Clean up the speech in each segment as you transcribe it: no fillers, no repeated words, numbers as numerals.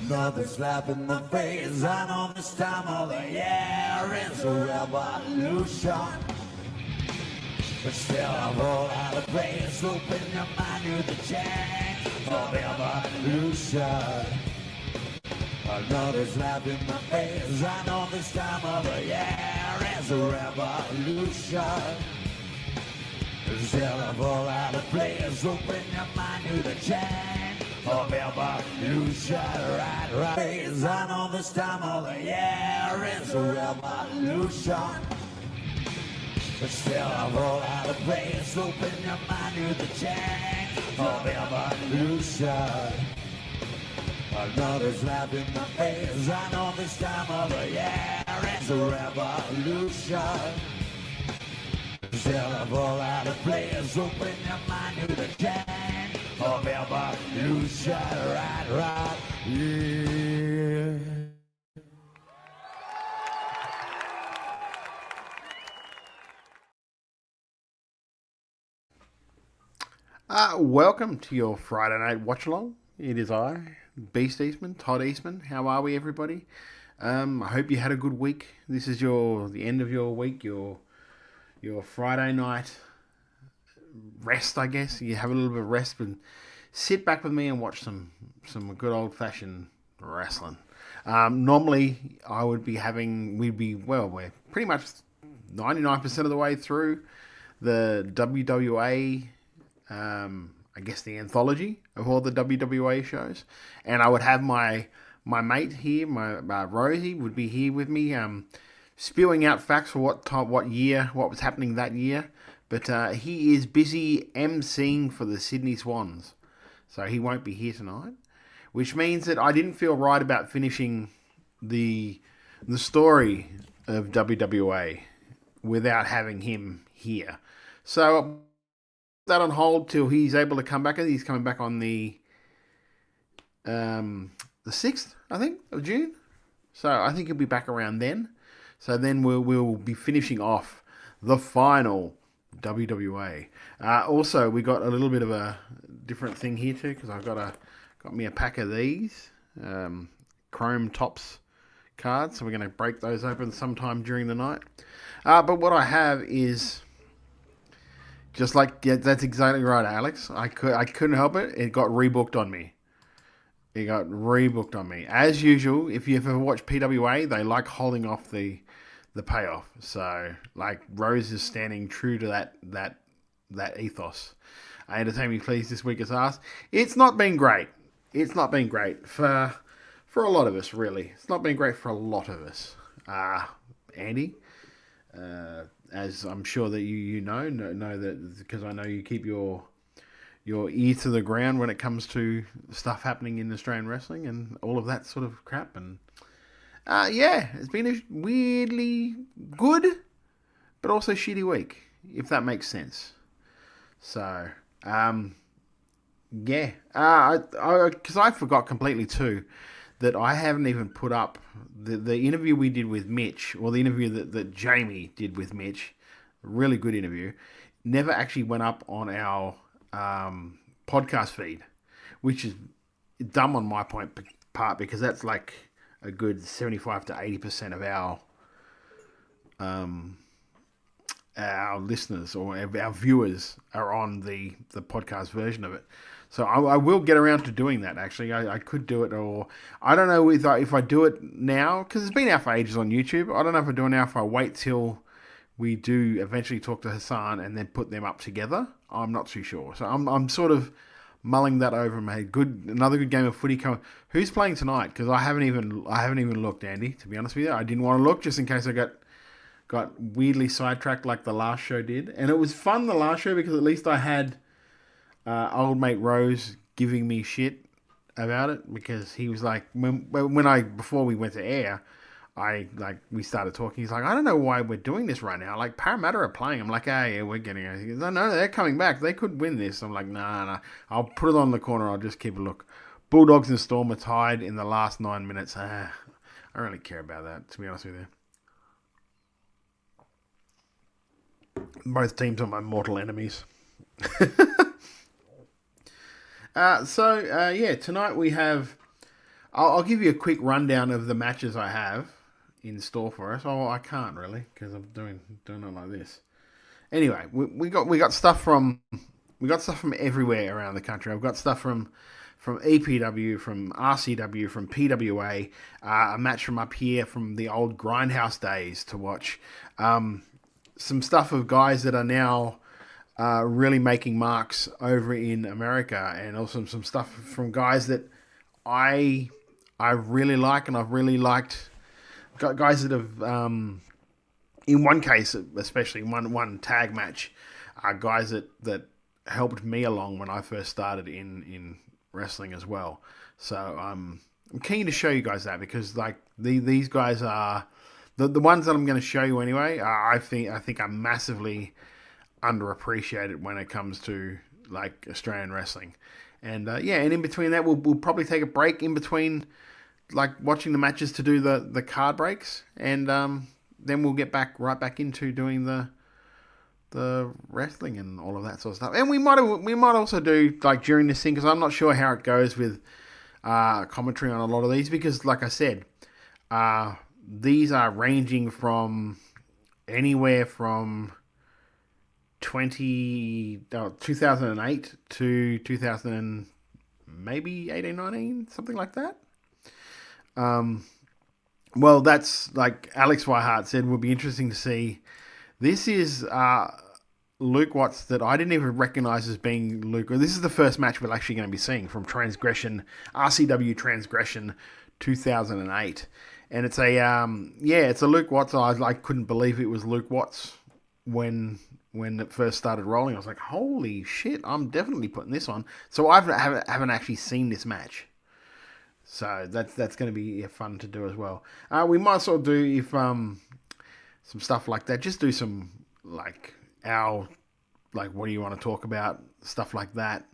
Another slap in the face. I know this time of the year is a revolution. But still I'm all out of place. Open your mind to the change of evolution. Another slap in the face. I know this time of the year is a revolution. Still I'm all out of place. Open your mind to the change of evolution. Right. I know this time of the year is a revolution. But still I'm all out of place. Open your mind to the change of evolution. Another slap in the face. I know this time of the year is a revolution. Still I'm all out of place. Open your mind to the change of evolution. Right, yeah. Welcome to your Friday night watch along. It is I, Beast Eastman, Todd Eastman. How are we, everybody? I hope you had a good week. This is the end of your week, your Friday night rest, I guess. You have a little bit of rest, but sit back with me and watch some good old fashioned wrestling. Normally, we're pretty much 99% of the way through the WWA. I guess the anthology of all the WWA shows, and I would have my mate here, my Rosie would be here with me, spewing out facts for what was happening that year. But he is busy emceeing for the Sydney Swans, so he won't be here tonight. Which means that I didn't feel right about finishing the story of WWA without having him here. So that on hold till he's able to come back. He's coming back on the 6th, I think, of June. So I think he'll be back around then. So then we'll be finishing off the final WWA. Also, we got a little bit of a different thing here too, because I've got me a pack of these Chrome Tops cards. So we're going to break those open sometime during the night. But what I have is just like, yeah, that's exactly right, Alex. I couldn't help it. It got rebooked on me. As usual, if you ever watch PWA, they like holding off the payoff. So, like, Rose is standing true to that ethos. Entertain me, please. This week is asked. It's not been great. It's not been great for a lot of us, really. It's not been great for a lot of us. Andy, as I'm sure that you know that, because I know you keep your ear to the ground when it comes to stuff happening in Australian wrestling and all of that sort of crap. And it's been a weirdly good, but also shitty week, if that makes sense. So, because I forgot completely too that I haven't even put up the interview we did with Mitch, or the interview that Jamie did with Mitch. Really good interview. Never actually went up on our podcast feed, which is dumb on my part, because that's like a good 75 to 80% of our listeners or our viewers are on the podcast version of it. So I will get around to doing that, actually. I could do it, or I don't know if I do it now, because it's been out for ages on YouTube. I don't know if I do it now, if I wait till we do eventually talk to Hassan and then put them up together. I'm not too sure. So I'm sort of mulling that over in my head. Another good game of footy coming. Who's playing tonight? Because I haven't even looked, Andy, to be honest with you. I didn't want to look just in case I got weirdly sidetracked like the last show did. And it was fun, the last show, because at least I had old mate Rose giving me shit about it, because he was like, before we went to air, we started talking. He's like, I don't know why we're doing this right now. Like, Parramatta are playing. I'm like, yeah, we're getting it. He goes, no, they're coming back. They could win this. I'm like, nah. I'll put it on the corner. I'll just keep a look. Bulldogs and Storm are tied in the last 9 minutes. I don't really care about that, to be honest with you. Both teams are my mortal enemies. Tonight we have I'll give you a quick rundown of the matches I have in store for us. Oh, I can't really because I'm doing it like this. Anyway, we got stuff from everywhere around the country. I've got stuff from EPW, from RCW, from PWA, a match from up here from the old Grindhouse days to watch. Some stuff of guys that are now really making marks over in America, and also some stuff from guys that I really like, and I've really liked guys that have, in one case especially, one tag match, guys that helped me along when I first started in wrestling as well. So I'm keen to show you guys that, because like these guys are the ones that I'm going to show you anyway. I think are massively underappreciated when it comes to like Australian wrestling. And and in between that, we'll probably take a break in between like watching the matches to do the card breaks, and then we'll get right back into doing the wrestling and all of that sort of stuff. And we might also do like during this thing, because I'm not sure how it goes with commentary on a lot of these, because like I said, these are ranging from anywhere from 2008 to 2000, maybe 18, 19, something like that. Well, that's like Alex Whitehart said would be interesting to see. This is Luke Watts that I didn't even recognize as being Luke. This is the first match we're actually going to be seeing from RCW Transgression 2008. And it's it's a Luke Watts. I couldn't believe it was Luke Watts when it first started rolling. I was like, holy shit, I'm definitely putting this on. So I haven't actually seen this match. So that's going to be fun to do as well. We might sort of do, if some stuff like that, just do some like what do you want to talk about, stuff like that,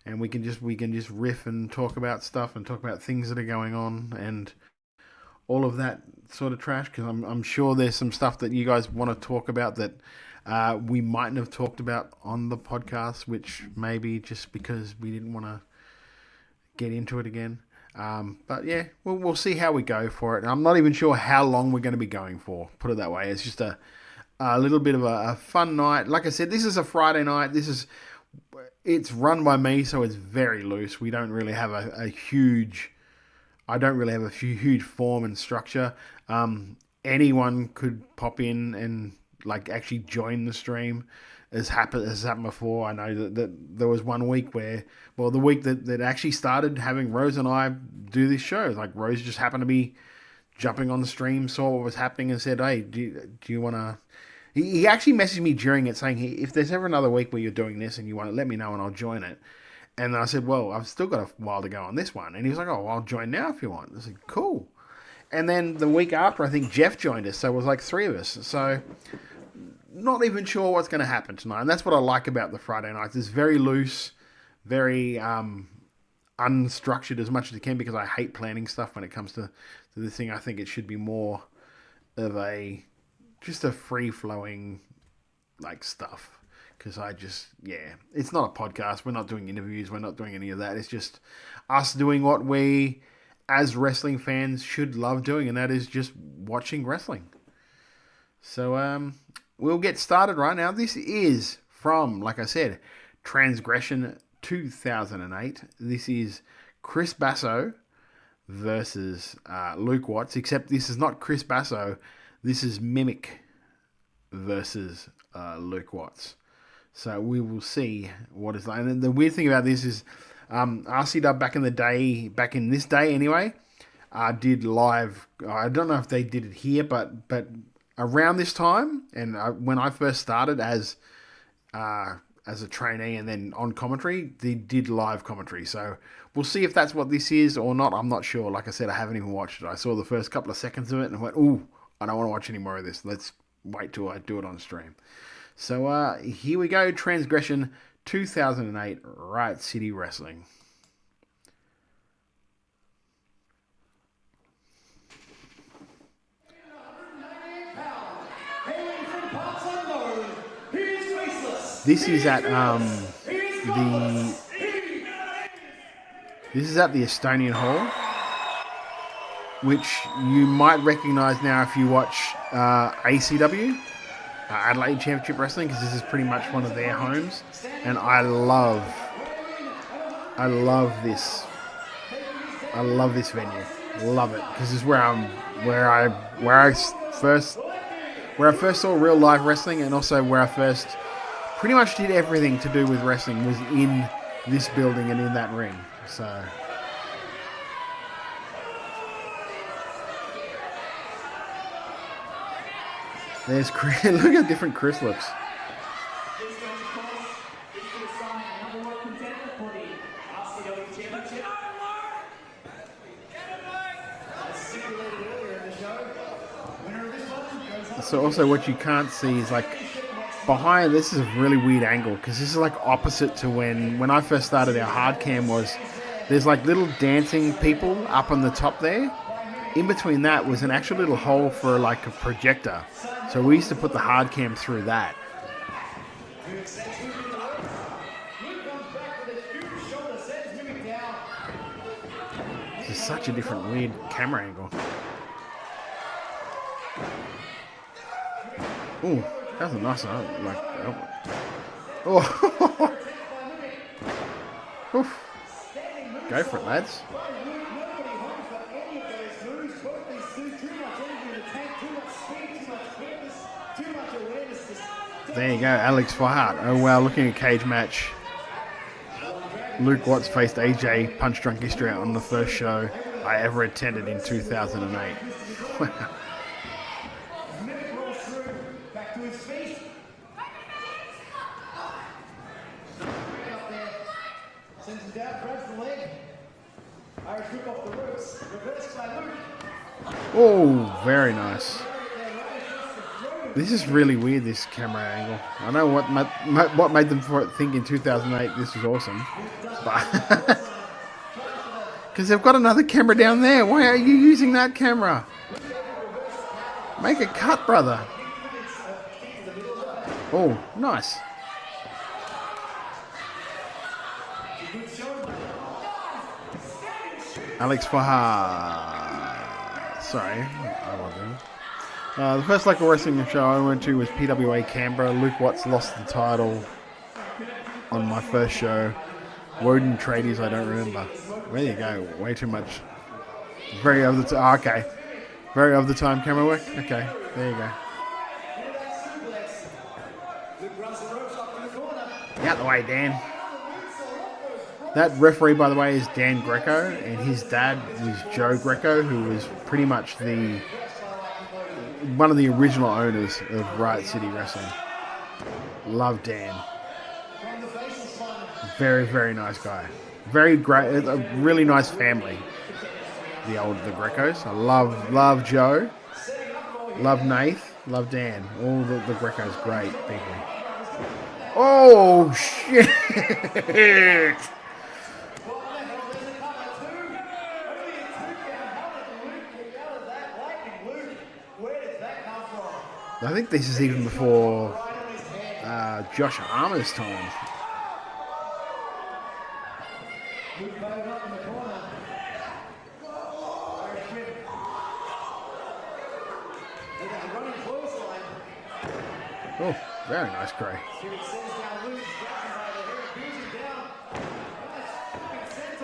and we can just riff and talk about stuff and talk about things that are going on and all of that sort of trash, because I'm sure there's some stuff that you guys want to talk about that we mightn't have talked about on the podcast, which maybe just because we didn't want to get into it again. But yeah, we'll see how we go for it. I'm not even sure how long we're going to be going for, put it that way. It's just a little bit of a fun night. Like I said, this is a Friday night. It's run by me, so it's very loose. We don't really have a huge form and structure. Anyone could pop in and like actually join the stream. Has happened before. I know that there was one week where, well, the week that actually started having Rose and I do this show, like Rose just happened to be jumping on the stream, saw what was happening, and said, "Hey, do you want to?" He actually messaged me during it saying, "If there's ever another week where you're doing this and you want to, let me know and I'll join it." And I said, "Well, I've still got a while to go on this one." And he was like, "Oh, well, I'll join now if you want." I said, "Cool." And then the week after, I think Jeff joined us, so it was like three of us. So not even sure what's going to happen tonight. And that's what I like about the Friday nights. It's very loose, very unstructured as much as it can, because I hate planning stuff when it comes to this thing. I think it should be more of just a free-flowing like stuff. Because it's not a podcast. We're not doing interviews. We're not doing any of that. It's just us doing what we, as wrestling fans, should love doing, and that is just watching wrestling. So we'll get started right now. This is from, like I said, Transgression 2008. This is Chris Basso versus Luke Watts, except this is not Chris Basso. This is Mimic versus Luke Watts. So we will see what it's like. And the weird thing about this is RCW back in this day anyway, did live. I don't know if they did it here, but around this time, and when I first started as a trainee and then on commentary, they did live commentary. So we'll see if that's what this is or not. I'm not sure. Like I said, I haven't even watched it. I saw the first couple of seconds of it and I went, ooh, I don't want to watch any more of this. Let's wait till I do it on stream. So here we go. Transgression 2008, Riot City Wrestling. This is at the Estonian Hall. which you might recognize now if you watch ACW, Adelaide Championship Wrestling, because this is pretty much one of their homes, and I love this. I love this venue. Love it, because this is where I first saw real live wrestling, and also where I first pretty much did everything to do with wrestling was in this building and in that ring. So there's Chris. Look how different Chris looks. So also what you can't see is like behind, this is a really weird angle, because this is like opposite to when I first started our hard cam was, there's like little dancing people up on the top there. In between that was an actual little hole for like a projector. So we used to put the hard cam through that. This is such a different weird camera angle. Ooh, that's a nice one. Like, oh. Oof. Go for it, lads. There you go, Alex Fireheart. Oh wow, looking at a cage match. Luke Watts faced AJ Punch Drunk History on the first show I ever attended in 2008. Wow. Oh, very nice. This is really weird, this camera angle. I know what made them think in 2008 this was awesome. But because they've got another camera down there. Why are you using that camera? Make a cut, brother. Oh, nice. Alex Faha. Sorry, I won't do. The first local wrestling show I went to was PWA Canberra. Luke Watts lost the title on my first show. Woden Tradies, I don't remember. There you go, way too much. Very over the time. Okay, very over the time camera work. Okay, there you go. Get out the way, Dan. That referee, by the way, is Dan Greco, and his dad was Joe Greco, who was pretty much one of the original owners of Riot City Wrestling. Love Dan. Very, very nice guy. Very great, a really nice family. The Grecos. I love Joe. Love Nath. Love Dan. All the Grecos, great people. Oh shit! I think this is even before Josh Armour's time. Oh, very nice, Gray.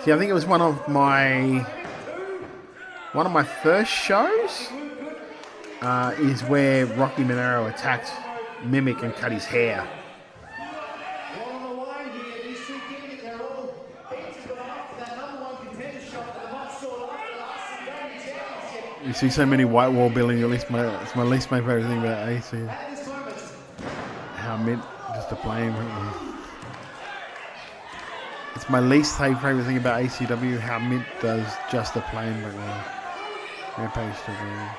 See, I think it was one of my first shows. Is where Rocky Monero attacked Mimic and cut his hair. You see so many white wall buildings. It's my least my favorite thing about AC. How Mint just a blame. It's my least favorite thing about ACW. How Mint does just a plain Rampage TV.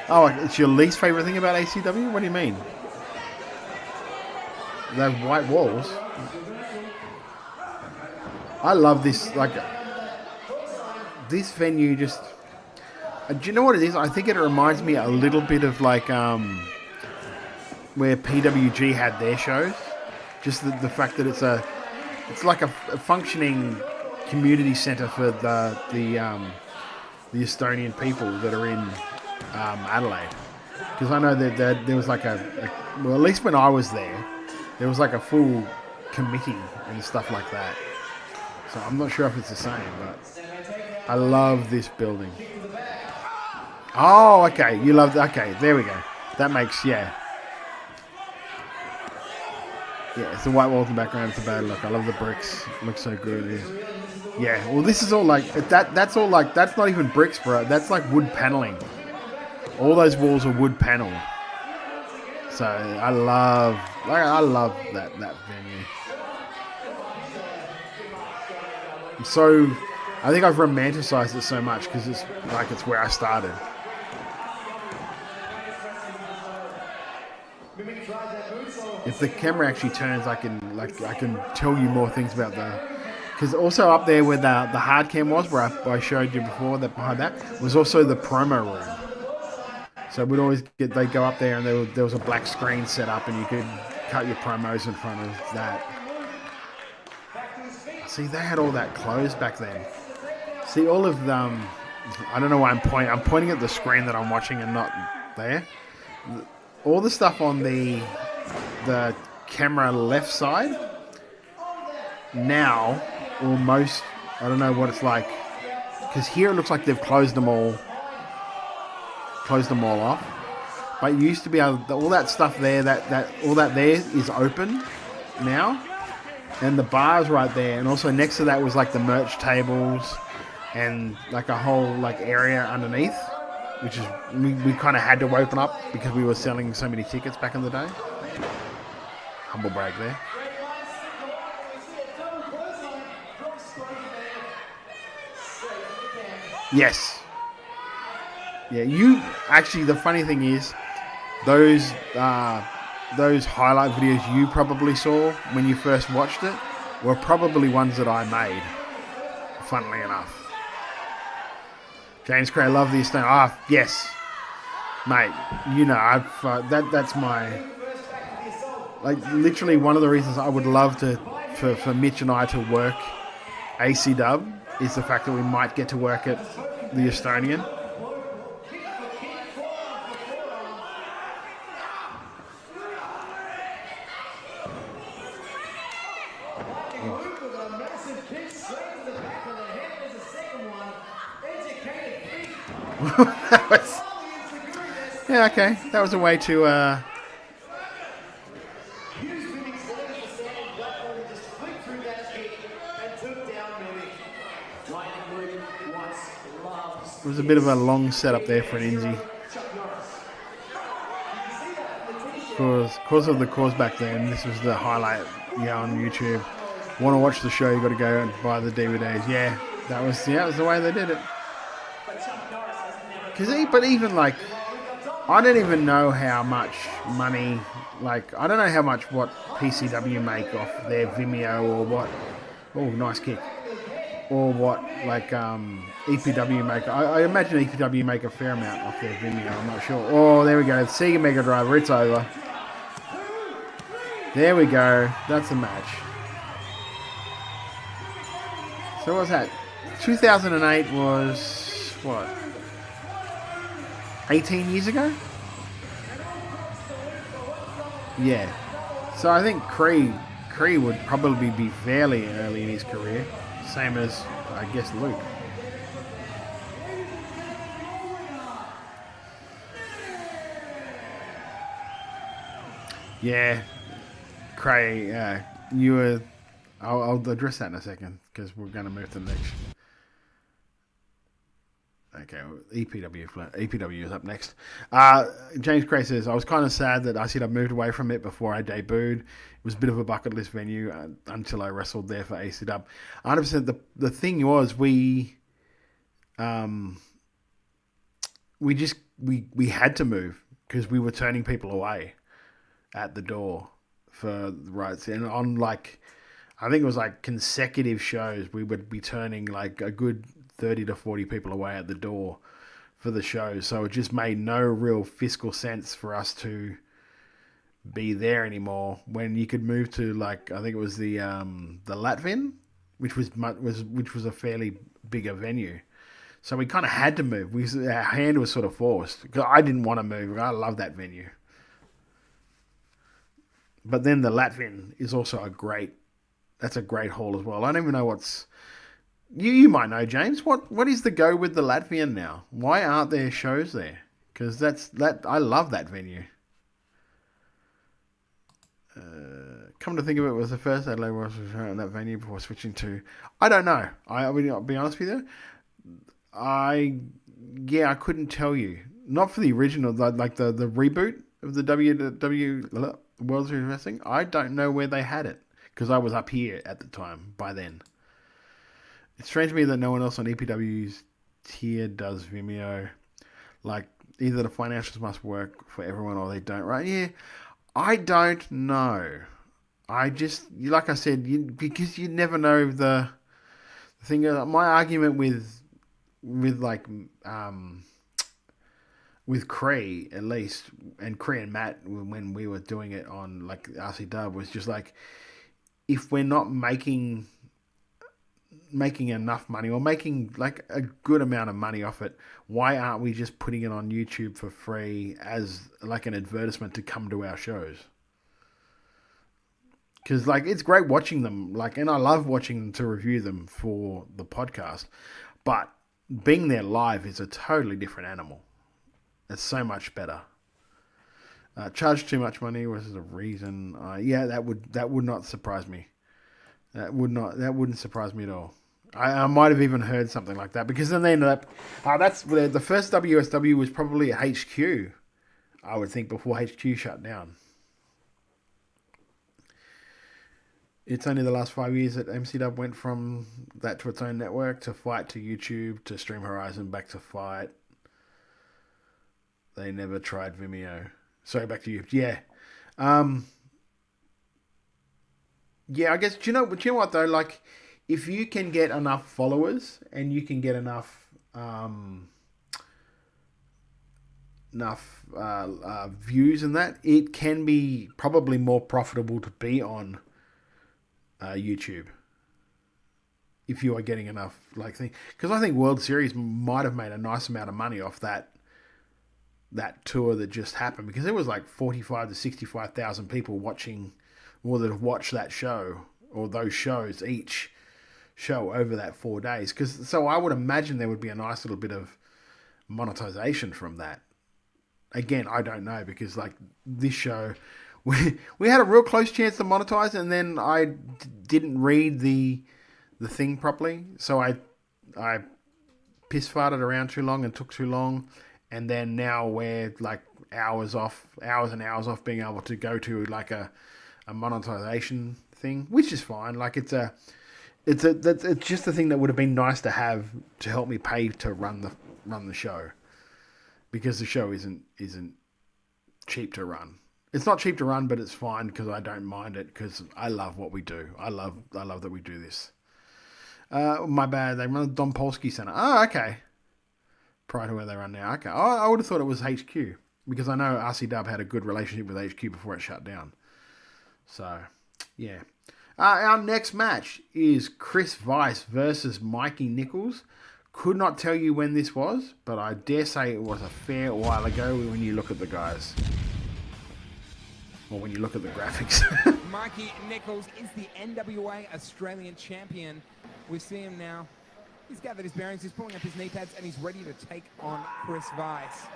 Oh, it's your least favorite thing about ACW? What do you mean? They have white walls. I love this, like, this venue just... do you know what it is? I think it reminds me a little bit of, like, where PWG had their shows. Just the fact that it's like a functioning community centre for the Estonian people that are in Adelaide. Because I know that there was like well, at least when I was there was like a full committee and stuff like that. So I'm not sure if it's the same, but I love this building. Oh, okay. You love... Okay, there we go. That makes... Yeah. Yeah, it's the white walls in the background. It's a bad look. I love the bricks. It looks so good. Yeah, well, this is all like... That's all like... That's not even bricks, bro. That's like wood paneling. All those walls are wood paneled. So, I love that venue. So, I think I've romanticized it so much because it's where I started. If the camera actually turns, I can tell you more things about because also up there where the hard cam was, where I showed you before, that behind that was also the promo room. So they'd go up there and there was a black screen set up and you could cut your promos in front of that. See, they had all that closed back then. See, all of them, I don't know why I'm pointing at the screen that I'm watching and not there. All the stuff on the camera left side, now, almost, I don't know what it's like, because here it looks like they've closed them all off. But you used to be able, all that stuff there, all that there is open now. And the bar's right there, and also next to that was like the merch tables and like a whole like area underneath, which is we kind of had to open up because we were selling so many tickets back in the day. Humble brag there. Yes. Yeah, you actually, the funny thing is, those highlight videos you probably saw when you first watched it were probably ones that I made, funnily enough. James Cray, love the Estonian. Ah, yes, mate. You know, that's my, like, literally one of the reasons I would love for Mitch and I to work AC Dub is the fact that we might get to work at the Estonian. Yeah, okay. That was a way to it was a bit of a long setup there for an Inzy. Because of the cause back then, this was the highlight, on YouTube. Want to watch the show, you got to go and buy the DVDs. Yeah, that was the way they did it. But even like, I don't even know how much money, like, I don't know how much what PCW make off their Vimeo or what. Oh, nice kick. Or what, like, EPW make. I imagine EPW make a fair amount off their Vimeo, I'm not sure. Oh, there we go. Sega Mega Driver, it's over. There we go. That's a match. So what's that? 2008 was, what? 18 years ago? Yeah. So I think Cree would probably be fairly early in his career. Same as, I guess, Luke. Yeah. Cray, you were... I'll address that in a second, because we're going to move to the next... Okay, EPW is up next. James Cray says, I was kind of sad that I said I moved away from it before I debuted. It was a bit of a bucket list venue until I wrestled there for AC Dub. 100%. The thing was, we had to move because we were turning people away at the door for the rights. And on like, I think it was like consecutive shows, we would be turning like a good 30 to 40 people away at the door for the show. So it just made no real fiscal sense for us to be there anymore when you could move to, like, I think it was the Latvian which was a fairly bigger venue. So we kind of had to move. Our hand was sort of forced because I didn't want to move. I love that venue. But then the Latvian is also that's a great hall as well. I don't even know what's... You might know, James. What is the go with the Latvian now? Why aren't there shows there? Because I love that venue. Come to think of it, was the first Adelaide Wrestling show in that venue before switching to... I don't know. I'll be honest with you. I couldn't tell you. Not for the original, like the reboot of the WWE World Series of Wrestling. I don't know where they had it because I was up here at the time by then. It's strange to me that no one else on EPW's tier does Vimeo. Like, either the financials must work for everyone or they don't, right? Yeah, I don't know. I just, like I said, because you never know the thing. My argument with Cree, at least, and Cree and Matt, when we were doing it on like RC Dub, was just like, if we're not making enough money or making like a good amount of money off it, why aren't we just putting it on YouTube for free as like an advertisement to come to our shows? Because like it's great watching them, like, and I love watching them to review them for the podcast, but being there live is a totally different animal. It's so much better. Charge too much money was the reason. That would not surprise me. That wouldn't surprise me at all. I might have even heard something like that, because then they ended up... that's the first WSW was probably at HQ, I would think, before HQ shut down. It's only the last 5 years that MCW went from that to its own network, to Fight, to YouTube, to Stream Horizon, back to Fight. They never tried Vimeo. Sorry, back to you. Yeah. Yeah, I guess, do you know what though? Like, if you can get enough followers and you can get enough views and that, it can be probably more profitable to be on YouTube. If you are getting enough like thing, because I think World Series might have made a nice amount of money off that tour that just happened, because there was like 45 to 65,000 people watching, or that have watched that show or those shows, each show over that 4 days. So I would imagine there would be a nice little bit of monetization from that. Again, I don't know, because like this show, we had a real close chance to monetize, and then I didn't read the thing properly, so I piss farted around too long and took too long, and then now we're like hours and hours off being able to go to like a monetization thing, which is fine. Like it's just a thing that would have been nice to have to help me pay to run the show, because the show isn't cheap to run. It's not cheap to run, but it's fine because I don't mind it, because I love what we do. I love that we do this. My bad. They run the Don Polsky Center. Oh, okay. Prior to where they run now. Okay. I would have thought it was HQ, because I know RC Dub had a good relationship with HQ before it shut down. So, yeah. Our next match is Chris Weiss versus Mikey Nichols. Could not tell you when this was, but I dare say it was a fair while ago when you look at the guys. Or when you look at the graphics. Mikey Nichols is the NWA Australian champion. We see him now. He's gathered his bearings, he's pulling up his knee pads, and he's ready to take on Chris Weiss.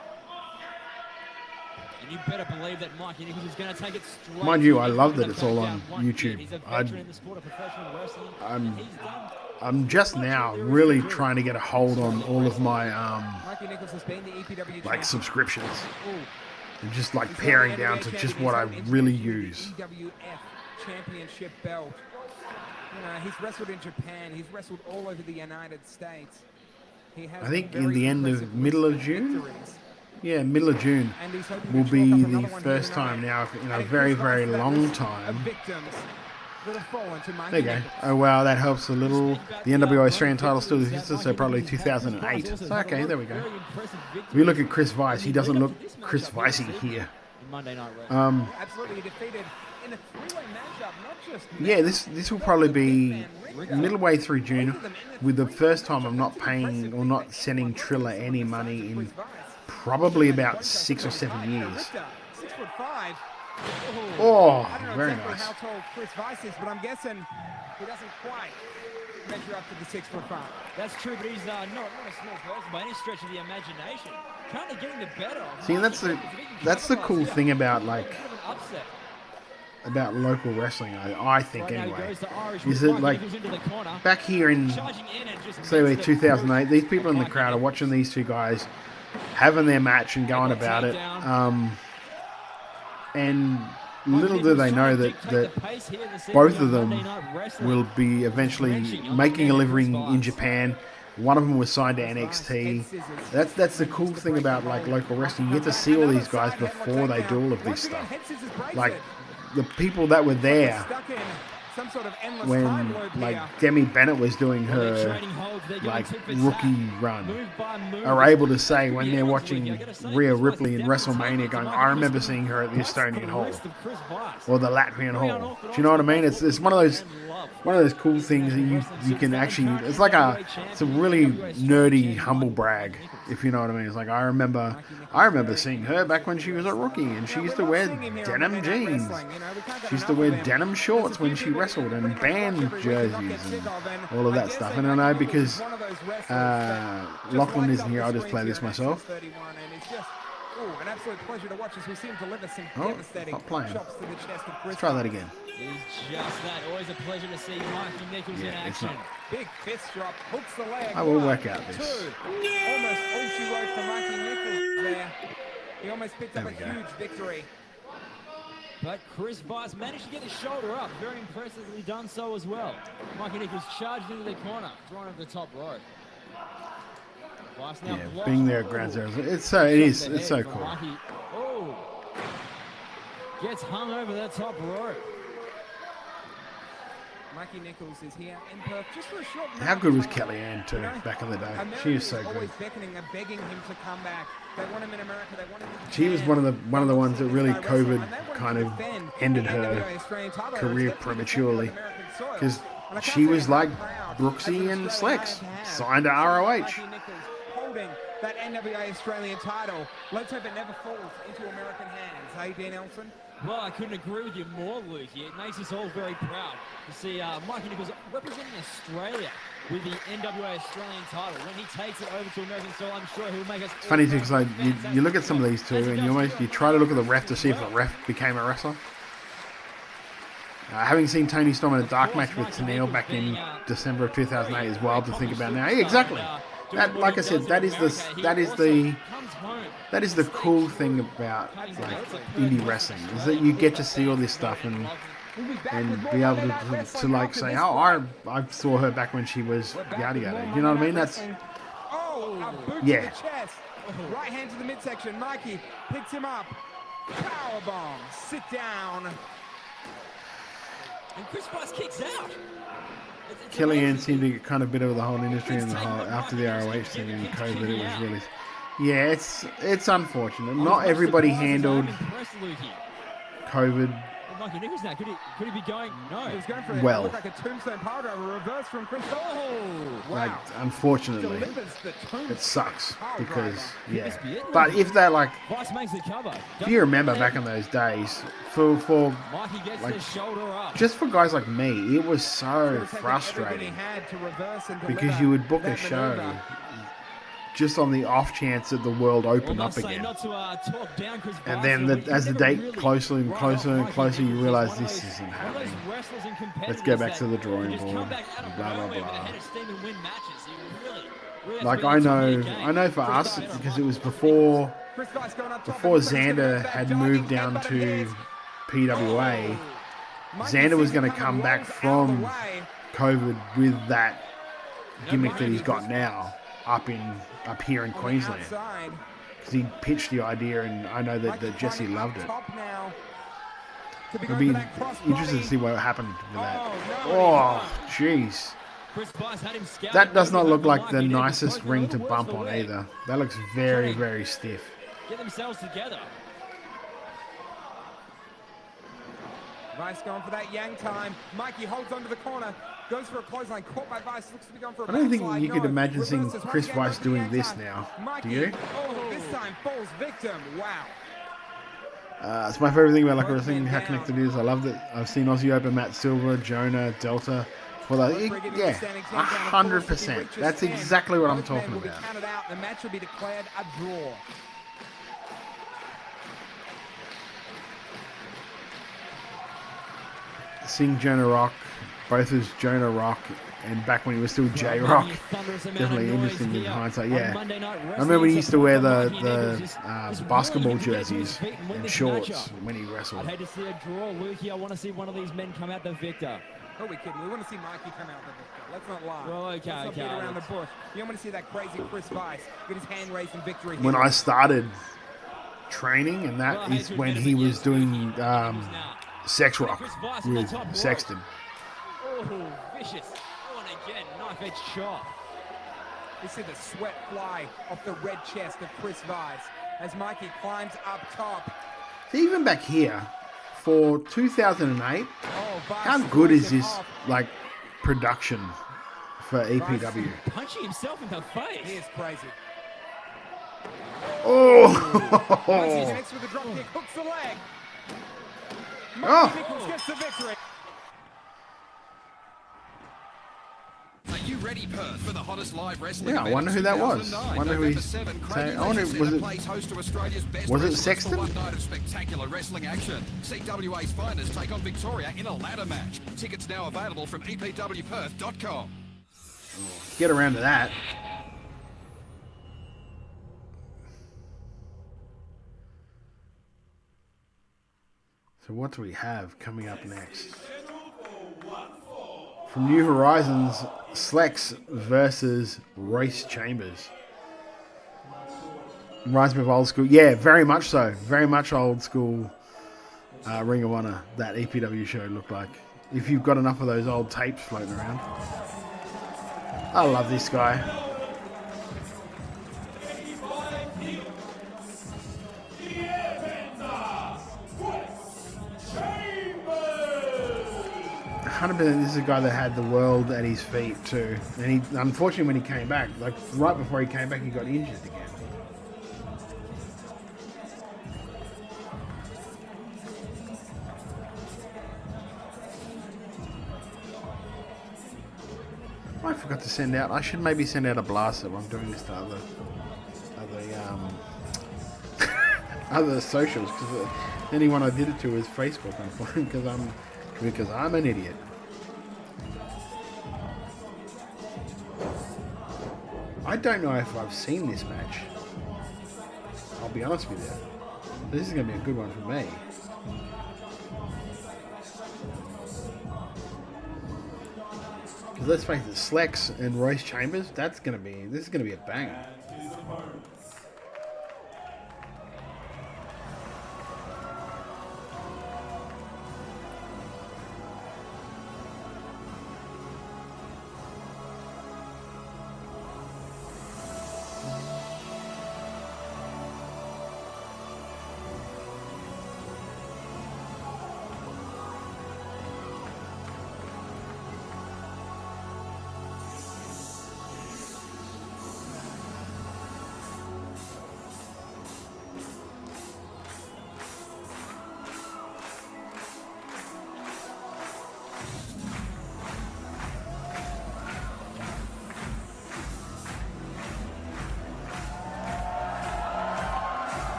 And you better believe that Mikey Nichols is going to take it straight. Mind you, I love that it's all on YouTube. He's a veteran in the sport of professional wrestling. I'm just now really trying to get a hold on all of my Mikey Nichols has been the EPW like subscriptions. And just like He's paring got down NBA to champion. just He's what I held really the use. EWF championship belt. You know, he's wrestled in Japan. He's wrestled all over the United States. He has I think very in the end of impressive middle of recent June. victories. Yeah, middle of June And he's hoping will to be chalk up the another one first here time tonight. now in a And very, Chris very Weiss, that long list of time. victims that have fallen to Mikey There you go. Nichols. Oh wow, that helps a little. The NWA Australian title still exists, so probably 2008. So okay, there we go. If you look at Chris Weiss, he doesn't look Chris Weissy here. Monday Night Wrestling. Absolutely defeated in a three-way matchup, not just Yeah, this will probably be middleway through June, with the first time I'm not paying or not sending Triller any money in probably about 6 or 7 years. 6'5". Oh, I don't know very exactly nice. how tall Chris Weiss is, but I'm guessing he doesn't quite measure up to the 6'5". That's true, but he's not a small person by any stretch of the imagination. Kind of getting the better of See, that's the cool thing about like upset. about local wrestling. I think Right now he anyway, goes to Irish is with that like Rock, into the corner, back here in charging in and just say misses the 2008, these people in the Mikey crowd are Nichols. watching these two guys having their match and going about it. And little do they know that both of them will be eventually making a living in Japan. One of them was signed to NXT. That's the cool thing about like local wrestling. You get to see all these guys before they do all of this stuff. Like the people that were there when like Demi Bennett was doing her like rookie run are able to say when they're watching Rhea Ripley in WrestleMania going, I remember seeing her at the Estonian Hall or the Latvian Hall. Do you know what I mean? It's one of those cool things that you can actually, it's a really nerdy humble brag, if you know what I mean. It's like I remember seeing her back when she was a rookie and she used to wear denim jeans. She used to wear denim shorts when she wrestled and band jerseys and all of that stuff. And I know because Lachlan isn't here, I'll just play this myself. An absolute pleasure to watch as we see him deliver some devastating not playing. chops to the chest of Chris. Let's try that again. He's just that. Always a pleasure to see Mikey Nichols in It's action. not. Big fist drop, hooks the leg. I will One, work out this. two. Almost all she wrote for Mikey Nichols there. He almost picked up There a we go. huge victory. But Chris Weiss managed to get his shoulder up. Very impressively done so as well. Mikey Nichols charged into the corner, drawing up the top rope. Weiss now Yeah, blocks. being there at Ground Zero, it's so cool. Mikey. Oh, gets hung over that top rope. Mikey Nichols is here in Perth just for a short How good was Kellyanne too back in the day? She was so good. Always beckoning and begging him to come back. They want him in America. They want him in She was Japan. one of the ones that really COVID And they want kind him of to defend ended the her NWA Australian title. career It's definitely prematurely defended on American soil. because And I can't she say was how like proud Brooksy as and an Slex, Australian man to have signed to ROH. Mikey Nichols holding that NWA Australian title. Let's hope it never falls into American hands. Hey, Dan Elson? Well, I couldn't agree with you more, Lukey. It makes us all very proud to see Mikey Nichols representing Australia with the NWA Australian title. When he takes it over to American soil, I'm sure he'll make us. It's funny too because like, you look at some of these two and you try to look at the ref to see if the ref became a wrestler. Having seen Tony Storm in a dark match with Tennille back in December of 2008 is wild to think about now. Yeah, exactly. That, like I said, that is the cool thing about like indie wrestling is that you get to see all this stuff and be able to like say, oh, I saw her back when she was yada yada. You know what I mean? That's yeah. Right hand to the midsection. Mikey picks him up. Powerbomb. Sit down. And Chris Weiss kicks out. Kellyanne seemed to get kind of bit of the whole industry and the whole after the ROH thing and COVID. It was really, yeah, it's unfortunate. Not everybody handled COVID Mikey Nichols now, could he be going? No. He was going for well. looked like a tombstone power driver, reverse from Chris. Oh, wow. like unfortunately. Delivers the tombstone It sucks power because driver. Must be yeah. it, But if that like, Weiss makes the cover. if you remember back in those days, for Mikey gets like, the shoulder up. just for guys like me, it was so Should've taken everything frustrating he had to reverse and because deliver you would book a that show maneuver. just on the off chance that the world opened up again. Not to, talk down Chris And Weiss, then but as the never date really closer and write closer off and Mikey closer, you Nichols. realise One of this those- isn't one of happening. those wrestlers and Let's go back competitors to the that drawing just come board. back out of Blah, blah, nowhere with a blah. head of steam and win matches. You really Like have to be into I know for us because it was before Chris Weiss going up top, before and he's gonna Xander get had that moved diving down headbutt to again. PWA. Mikey Xander was sees going it to coming, come back rolls out of from the way. COVID with that gimmick that he's got now up here in On the Queensland. outside. Because he pitched the idea, and I know that Mikey Jesse climbing loved up it. top now to be It'd going be for that cross interested body. to see what happened with that. Oh, no. Oh, jeez. Chris Weiss had him scouted. That does not look like Mikey the Nichols nicest broke ring the to worst bump of the on way. either. That looks very, very stiff. Get themselves together. Vice going for that yang time. Mikey holds onto the corner. Goes for a clothesline. Caught by Vice. Looks to be going for a I don't think backslide. you could No. imagine seeing Reverses once Chris again, Weiss goes for the doing yang this time. now. Mikey, Do you? oh, this time falls victim. Wow. It's my favorite thing about like wrestling, how connected it is. I love that. I've seen Aussie Open, Matt Silver, Jonah, Delta. Well, yeah, 100%. That's exactly what I'm talking Both men will be about. counted out. The match will be declared a draw. Seeing Jonah Rock, both as Jonah Rock and back when he was still J Rock, definitely interesting in hindsight. Yeah, I remember when he used to wear the basketball jerseys and shorts when he wrestled. I'd hate to see a draw, Lukey. I want to see one of these men come out the victor. Who are we kidding? We want to see Mikey come out the victor. Let's not lie. Well, Let's not beat around the Alex. bush. You don't want to see that crazy Chris Weiss get his hand raised in victory. When here. I started training, and that is when he was doing Sex Rock with Sexton. Oh, vicious. Oh, and again, knife-edge shot. You see the sweat fly off the red chest of Chris Weiss as Mikey climbs up top. See, even back here, for 2008, Oh, Weiss how good is breaking this off. like production for EPW? Punching himself in the He face. is crazy. Oh! Mikey's next with a drop kick, hooks the leg. Oh. Mikey Nichols gets the victory. Are you ready, Perth, for the hottest live wrestling Yeah, I event wonder of who that was. 2009? Wonder who November he's 7, saying. Craig I wonder, Legends was Centre it? plays host to Australia's best Was it wrestlers Sexton? for one night of spectacular wrestling action. CWA's finest take on Victoria in a ladder match. Tickets now available from epwperth.com. Get around to that. So what do we have coming up next? From New Horizons, Slex versus Royce Chambers. Reminds me of old school. Yeah, very much so. Very much old school Ring of Honor, that EPW show looked like. If you've got enough of those old tapes floating around. I love this guy. This is a guy that had the world at his feet too, and he unfortunately when he came back, like right before he came back, he got injured again. I forgot to send out. I should maybe send out a blaster when I'm doing this to other socials, because anyone I did it to is Facebook, unfortunately, because I'm an idiot. I don't know if I've seen this match. I'll be honest with you. This is going to be a good one for me. Because let's face it, Slex and Royce Chambers, this is going to be a banger.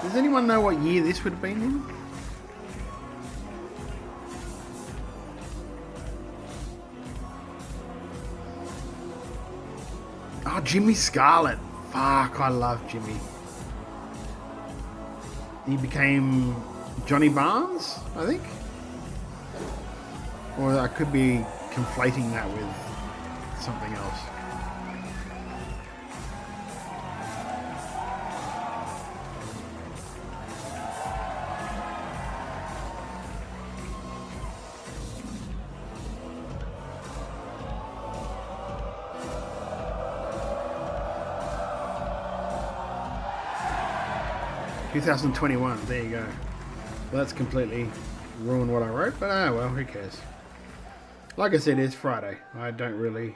Does anyone know what year this would have been in? Oh, Jimmy Scarlett. Fuck, I love Jimmy. He became Johnny Barnes, I think. Or I could be conflating that with something else. 2021. There you go. Well, that's completely ruined what I wrote, but ah, well, who cares? Like I said, it's Friday. I don't really.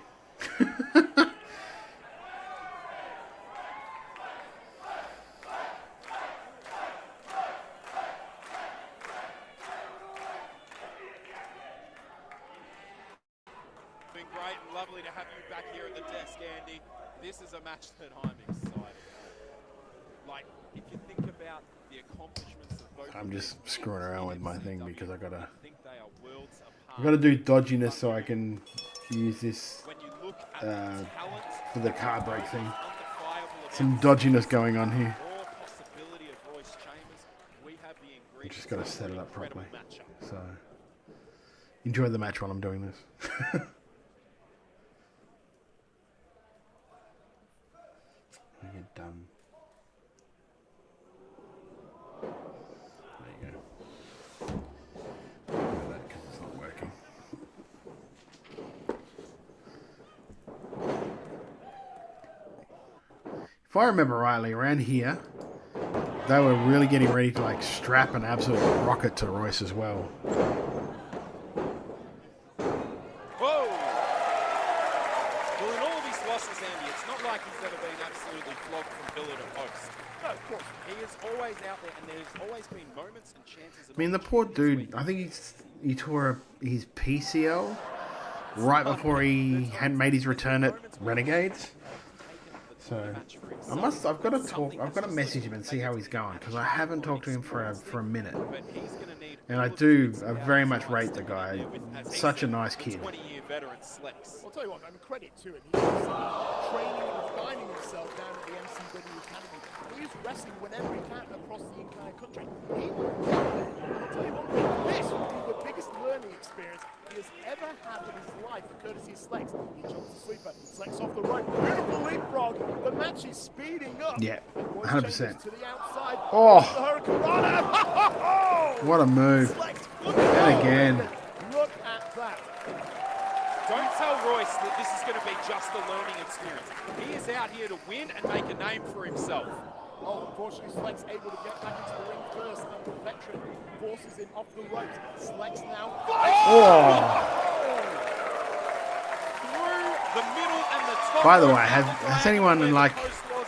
Been great and lovely to have you back here at the desk, Andy. This is a match that I'm excited about. Like, if you think about the accomplishments of both, I'm just screwing around with my thing because I think they are worlds apart. gotta do dodginess so I can use this When you look at the talent, for the car brake thing. undefiable Some dodginess going on here. raw possibility of Royce Chambers, we have the I ingredients. just gotta for set it an up incredible properly. matchup. So enjoy the match while I'm doing this. I get done. There you go. That because it's not working. If I remember rightly, around here, they were really getting ready to like strap an absolute rocket to Royce as well. Whoa! Well, in all of his losses, Andy, it's not like he's ever been absolutely flogged from pillar to post. No, of course. He is always out there, and there's always been moments and chances. I mean, the poor dude, I think he tore his PCL right before he had made his return at Renegades. So I've got to message him and see how he's going because I haven't talked to him for a minute. And I very much rate the guy. Such a nice kid. 20-year veteran Slex. I'll tell you what, I'm credit to him. He was training and refining himself down at the MCW Academy. He's wrestling whenever he can across the entire country. He will get there. I'll tell you what, this will be the biggest learning experience he has ever had in his life, courtesy of Slex. He jumps the sleeper, Slex off the rope. Beautiful leapfrog. The match is speeding up. Yeah, And Royce 100%. Chambers to the outside. Oh. The Hurricane Rana. What a move. Slex, And again. Look at that. Don't tell Royce that this is going to be just a learning experience. He is out here to win and make a name for himself. Oh, unfortunately, Slex able to get back into the ring first, and the veteran forces him off the ropes. Slex now. Through the middle and the top. By the way, rope, has anyone where the like post was,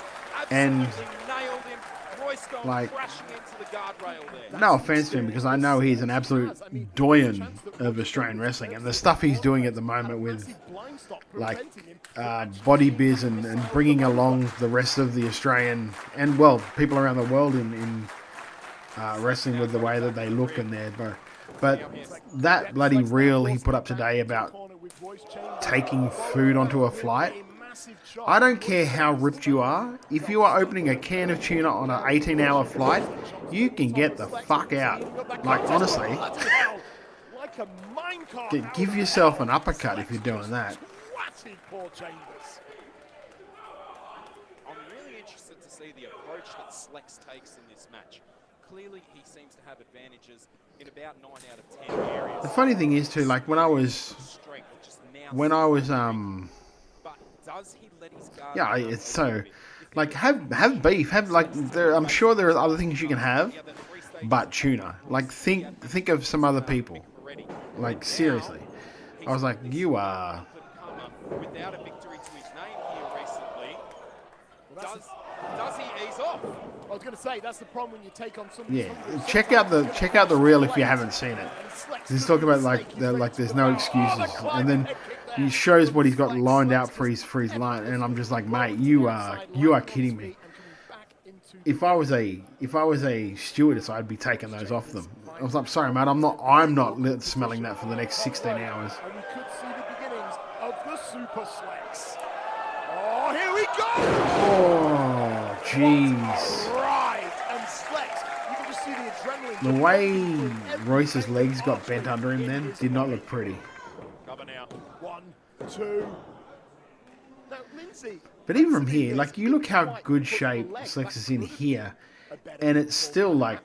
and absolutely nailed him. Royce going like crashing into the guardrail there. no offense to him because I know he's an absolute doyen of Australian wrestling and the stuff he's doing at the moment with like body biz and bringing along the rest of the Australian and well people around the world in wrestling with the way that they look and their but that bloody reel he put up today about taking food onto a flight. I don't care how ripped you are. If you are opening a can of tuna on an 18-hour flight, you can get the fuck out. Like, honestly, give yourself an uppercut if you're doing that. I'm really interested to see the approach that Slex takes in this match. Clearly, he seems to have advantages in about 9 out of 10 areas. The funny thing is, too, like, when I was But does he let his guard yeah, down it's a little so, bit? like, have beef, have, like, I'm sure there are other things you can have, but tuna. Like, think of some other people. Like, seriously. I was like, you are... Without a victory to his name here recently, does he ease off? I was going to say that's the problem when you take on somebody. Yeah, check out the reel if you haven't seen it. He's talking about like there's no excuses, and then he shows what he's got lined out for his line, and I'm just like, mate, you are kidding me. If I was a stewardess, I'd be taking those off them. I was like, sorry, mate, I'm not smelling that for the next 16 hours. And we could see the beginnings of the Super Slex. Oh, here we go! Oh, jeez. Right, and Slex, you can just see the adrenaline. The way Royce's legs got bent under him then did not look pretty. Cover now. 1, 2. Now, Lindsay. But even from here, like, you look how good shape Slex is in here, and it's still like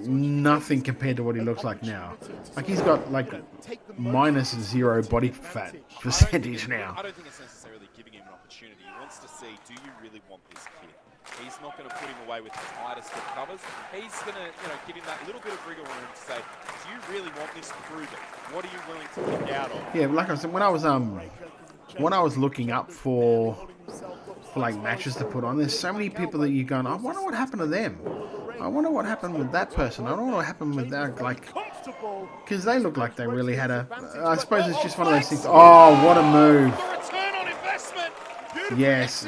nothing compared to what he looks like now. Like, he's got like -0 body fat percentage now. I don't think it's necessarily giving him an opportunity. He wants to see, do you really want this kid? He's not going to put him away with the tightest of covers. He's going to, give him that little bit of wriggle room to say, do you really want this? Prove it. What are you willing to kick out of? Yeah, like I said, when I was looking up for like matches to put on, there's so many people that you're going, I wonder what happened to them. I wonder what happened with that person. I don't know what happened with that, like, because they look like they really had a. I suppose it's just one of those things. Oh, what a move! Return on investment. Yes,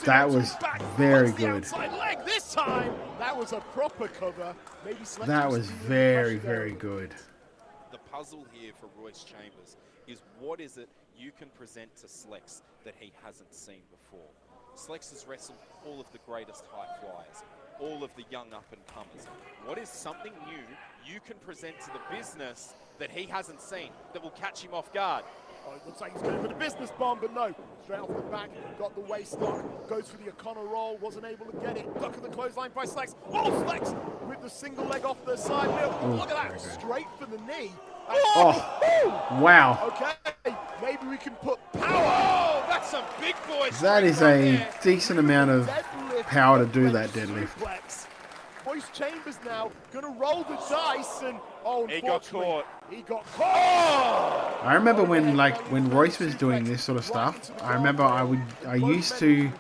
that was very good. Leg this time. That was a proper cover. Maybe that was very, very good. The puzzle here for Royce Chambers is what is it you can present to Slex that he hasn't seen before. Slex has wrestled all of the greatest high flyers, all of the young up-and-comers. What is something new you can present to the business that he hasn't seen that will catch him off guard? Oh, it looks like he's going for the business bomb, but no. Straight off the back, got the waist lock, goes for the O'Connor roll, wasn't able to get it. Duck of the clothesline by Slex. Oh, Slex with the single leg off the side. Look at that, straight for the knee. Oh, wow. Okay, maybe we can put power. Oh, That's some big boys. That is a decent amount of power to do that deadlift. Royce Chambers now going to roll the dice, and he got caught. He got caught. I remember when Royce was doing this sort of stuff. I remember I used to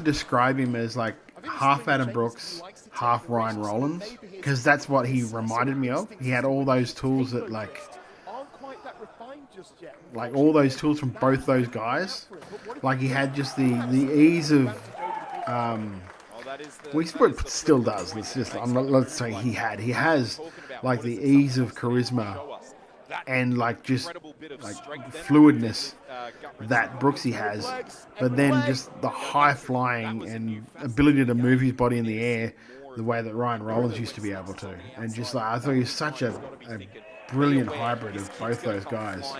describe him as like half Adam Brooks, half Ryan Rollins, because that's what he reminded me of. He had all those tools that like all those tools from both those guys. Like he had just the ease of well, he still does. Let's say he has like the ease of charisma and like just like fluidness that Brooksy has, but then just the high flying and ability to move his body in the air the way that Ryan Rollins used to be able to. And just like I thought he was such a brilliant hybrid of both those guys.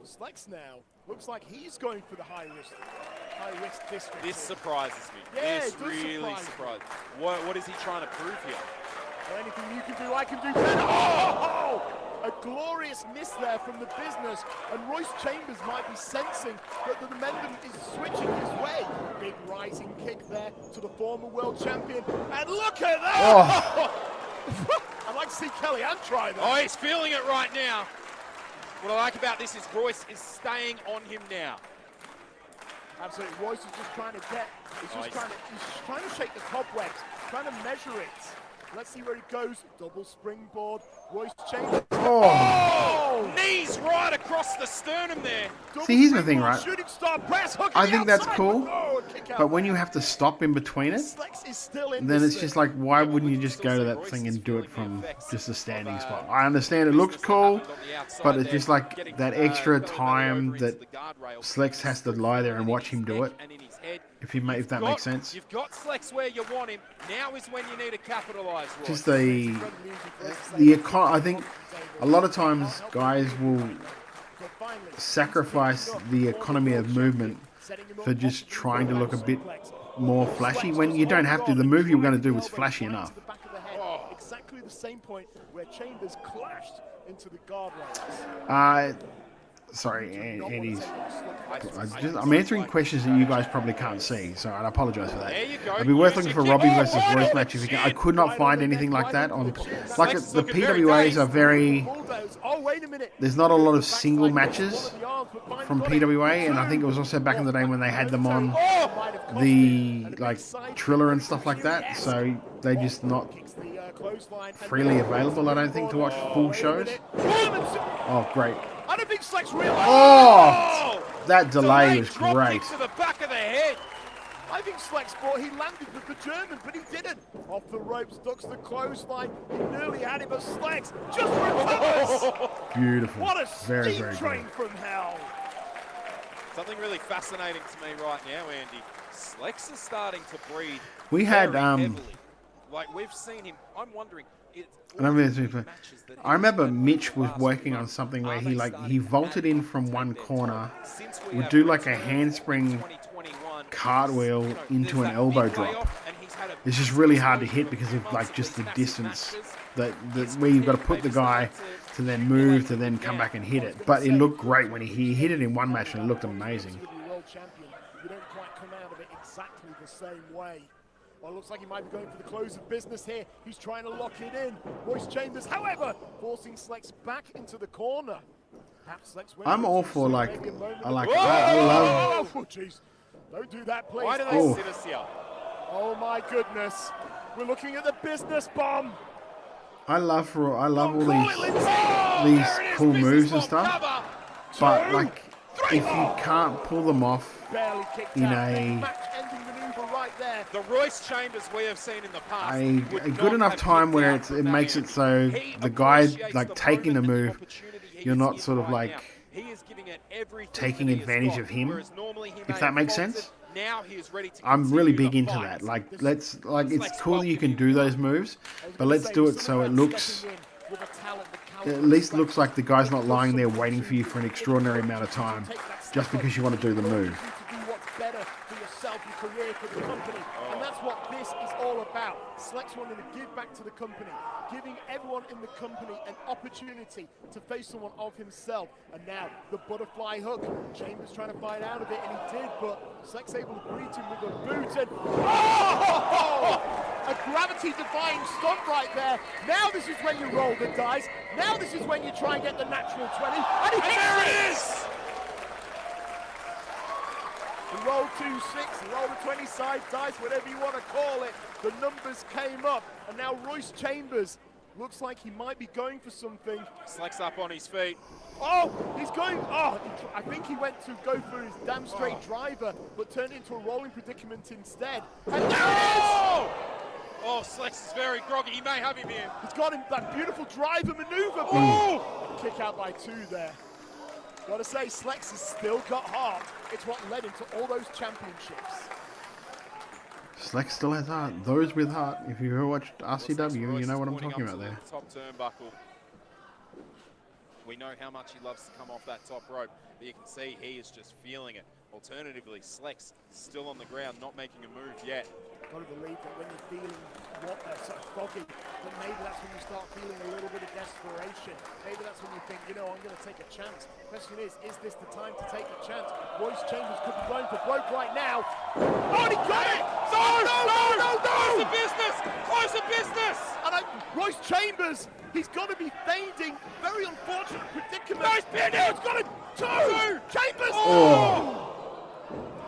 Slex now looks like he's going for the high risk district. This surprises me. Yeah, this really surprises me. What is he trying to prove here? Well, anything you can do, I can do better. Oh! A glorious miss there from the business, and Royce Chambers might be sensing that the momentum is switching his way. Big rising kick there to the former world champion, and look at that! Oh. I'd like to see Kelly Ann try that. Oh, he's feeling it right now. What I like about this is Royce is staying on him now. Absolutely, Royce is just trying to get, he's trying to shake the cobwebs, trying to measure it. Let's see where he goes. Double springboard. Royce Chambers. Oh! Knees right across the sternum there. See, here's the thing, right? Shooting star press, hook I think that's outside. cool, Oh, but when you have to stop in between it, then it's just like, why wouldn't you just go to that thing and do it from just a standing spot? I understand it looks cool, but it's just like that extra time that Slex has to lie there and watch him do it. If that makes sense. You've got Slex where you want him. Now is when you need to capitalize. Royce. Just I think a lot of times guys will sacrifice the economy of movement for just trying to look a bit more flashy when you don't have to. The move you were going to do was flashy enough. Exactly the same point where Chambers clashed into the guardrails. Sorry, Andy's. I'm answering questions that you guys probably can't see, so I apologize for that. It'd be worth looking for Robbie versus Royce match if you can. I could not find anything like that on. Like the PWAs are very. There's not a lot of single matches from PWA, and I think it was also back in the day when they had them on the like Triller and stuff like that. So they just not freely available, I don't think, to watch full shows. Oh, great. I don't think Slex realized. Oh, that delay was great. To the back of the head. I think Slex thought he landed with the German, but he didn't. Off the ropes, ducks the clothesline. He nearly had him, but Slex just recovers. Beautiful. What a very, steam very train good. from hell. Something really fascinating to me right now, Andy. Slex is starting to breathe. We had heavily. Like we've seen him. I'm wondering. I remember Mitch was working on something where he vaulted in from one corner, would do like a handspring cartwheel into an elbow drop. It's just really hard to hit because of like just the distance that where you've got to put the guy to then move to then come back and hit it. But it looked great when he hit it in one match and it looked amazing. exactly the same way. Well, it looks like he might be going for the close of business here. He's trying to lock it in. Royce Chambers, however, forcing Slex back into the corner. Perhaps Slex went I'm all too for soon, like, maybe a moment I like, of- I love. Oh, jeez. Don't do that, please. Why do they Oh. sit us here? Oh my goodness. We're looking at the business bomb. I love all Call it, Lindsay. these cool moves and stuff. But like, if you can't pull them off Barely kicked in out. Big a match-ending maneuver right there. The Royce Chambers we have seen in the past. a would good not enough have time kicked where out it from that makes it angle. so He the guy appreciates like the taking the moment and move, opportunity he you're is not in sort of right like now. He is giving it everything taking that he has advantage got, of him, whereas normally he if may that have makes faltered. sense. Now he is ready to I'm really continue big the into fight. that. Like, let's like it's Flex cool that you can welcoming do those moves, but let's do it so it looks at least looks like the guy's not lying there waiting for you for an extraordinary amount of time just because you want to do the move. To do what's better for yourself, your career, for the company. And that's what this is all about. Slex wanting to give back to the company, giving everyone in the company an opportunity to face someone of himself. And now the butterfly hook. Chambers trying to fight out of it, and he did, but Slex able to greet him with a boot, and a gravity-defying stomp right there. Now this is when you roll the dice. Now this is when you try and get the natural 20. And there it is! He rolled 2-6, he rolled a 20 side dice, whatever you want to call it. The numbers came up, and now Royce Chambers looks like he might be going for something. Slex up on his feet. Oh, he's going, I think he went to go for his damn straight driver, but turned it into a rolling predicament instead. And there it is! Oh, Slex is very groggy. He may have him here. He's got him that beautiful driver maneuver. Oh! Kick out by 2 there. Gotta say, Slex has still got heart. It's what led him to all those championships. Slex still has heart. Those with heart. If you've ever watched RCW, you know what I'm talking about there. Top turnbuckle. We know how much he loves to come off that top rope, but you can see he is just feeling it. Alternatively, Slex still on the ground, not making a move yet. Got to believe that when you're feeling sort of foggy, that maybe that's when you start feeling a little bit of desperation. Maybe that's when you think, you know, I'm going to take a chance. Question is this the time to take a chance? Royce Chambers could be going for broke right now. Oh, he got it! No! Close the business! Close the business! And Royce Chambers, he's got to be fading. Very unfortunate predicament. Nice pin! Oh, he's got it! Two! Chambers! Oh.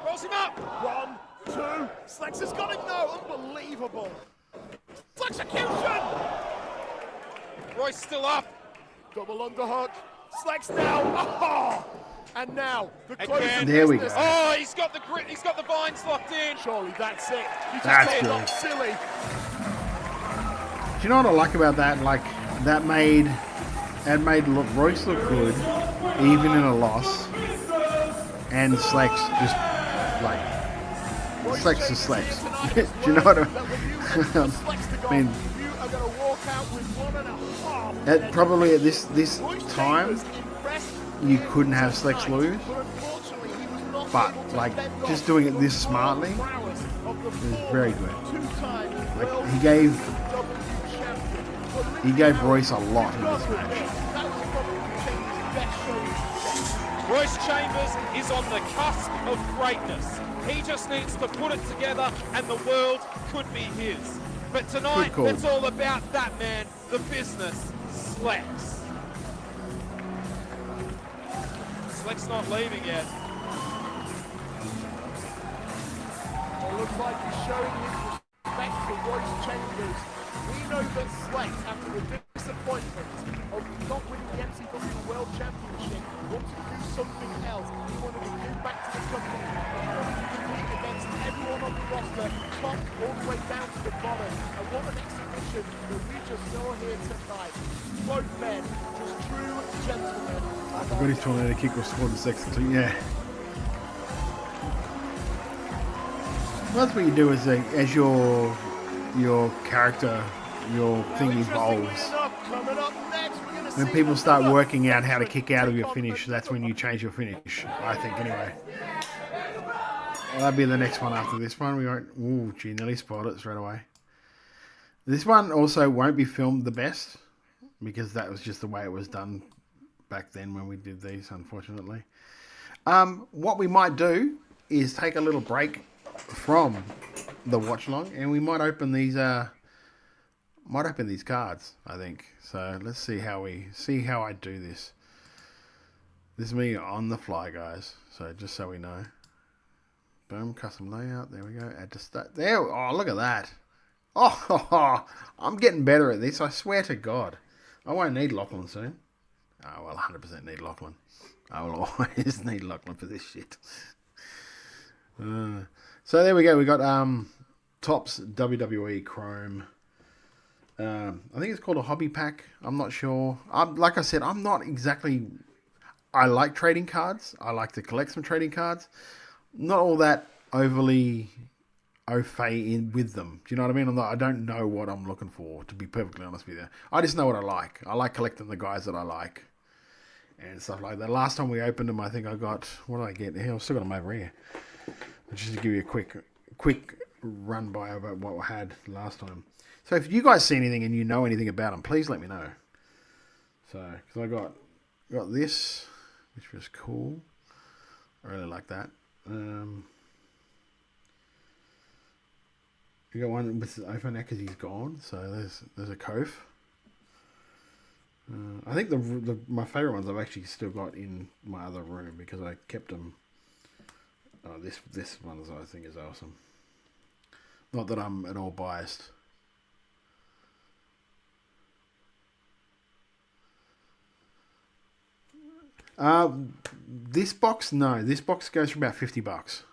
Rolls him up! 1, 2, Slex has got it, no, unbelievable. Execution! Royce still up. Double underhook, Slex now, oh! And now, the close Again. of There we business. go. Oh, he's got the grip, he's got the vines locked in. Surely that's it. You just That's got good. knocked silly. Do you know what I like about that? Like, that made Royce look good, even in a loss. And Slex just, like, Slex is Slex. Do you know what I mean? You are going to walk out with 1.5. At probably at this time, Impressed, you couldn't have Slex lose. but unfortunately he was not But, able to like, fend just off doing it this the smartly prowess of the is very good. two-time Like, world he gave WWE champion. But he gave Royce a lot in this match. that was probably Chambers' best showing. Royce Chambers is on the cusp of greatness. He just needs to put it together and the world could be his. But tonight, Good call. it's all about that man, the business, Slex. Slex not leaving yet. It looks like he's showing his respect to Royce Chambers. We know that Slex, after the disappointment of not winning the MCW World Championship, wanted to do something else. He wanted to give back to the company. He wanted to compete against everyone on the roster, top all the way down to the bottom. And what an exhibition that we just saw here tonight. Both men, just true gentlemen. I forgot his tornado kick was scored the second too. Yeah. Well, that's what you do as your character, your thing evolves. Coming up next, we're gonna When see people start another working out how to kick out of your take on finish, the that's when you change your finish. I think anyway. Well, that'll be the next one after this one. We won't. Ooh, gee, nearly spotted it straight away. This one also won't be filmed the best because that was just the way it was done back then when we did these, unfortunately. What we might do is take a little break from the watch along, and we might open these cards, I think. So let's see how I do this. This is me on the fly, guys. So just so we know. Boom, custom layout. There we go. Add to start. There. Oh, look at that. Oh, I'm getting better at this. I swear to God. I won't need Lachlan soon. Oh, well, 100% need Lachlan. I will always need Lachlan for this shit. So there we go. We got Topps WWE Chrome. I think it's called a hobby pack. I'm not sure. Like I said, I'm not exactly... I like trading cards. I like to collect some trading cards. Not all that overly au fait in with them. Do you know what I mean? I don't know what I'm looking for, to be perfectly honest with you. I just know what I like. I like collecting the guys that I like and stuff like that. Last time we opened them, I think I got... What did I get here? I've still got them over here. Just to give you a quick run by about what I had last time. So if you guys see anything and you know anything about them, please let me know. So, because I got this, which was cool. I really like that. We got one with the iPhone now because he's gone. So there's a Kof. I think my favourite ones I've actually still got in my other room because I kept them. Oh, this one I think is awesome. Not that I'm at all biased. This box, no. This box goes for about $50.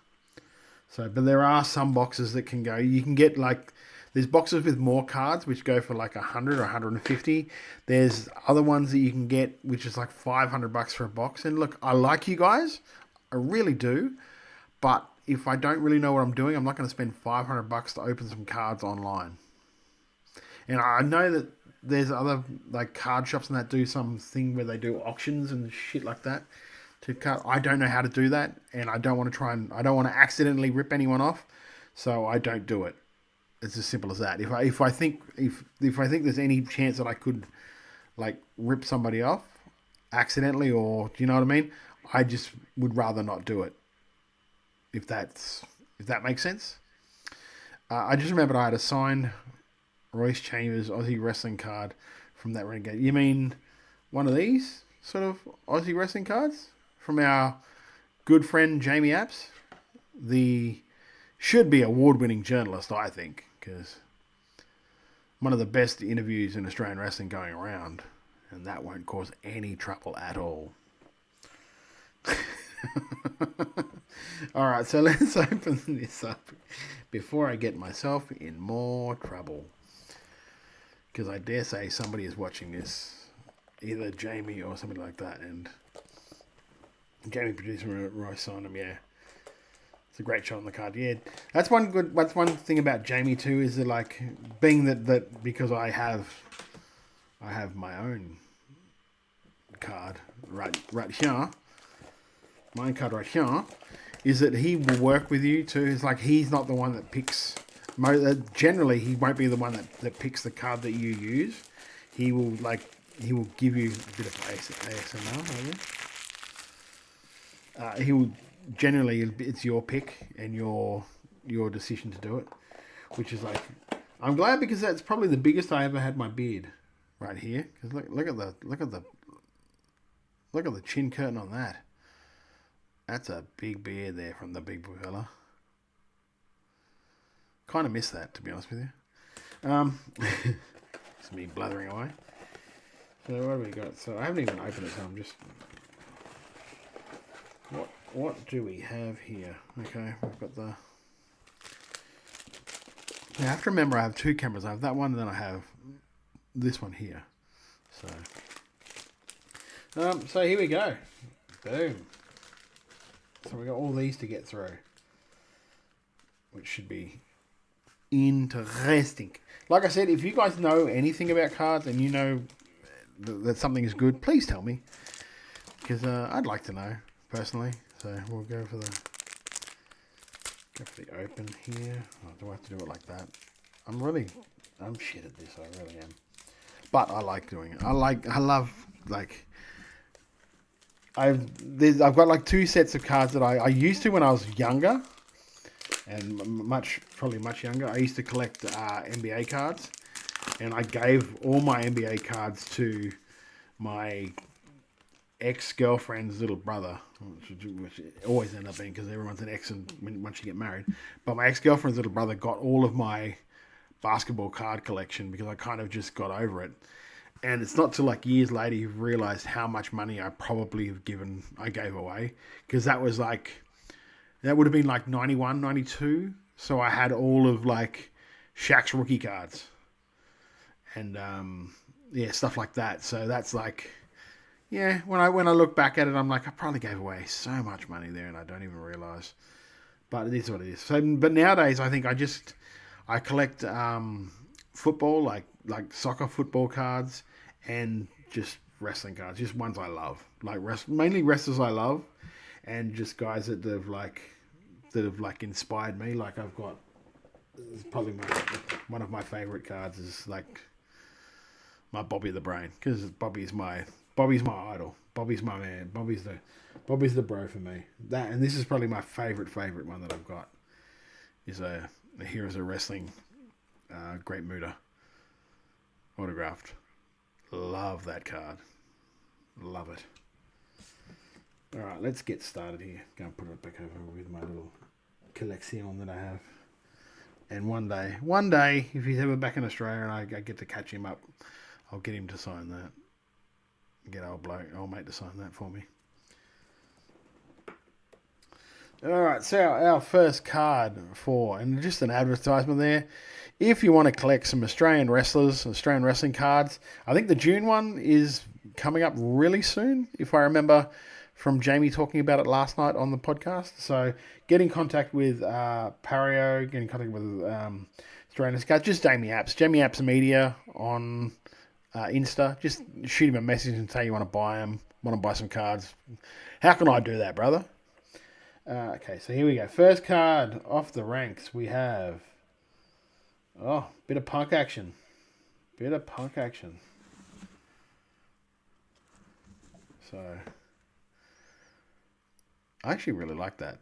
So, but there are some boxes that can go. You can get like there's boxes with more cards which go for like 100 or 150. There's other ones that you can get which is like $500 for a box. And look, I like you guys, I really do. But if I don't really know what I'm doing, I'm not going to spend $500 to open some cards online. And I know that there's other like card shops and that do something where they do auctions and shit like that. I don't know how to do that, and I don't want to accidentally rip anyone off, so I don't do it. It's as simple as that. If I think there's any chance that I could like rip somebody off accidentally, or do you know what I mean? I just would rather not do it. If that makes sense. I just remembered I had a signed Royce Chambers Aussie Wrestling card from that Renegade. You mean one of these sort of Aussie Wrestling cards from our good friend Jamie Apps? The should be award-winning journalist, I think, because one of the best interviews in Australian wrestling going around, and that won't cause any trouble at all. All right, so let's open this up before I get myself in more trouble. Because I dare say somebody is watching this, either Jamie or somebody like that, and Jamie producer Royce on him, yeah. It's a great shot on the card. Yeah, that's one thing about Jamie too, is that like being that because I have my own card right here. My card right here is that he will work with you too. It's like he's not the one that picks. Generally, he won't be the one that picks the card that you use. He will give you a bit of ASMR. He will generally, it's your pick and your decision to do it, which is like, I'm glad because that's probably the biggest I ever had my beard right here. Because look at the chin curtain on that. That's a big beard there from the big fella. Kind of miss that, to be honest with you. It's me blathering away. So what have we got? So I haven't even opened it, so I'm just... What do we have here? Okay, we've got the... I have to remember I have two cameras. I have that one and then I have this one here. So here we go. Boom. So we got all these to get through, which should be interesting. Like I said, if you guys know anything about cards and you know that something is good, please tell me, because I'd like to know personally. So we'll go for the open here. Oh, do I have to do it like that? I'm shit at this. I really am, but I like doing it. I've got like two sets of cards that I used to when I was younger, and probably much younger, I used to collect NBA cards, and I gave all my NBA cards to my ex-girlfriend's little brother, which always end up being, because everyone's an ex once you get married. But my ex-girlfriend's little brother got all of my basketball card collection because I kind of just got over it. And it's not till like years later you realize how much money I probably I gave away, because that would have been like 91, 92. So I had all of like Shaq's rookie cards and stuff like that. So that's like, yeah, when I look back at it, I'm like, I probably gave away so much money there and I don't even realize. But it is what it is. So, but nowadays I think I collect football, like soccer football cards, and just wrestling cards, just ones I love, like mainly wrestlers I love, and just guys that have inspired me. Like I've got probably one of my favorite cards is like my Bobby the Brain, because Bobby's my idol. Bobby's my man. Bobby's the bro for me. That, and this is probably my favorite one that I've got, is a Heroes of Wrestling Great Muta autographed. Love that card. Love it. All right, let's get started here. Go and put it back over with my little collection that I have. And one day, if he's ever back in Australia and I get to catch him up, I'll get him to sign that. Get old mate to sign that for me. All right, so our first card and just an advertisement there. If you want to collect some Australian wrestling cards, I think the June one is coming up really soon, if I remember from Jamie talking about it last night on the podcast. So get in contact with Pario, get in contact with Australian cards, just Jamie Apps Media on Insta. Just shoot him a message and say you want to buy them, want to buy some cards. How can I do that, brother? Okay, so here we go. First card off the ranks, we have... Oh, bit of punk action. So, I actually really like that.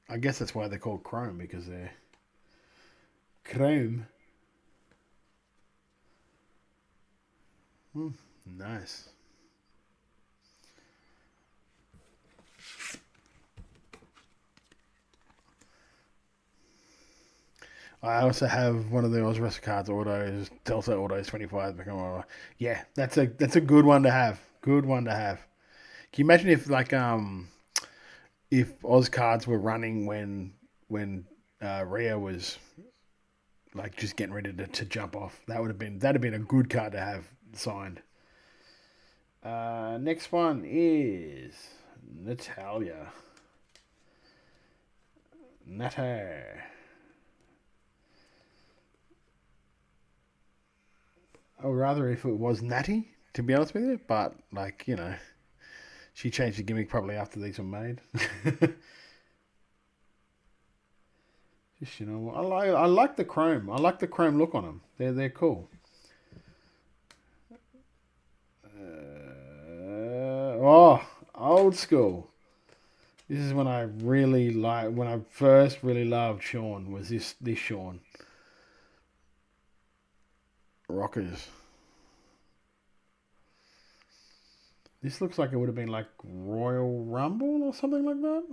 I guess that's why they're called chrome, because they're chrome. Nice. I also have one of the Aussie Wrestling cards, Delta Autos 25. Yeah, that's a good one to have. Good one to have. Can you imagine if Oz cards were running when Rhea was like just getting ready to jump off? That'd have been a good card to have signed. Next one is Natalya. I would rather if it was Natty, to be honest with you, but she changed the gimmick probably after these were made. Just I like the chrome. I like the chrome look on them. They're cool. Old school. This is when I first really loved Shawn. Was this Shawn? Rockers. This looks like it would have been like Royal Rumble or something like that.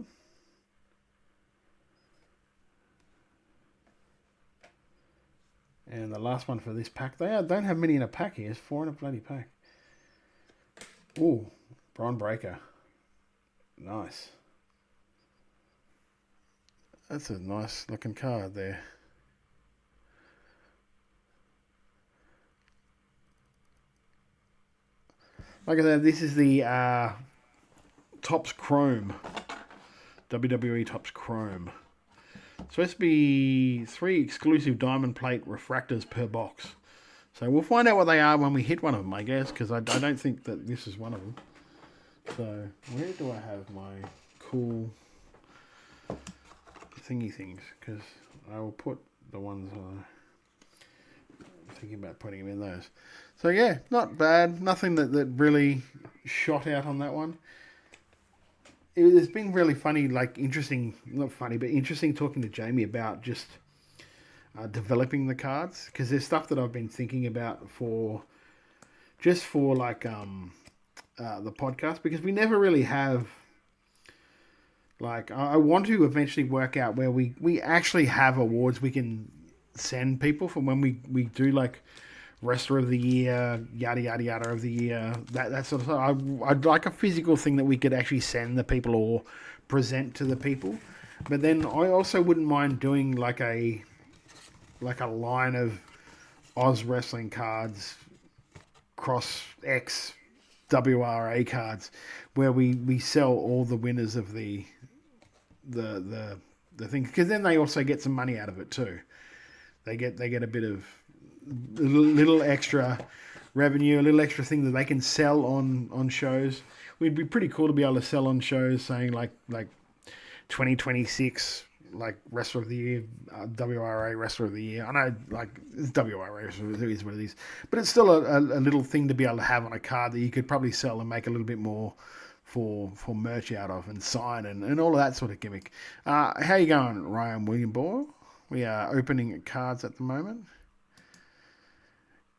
And the last one for this pack. They don't have many in a pack here. It's 4 in a bloody pack. Ooh, Braun Breaker. Nice. That's a nice looking card there. Like I said, this is the Topps Chrome. WWE Topps Chrome. It's supposed to be 3 exclusive diamond plate refractors per box. So we'll find out what they are when we hit one of them, I guess, because I don't think that this is one of them. So where do I have my cool thingy things? Because I will put the ones I'm thinking about putting them in those. So yeah, not bad. Nothing that really shot out on that one. it's been really funny, like interesting, not funny, but interesting talking to Jamie about just developing the cards, because there's stuff that I've been thinking about for like the podcast, because we never really have. Like, I want to eventually work out where we actually have awards we can send people for when we do like Wrestler of the Year, yada yada yada of the year, that sort of stuff. I'd like a physical thing that we could actually send the people or present to the people. But then I also wouldn't mind doing like a line of Oz Wrestling cards, cross X WRA cards, where we sell all the winners of the thing, because then they also get some money out of it too. They get a bit of little extra revenue, a little extra thing that they can sell on shows. We'd be pretty cool to be able to sell on shows, saying like 2026 like Wrestler of the Year, WRA Wrestler of the Year. I know like it's WRA is what it is, but it's still a little thing to be able to have on a card that you could probably sell and make a little bit more for merch out of and sign and all of that sort of gimmick. How you going, Ryan William Bohr? We are opening cards at the moment.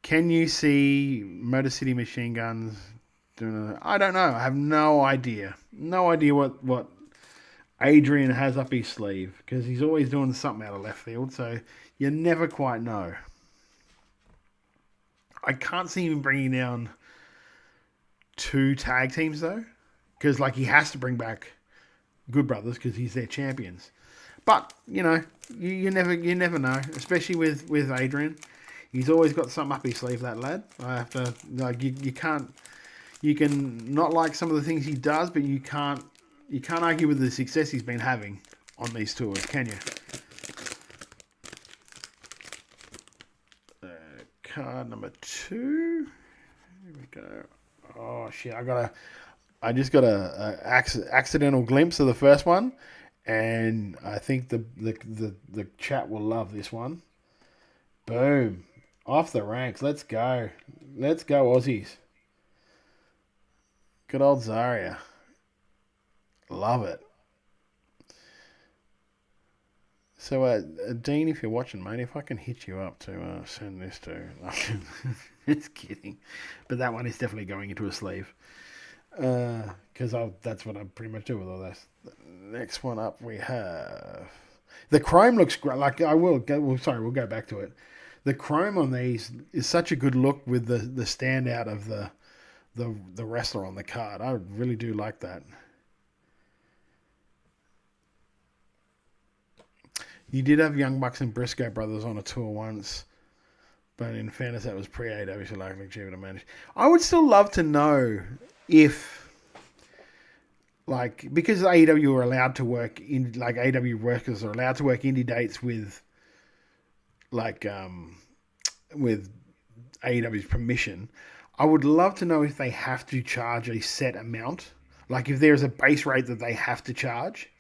Can you see Motor City Machine Guns doing I don't know. I have no idea. No idea what Adrian has up his sleeve, because he's always doing something out of left field, so you never quite know. I can't see him bringing down 2 tag teams though, because like he has to bring back Good Brothers because he's their champions. But you know, you never know, especially with Adrian. He's always got something up his sleeve, that lad. I have to like you can not like some of the things he does, but you can't argue with the success he's been having on these tours, can you? Card number 2. Here we go. Oh shit! I just got a accidental glimpse of the first one, and I think the chat will love this one. Boom! Off the ranks. Let's go, Aussies. Good old Zarya. Love it. So, Dean, if you're watching, mate, if I can hit you up to send this to... Just kidding. But that one is definitely going into a sleeve. Because that's what I pretty much do with all this. The next one up we have... The chrome looks great. Like, we'll go back to it. The chrome on these is such a good look with the standout of the wrestler on the card. I really do like that. You did have Young Bucks and Briscoe brothers on a tour once, but in fairness, that was pre-AW, so likely cheaper to manage. I would still love to know if, like, because AEW are allowed to work in, like, AEW workers are allowed to work indie dates with, like, with AEW's permission. I would love to know if they have to charge a set amount, like if there's a base rate that they have to charge,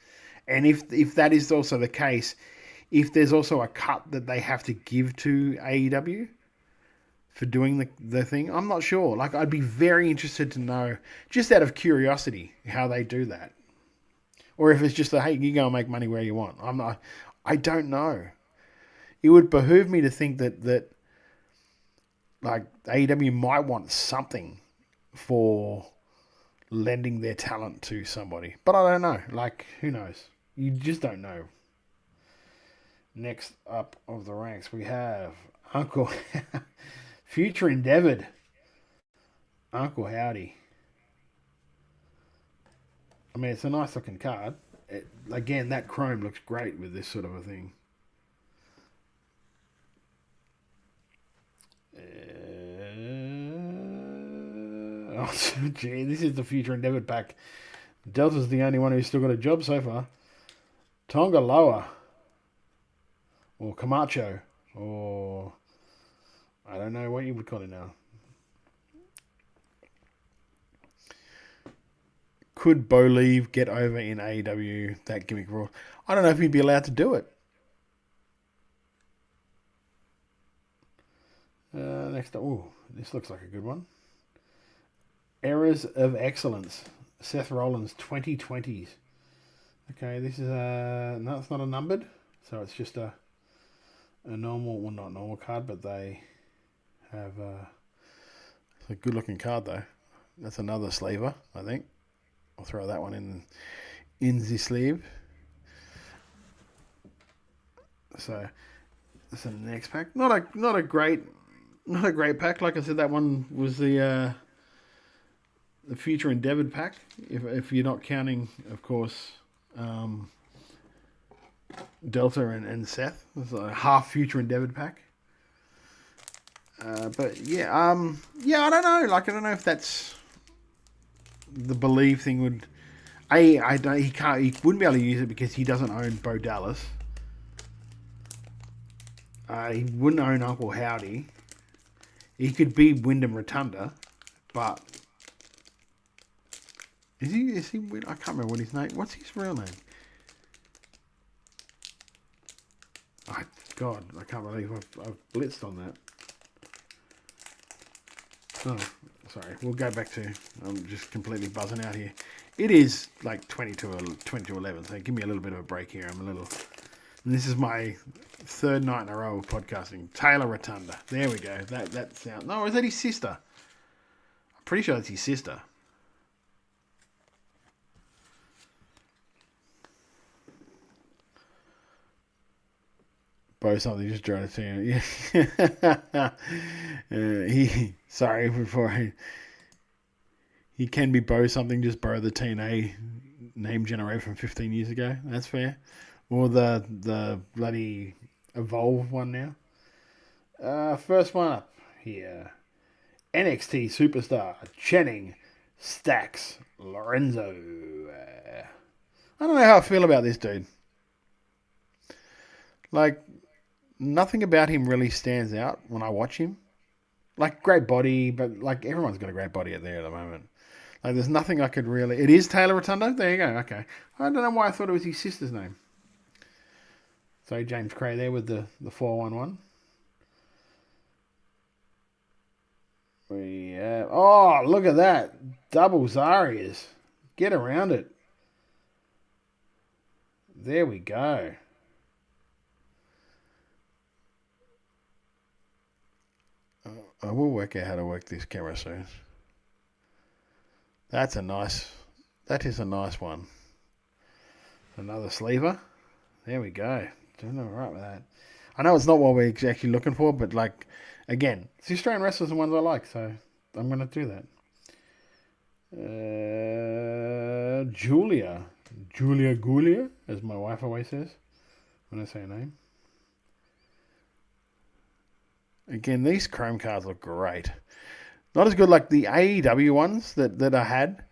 and if that is also the case, if there's also a cut that they have to give to AEW for doing the thing. I'm not sure. Like, I'd be very interested to know, just out of curiosity, how they do that. Or if it's just hey, you go and make money where you want. I don't know. It would behoove me to think that like AEW might want something for lending their talent to somebody. But I don't know. Like, who knows? You just don't know. Next up of the ranks, we have Uncle Future Endeavored. Uncle Howdy. I mean, it's a nice looking card. Again, that chrome looks great with this sort of a thing. Oh, gee, this is the Future Endeavored pack. Delta's the only one who's still got a job so far. Tonga Loa. Or Camacho. Or I don't know what you would call it now. Could Bo Leave get over in AEW, that gimmick rule? I don't know if he'd be allowed to do it. Next up, this looks like a good one. Errors of Excellence. Seth Rollins 2020s. Okay, this is no, it's not a numbered, so it's just a normal, well, not normal card, but they have it's a good looking card though. That's another sleever, I think. I'll throw that one in the sleeve. So that's the next pack. Not a great pack. Like I said, that one was the Future Endeavored pack. If you're not counting, of course, Delta and Seth. It's a half Future Endeavored pack. But yeah, I don't know. Like, I don't know if that's the Believe thing would. He wouldn't be able to use it because he doesn't own Bo Dallas. He wouldn't own Uncle Howdy. He could be Wyndham Rotunda, but is he? I can't remember what his name. What's his real name? God, I can't believe I've blitzed on that. Oh, sorry. We'll go back to. I'm just completely buzzing out here. It is like 20 to 11, so give me a little bit of a break here. And this is my third night in a row of podcasting. Taylor Rotunda. There we go. That sound. No, is that his sister? I'm pretty sure that's his sister. Bo something just drew it to him. Yeah. Sorry before he can be Bo something. Just borrow the TNA name generated from 15 years ago. That's fair. Or the bloody Evolve one now. First one up here. NXT superstar Channing Stacks Lorenzo. I don't know how I feel about this dude. Like, nothing about him really stands out when I watch him. Like, great body, but like everyone's got a great body out there at the moment. Like, there's nothing I could really. It is Taylor Rotunda. There you go. Okay, I don't know why I thought it was his sister's name. So James Cray there with the 411. Oh, look at that. Double Zarias. Get around it. There we go. I will work out how to work this camera soon. That is a nice one. Another sleever. There we go. Doing all right with that. I know it's not what we're actually looking for, but like, again, it's the Australian wrestlers and ones I like, so I'm going to do that. Julia Gulia, as my wife always says when I say her name. Again, these chrome cards look great. Not as good like the AEW ones that I had.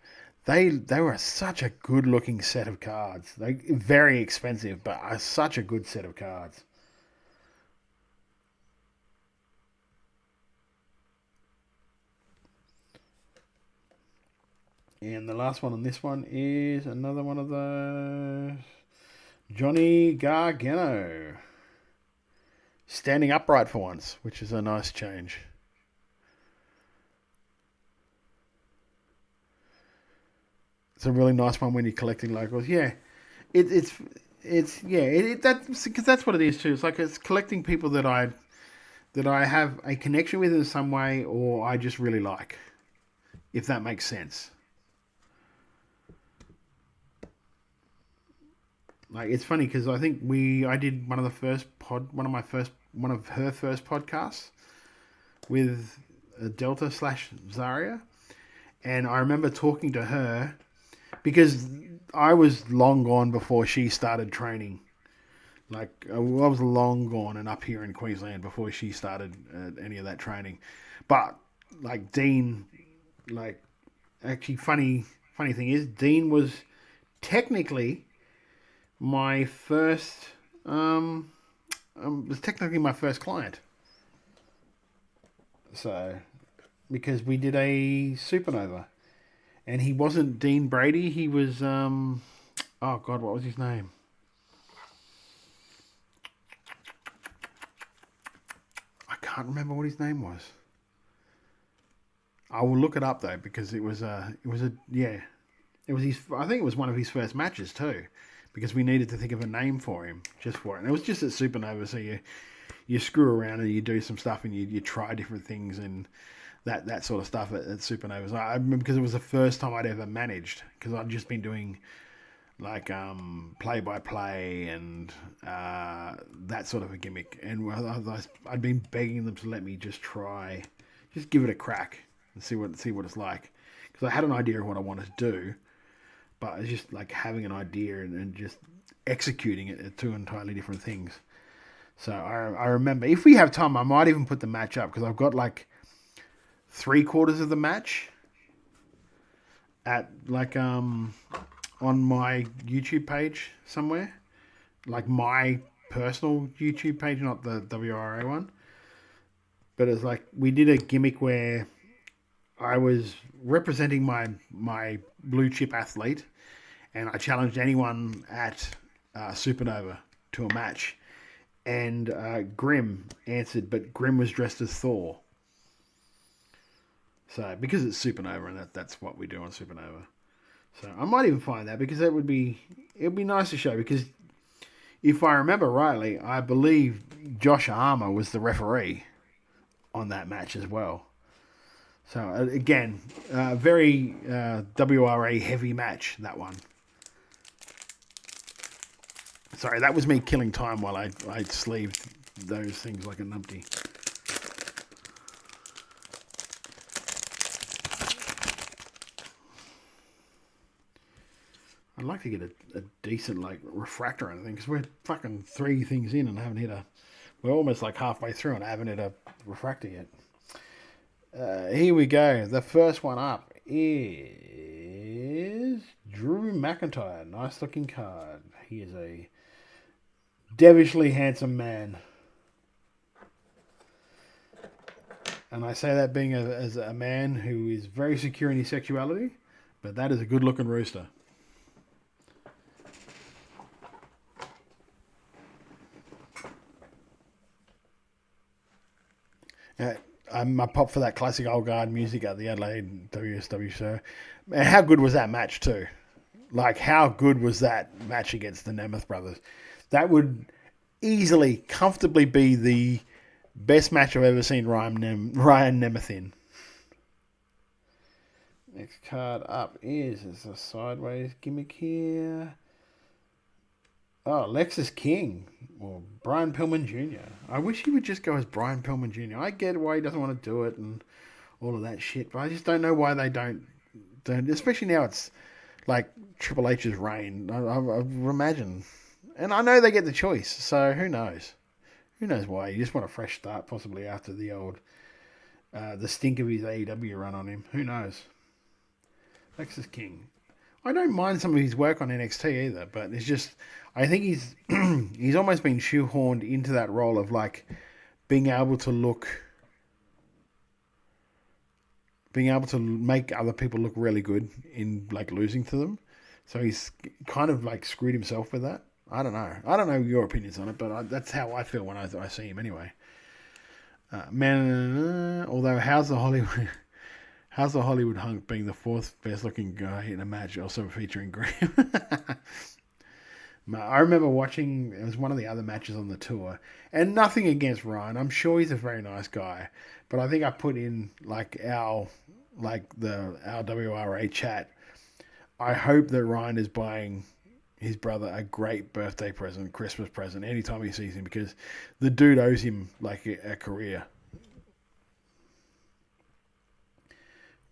They were such a good looking set of cards. They very expensive, but such a good set of cards. And the last one on this one is another one of those. Johnny Gargano. Standing upright for once, which is a nice change. It's a really nice one when you're collecting locals. Yeah, that's because that's what it is too. It's like it's collecting people that I have a connection with in some way, or I just really like, if that makes sense. Like, it's funny because I think I did one of her first podcasts with Delta / Zaria, and I remember talking to her because I was long gone before she started training. Like, I was long gone and up here in Queensland before she started any of that training. But like Dean, like, actually funny thing is Dean was technically my first was technically my first client. So, because we did a supernova, and he wasn't Dean Brady, he was oh God, what was his name? I can't remember what his name was. I will look it up though, because it was a It was I think it was one of his first matches too, because we needed to think of a name for him just for it. And it was just at Supernova, so you screw around and you do some stuff and you try different things and that sort of stuff at Supernovas. I remember because it was the first time I'd ever managed, because I'd just been doing like play-by-play and that sort of a gimmick, and I'd been begging them to let me just give it a crack and see what it's like, because I had an idea of what I wanted to do, but it's just like having an idea and just executing it are two entirely different things. So I remember, if we have time, I might even put the match up, because I've got like 3/4 of the match at like on my YouTube page somewhere, like my personal YouTube page, not the WRA one. But it's like we did a gimmick where I was representing my blue chip athlete, and I challenged anyone at Supernova to a match. And Grim answered, but Grim was dressed as Thor. So, because it's Supernova, and that's what we do on Supernova. So, I might even find that, because it would be nice to show, because if I remember rightly, I believe Josh Armour was the referee on that match as well. So, again, very WRA heavy match, that one. Sorry, that was me killing time while I sleeved those things like a numpty. I'd like to get a decent like refractor or anything, because we're fucking 3 things in and haven't hit we're almost like halfway through and I haven't hit a refractor yet. Here we go. The first one up is Drew McIntyre. Nice looking card. He is a devilishly handsome man. And I say that being as a man who is very secure in his sexuality, but that is a good looking rooster. I popped for that classic old guard music at the Adelaide WSW show. Man, how good was that match too? Like, how good was that match against the Nemeth brothers? That would easily, comfortably be the best match I've ever seen Ryan Nemeth in. Next card up is a sideways gimmick here. Oh, Lexus King, or Brian Pillman Jr. I wish he would just go as Brian Pillman Jr. I get why he doesn't want to do it and all of that shit, but I just don't know why they don't especially now it's like Triple H's reign. I imagine. And I know they get the choice, so who knows? Who knows why? You just want a fresh start, possibly after the old, the stink of his AEW run on him. Who knows? Lexus King. I don't mind some of his work on NXT either, but it's just, I think he's he's almost been shoehorned into that role of like being able to make other people look really good in like losing to them. So he's kind of like screwed himself with that. I don't know your opinions on it, but that's how I feel when I see him anyway. Although how's the Hollywood hunk being the 4th best looking guy in a match, also featuring Graham? I remember watching, it was one of the other matches on the tour, and nothing against Ryan. I'm sure he's a very nice guy, but I think I put in like our WRA chat. I hope that Ryan is buying his brother a great birthday present, Christmas present, anytime he sees him, because the dude owes him like a career.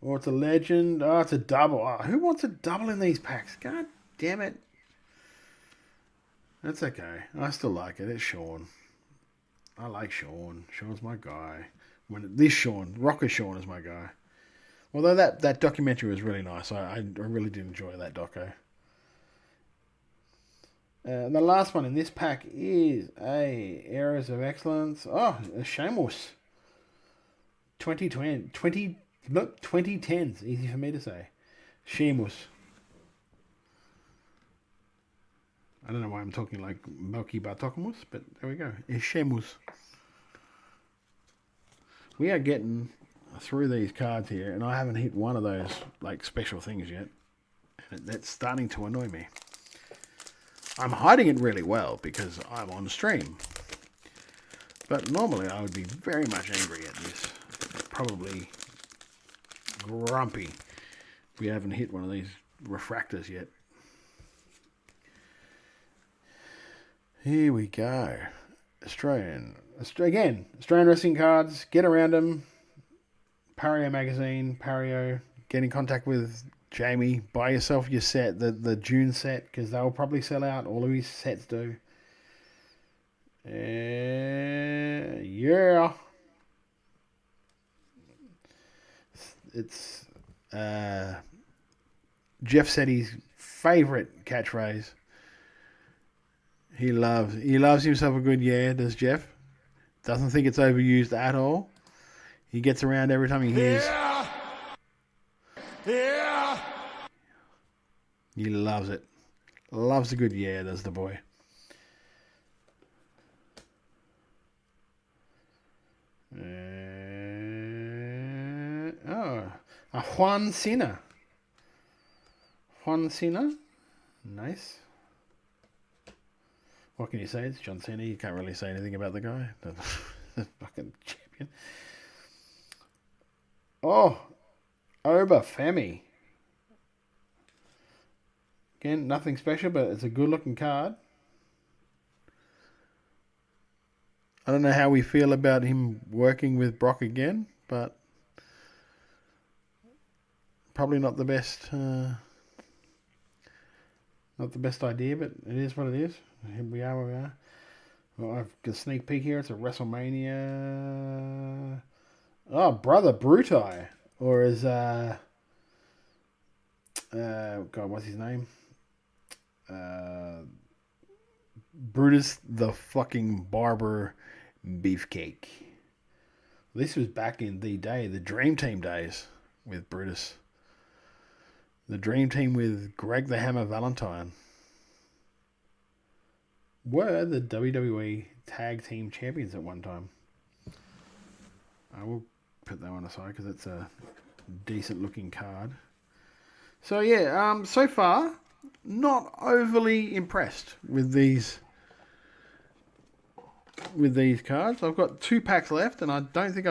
Oh, it's a legend. Oh, it's a double. Oh, who wants a double in these packs? God damn it. That's okay. I still like it. It's Sean. I like Sean. Sean's my guy. Rocker Sean is my guy. Although that documentary was really nice. I really did enjoy that doco. And the last one in this pack is a Eras of Excellence. Oh, a Sheamus. 2010s. Easy for me to say. Sheamus. I don't know why I'm talking like Milky Bartokamus, but there we go. It's Sheamus. We are getting through these cards here, and I haven't hit one of those like special things yet. And that's starting to annoy me. I'm hiding it really well because I'm on stream. But normally I would be very much angry at this. Probably grumpy. We haven't hit one of these refractors yet. Here we go. Australian wrestling cards. Get around them. Pario magazine. Pario. Get in contact with Jamie. Buy yourself your set, the June set, because they'll probably sell out. All of his sets do. Yeah. It's Jeff said his favorite catchphrase. He loves himself a good yeah, does Jeff. Doesn't think it's overused at all. He gets around every time he hears. Yeah. He loves it. Loves a good yeah, does the boy. A Juan Cena. Nice. What can you say? It's John Cena. You can't really say anything about the guy. The fucking champion. Oh, Femi. Again, nothing special, but it's a good-looking card. I don't know how we feel about him working with Brock again, but probably not the best. Not the best idea, but it is what it is. Here we are where we are. Well, I've got a sneak peek here. It's a WrestleMania. Oh, Brother Brutai. Or is, God, what's his name? Brutus the fucking Barber Beefcake. This was back in the day, the Dream Team days with Brutus. The Dream Team with Greg the Hammer Valentine were the WWE Tag Team Champions at one time. I will put that one aside because it's a decent looking card. So yeah, so far not overly impressed with these cards. I've got 2 packs left, and I don't think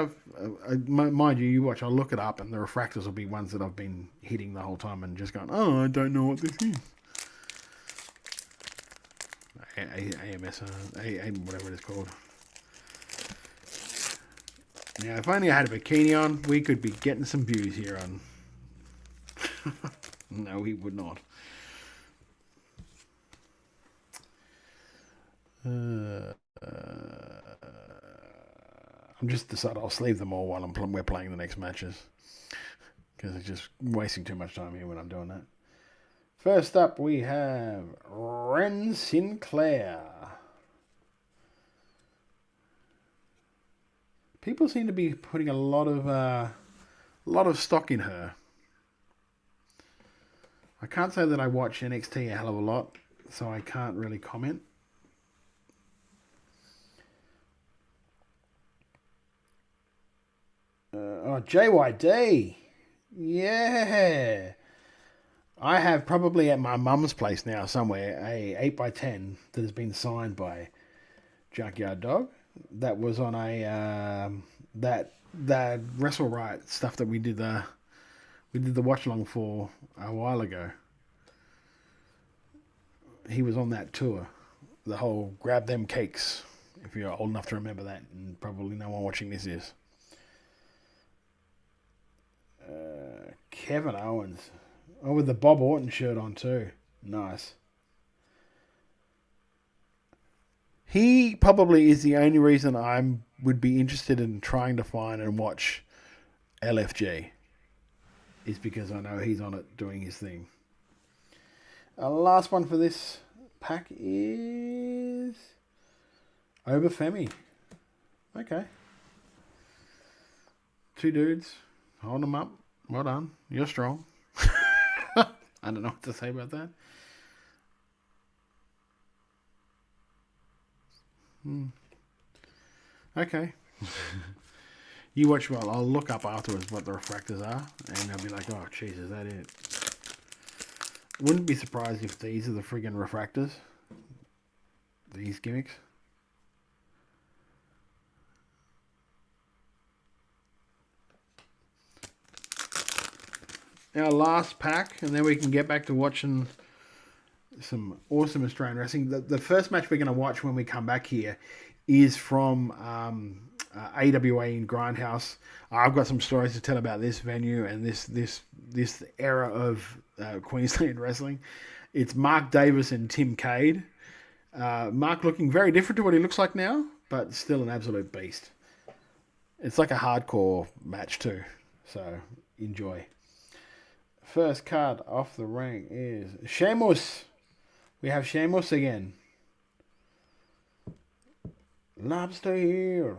mind you watch, I'll look it up, and the refractors will be ones that I've been hitting the whole time and just going, oh, I don't know what this is. AMS, whatever it is called. Now, if only I had a bikini on, we could be getting some views here on. No, we would not. I'm just decided I'll sleeve them all while we're playing the next matches, because it's just wasting too much time here when I'm doing that. First up, we have Ren Sinclair. People seem to be putting a lot of stock in her. I can't say that I watch NXT a hell of a lot, so I can't really comment. JYD. Yeah. I have probably at my mum's place now somewhere a 8x10 that has been signed by Junkyard Dog. That was on a that Wrestle Right stuff that we did the watch along for a while ago. He was on that tour. The whole grab them cakes, if you're old enough to remember that, and probably no one watching this is. Kevin Owens. Oh, with the Bob Orton shirt on too. Nice. He probably is the only reason I would be interested in trying to find and watch LFG. Is because I know he's on it doing his thing. Last one for this pack is Femi. Okay. 2 dudes. Hold them up. Well done. You're strong. I don't know what to say about that. Okay. You watch, well, I'll look up afterwards what the refractors are, and I'll be like, oh, jeez, is that it? Wouldn't be surprised if these are the friggin' refractors. These gimmicks. Our last pack, and then we can get back to watching some awesome Australian wrestling. The first match we're going to watch when we come back here is from AWA in Grindhouse. I've got some stories to tell about this venue and this era of Queensland wrestling. It's Mark Davis and Tim Cade. Mark looking very different to what he looks like now, but still an absolute beast. It's like a hardcore match too, so enjoy. First card off the ring is Sheamus. We have Sheamus again. Lobster here.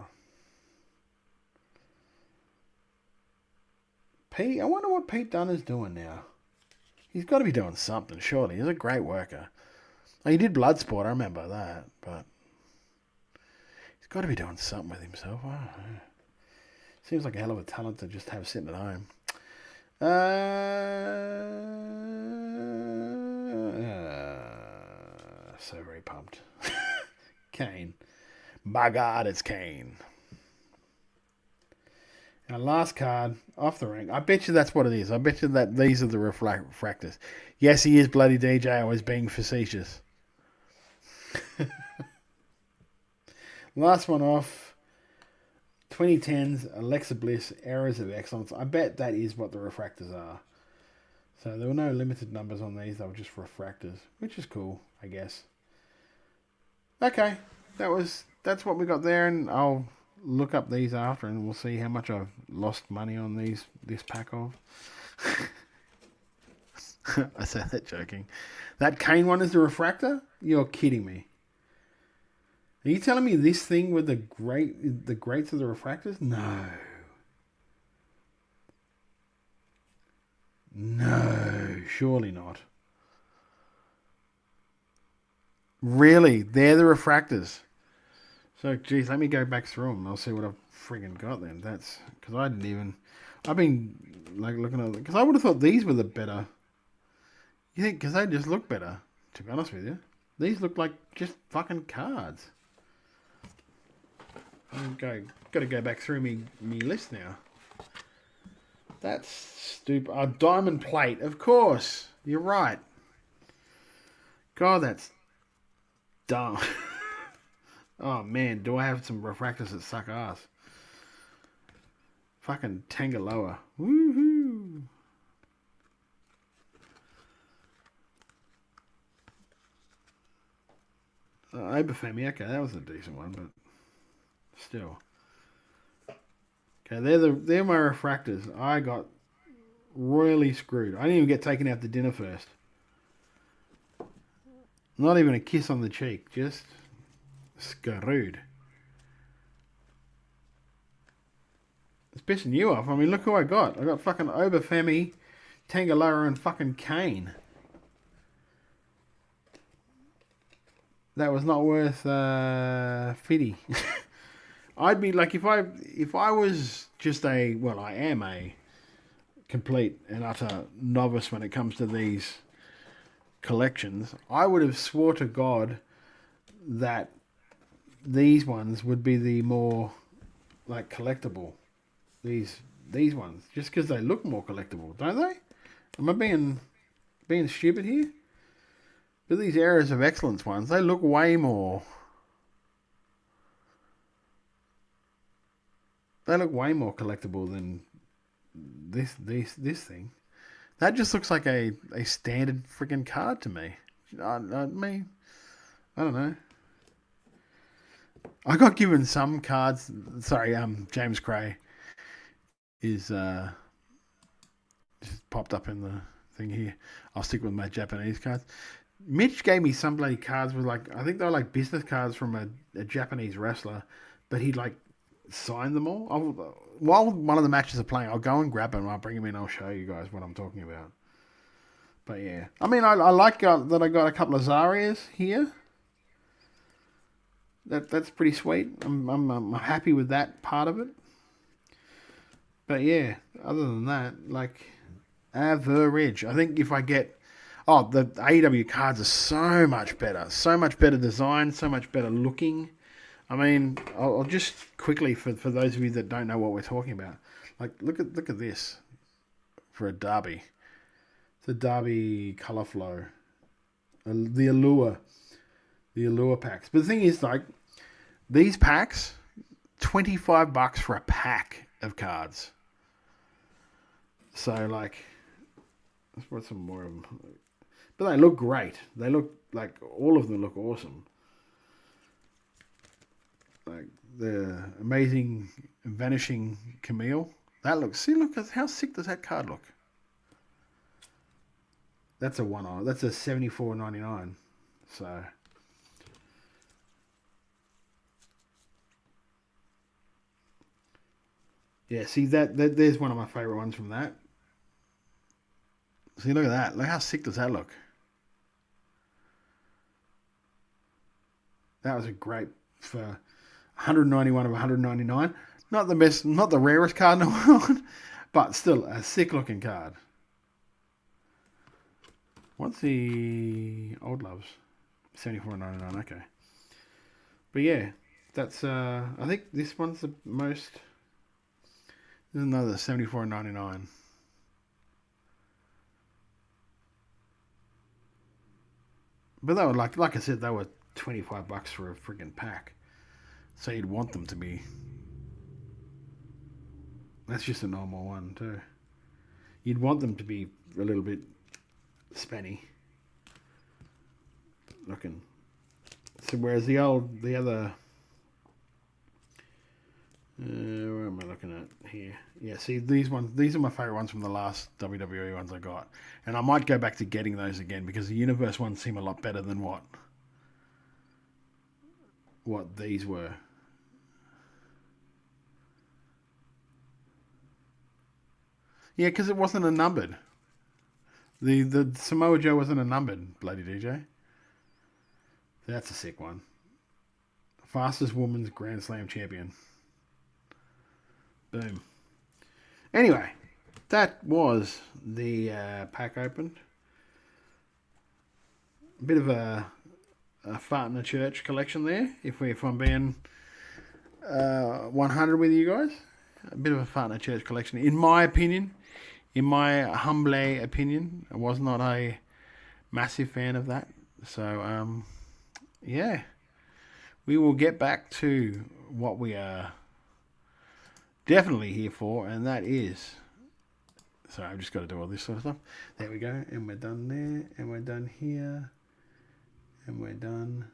Pete, I wonder what Pete Dunne is doing now. He's got to be doing something, surely. He's a great worker. He did Bloodsport, I remember that, but he's got to be doing something with himself. I don't know. Seems like a hell of a talent to just have sitting at home. So very pumped. Kane. By God, it's Kane. Our last card off the ring. I bet you that's what it is. I bet you that these are the refractors. Yes, he is bloody DJ. I was being facetious. Last one off. 2010's Alexa Bliss Eras of Excellence. I bet that is what the refractors are. So there were no limited numbers on these. They were just refractors, which is cool, I guess. Okay, that's what we got there, and I'll look up these after, and we'll see how much I've lost money on this pack of. I said that joking. That Kane one is the refractor? You're kidding me. Are you telling me this thing with the greats of the refractors? No. No, surely not. Really? They're the refractors. So, geez, let me go back through them. I'll see what I've friggin' got then. That's because I've been like looking at them. Because I would have thought these were the better. You think? Because they just look better, to be honest with you. These look like just fucking cards. Got to go back through me list now. That's stupid. A diamond plate, of course. You're right. God, that's dumb. Oh man, do I have some refractors that suck ass? Fucking Tangaloa. Woohoo! Obafemi, okay, that was a decent one, but still. Okay, they're my refractors. I got royally screwed. I didn't even get taken out to dinner first. Not even a kiss on the cheek, just screwed. It's pissing you off. I mean, look who I got. I got fucking Obafemi, Tangaloa, and fucking Kane. That was not worth 50. I'd be like, if I was just I am a complete and utter novice when it comes to these collections. I would have swore to God that these ones would be the more like collectible. These ones, just because they look more collectible, don't they? Am I being stupid here? But these Eras of Excellence ones, they look way more. They look way more collectible than this thing. That just looks like a standard freaking card to me. I don't know. I got given some cards. Sorry, James Cray is just popped up in the thing here. I'll stick with my Japanese cards. Mitch gave me some bloody cards with like, I think they were like business cards from a Japanese wrestler, but he'd like signed them all. While one of the matches are playing, I'll go and grab them. I'll bring them in. I'll show you guys what I'm talking about. But yeah, I mean, I like that I got a couple of Zarias here. That's pretty sweet. I'm happy with that part of it. But yeah, other than that, like average. I think if I get Oh, the AEW cards are so much better. So much better design, so much better looking. I mean, I'll just quickly, for those of you that don't know what we're talking about, like, look at this for a derby. It's a derby color flow. The Allure packs. But the thing is, like, these packs, $25 for a pack of cards. So, like, let's put some more of them. But they look great. They look, like, all of them look awesome. Like, the amazing Vanishing Camille. That looks, see, look, how sick does that card look? That's a one-off. That's a $74.99. So, yeah, see, there's one of my favorite ones from that. See, look at that. Look how sick does that look? That was a great for 191 of 199. Not the best, not the rarest card in the world, but still a sick looking card. What's the Old Loves? $74.99. Okay, but yeah, that's I think this one's the most. There's another $74.99. But they were like I said, they were $25 for a friggin' pack. So you'd want them to be. That's just a normal one too. You'd want them to be a little bit spenny looking. So whereas the other. Where am I looking at here? Yeah, see these are my favourite ones from the last WWE ones I got. And I might go back to getting those again because the Universe ones seem a lot better than what these were. Yeah, because it wasn't a numbered. The Samoa Joe wasn't a numbered, bloody DJ. That's a sick one. Fastest woman's Grand Slam champion. Boom. Anyway, that was the pack opened. A bit of a fart in the church collection there, if I'm being 100 with you guys. A bit of a fart in the church collection, in my opinion. In my humble opinion, I was not a massive fan of that. So, yeah, we will get back to what we are definitely here for, and that is. Sorry, I've just got to do all this sort of stuff. There we go, and we're done there, and we're done here, and we're done,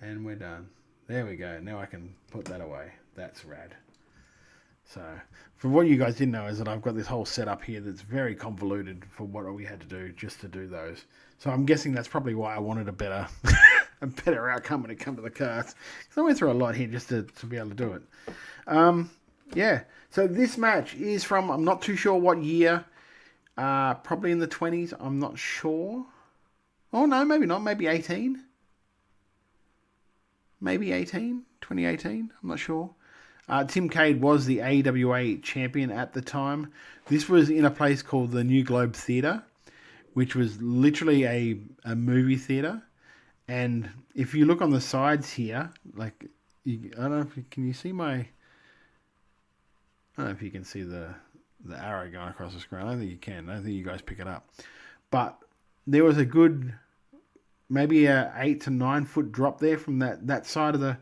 and we're done. There we go. Now I can put that away. That's rad. So, for what you guys didn't know is that I've got this whole setup here that's very convoluted for what we had to do just to do those. So I'm guessing that's probably why I wanted a better outcome when it comes to the cards. Because I went through a lot here just to be able to do it. Yeah. So this match is from, I'm not too sure what year. Probably in the 20s. I'm not sure. Oh, no, maybe not. Maybe 18. Maybe 18. 2018. I'm not sure. Tim Cade was the AWA champion at the time. This was in a place called the New Globe Theatre, which was literally a movie theatre. And if you look on the sides here, like, I don't know if you, can you see my... I don't know if you can see the arrow going across the screen. I don't think you can. I don't think you guys pick it up. But there was a good, maybe a 8 to 9 foot drop there from that side of the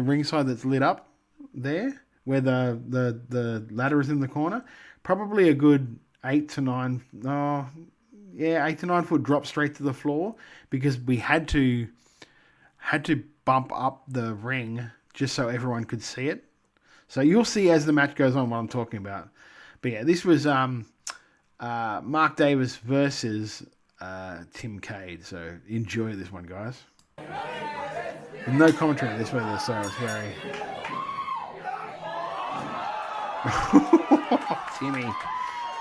ring side that's lit up there, where the ladder is in the corner. Probably a good 8 to 9 foot drop straight to the floor, because we had to bump up the ring just so everyone could see it. So you'll see as the match goes on what I'm talking about. But yeah, this was Mark Davis versus Tim Cade. So enjoy this one, guys. No commentary on this whether, so it's very...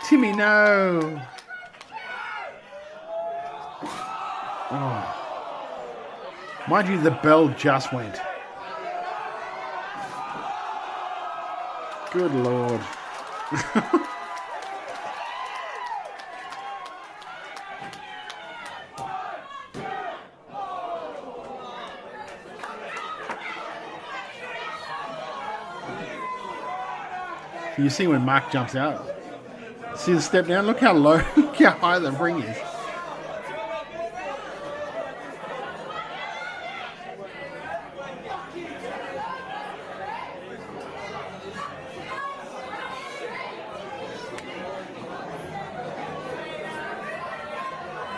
Timmy, no! Oh. Mind you, the bell just went. Good Lord. You see when Mark jumps out. See the step down? Look how low, look how high the ring is.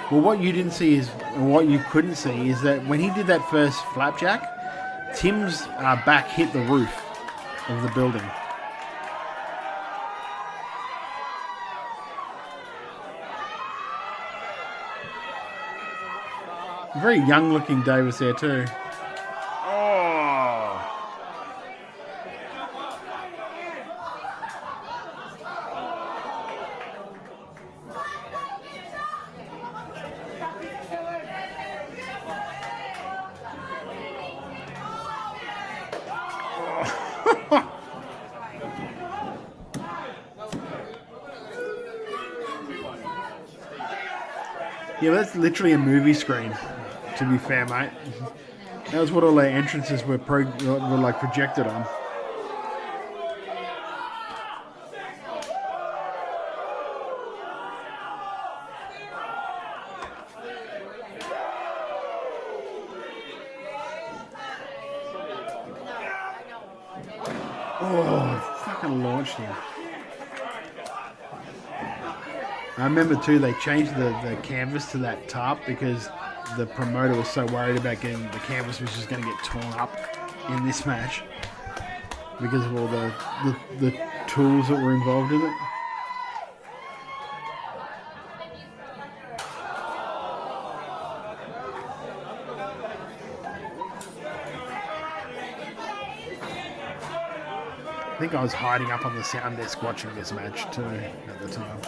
Well, what you didn't see is, or what you couldn't see is that when he did that first flapjack, Tim's back hit the roof of the building. Very young looking Davis there too. Oh. Yeah, that's literally a movie screen, to be fair, mate. That was what all their entrances were like projected on. Oh, fucking launched him. I remember too, they changed the canvas to that tarp because the promoter was so worried about getting the canvas was just going to get torn up in this match because of all the tools that were involved in it. I think I was hiding up on the sound desk watching this match too at the time.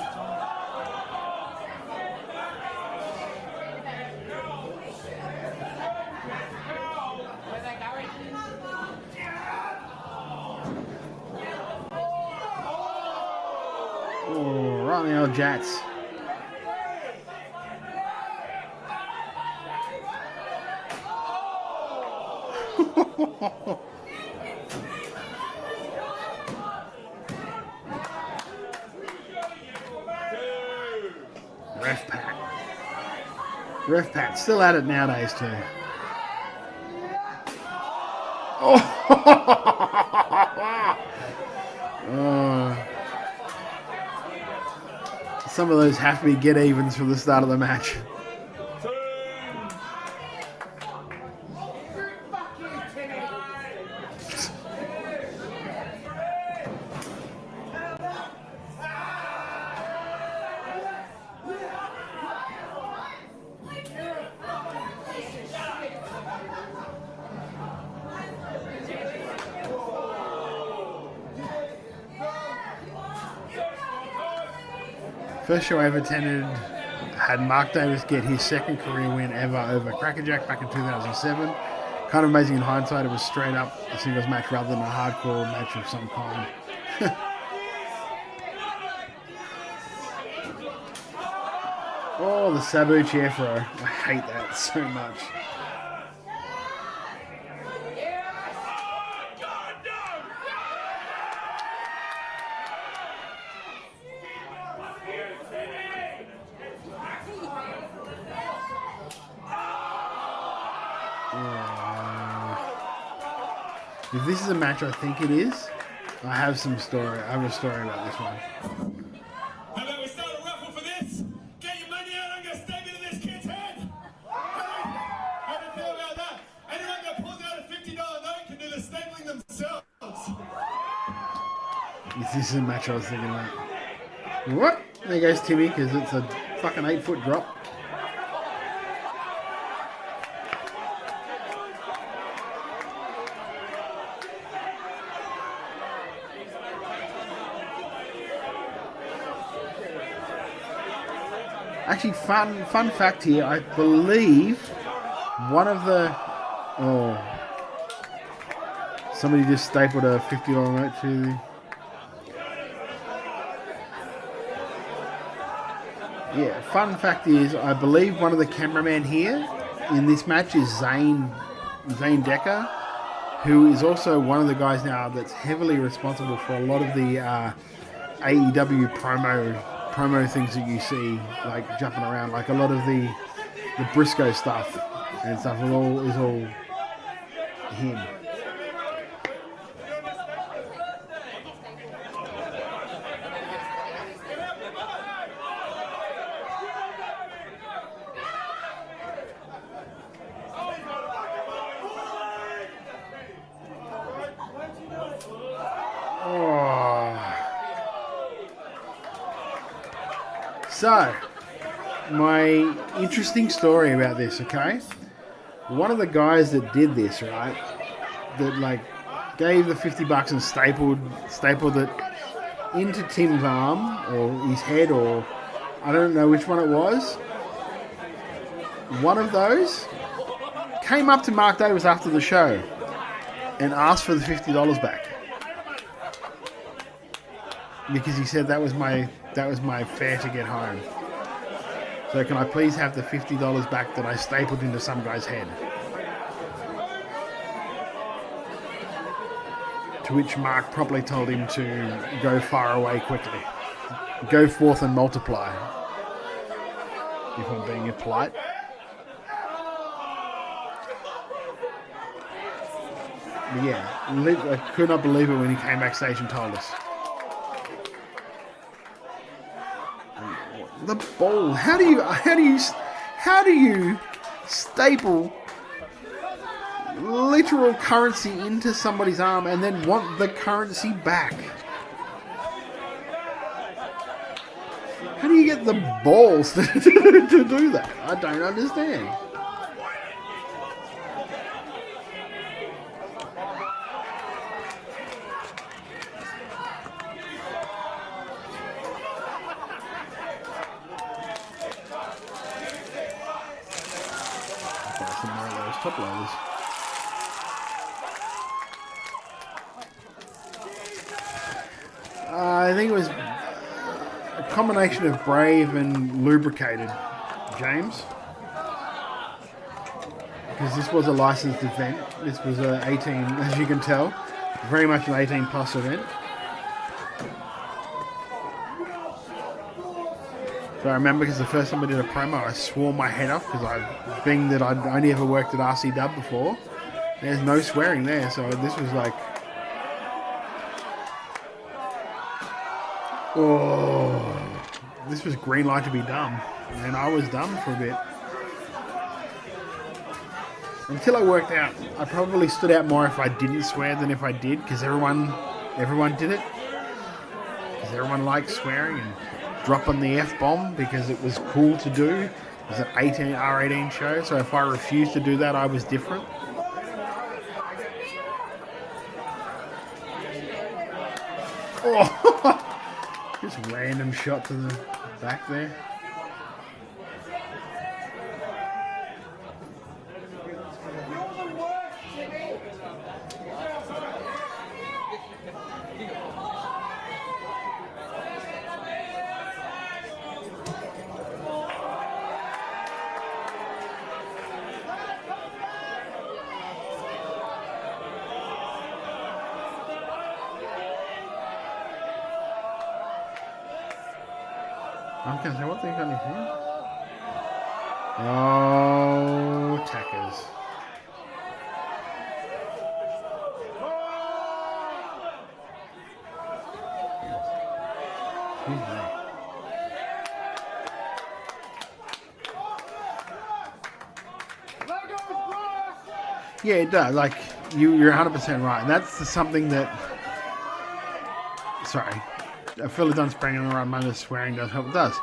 Oh, right on the old Jats. Ref Pat, still at it nowadays too. Oh. Oh. Some of those have to be get-evens for the start of the match. First show I ever attended had Mark Davis get his second career win ever over Crackerjack back in 2007. Kind of amazing in hindsight, it was straight up a singles match rather than a hardcore match of some kind. Oh, the Sabu chair throw. I hate that so much. If this is a match I think it is, I have a story about this one. How about we start a raffle for this? Get your money out, I'm going to stab it in this kid's head. How do you feel about that? Anyone that pulls out a $50 note can do the stapling themselves. If this is a match I was thinking about. What? There goes Timmy, because it's a fucking 8-foot drop. Actually, fun fact here, I believe one of the... Oh. Somebody just stapled a $50 note to the... Yeah, fun fact is, I believe one of the cameramen here in this match is Zane Decker. who is also one of the guys now that's heavily responsible for a lot of the AEW promo things that you see, like jumping around, like a lot of the Briscoe stuff and stuff is all him. So, my interesting story about this, okay? One of the guys that did this, right, that like gave the $50 and stapled it into Tim's arm or his head, or I don't know which one it was. One of those came up to Mark Davis after the show and asked for the $50 back because he said that was my fare to get home. So can I please have the $50 back that I stapled into some guy's head? To which Mark promptly told him to go far away quickly. Go forth and multiply. If I'm being polite. But yeah, I could not believe it when he came backstage and told us. The ball. How do you staple literal currency into somebody's arm and then want the currency back? How do you get the balls to do that? I don't understand. Top loaders. I think it was a combination of brave and lubricated, James. Because this was a licensed event. This was a 18, as you can tell, very much an 18 plus event. So I remember because the first time I did a promo, I swore my head off because being that I'd only ever worked at RCW before, there's no swearing there. So this was like, oh, this was green light to be dumb, and I was dumb for a bit until I worked out. I probably stood out more if I didn't swear than if I did, because everyone did it, because everyone liked swearing and dropping the F-bomb because it was cool to do. It was an R18 show, so if I refused to do that, I was different. Oh, just random shot to the back there. I was going to say, what the heck on his hand? Oh, tackers. Yeah, it does. Like, you're 100% right. And that's something that... Sorry. I feel it done spraying on the right moment. Swearing does help. It does.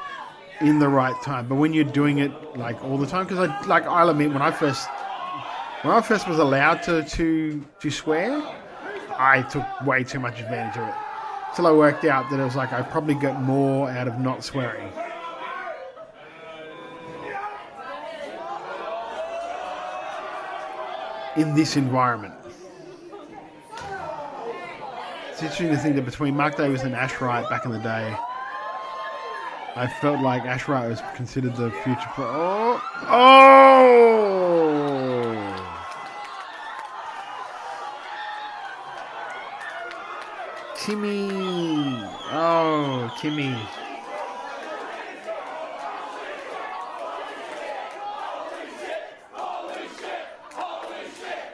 In the right time. But when you're doing it, like, all the time... Because, I'll admit, when I first was allowed to swear, I took way too much advantage of it. Till I worked out that it was like I probably got more out of not swearing. In this environment. It's interesting to think that between Mark Davis and Ash Wright back in the day, I felt like Ash Wright was considered the future for... Oh! Timmy. Oh, Timmy.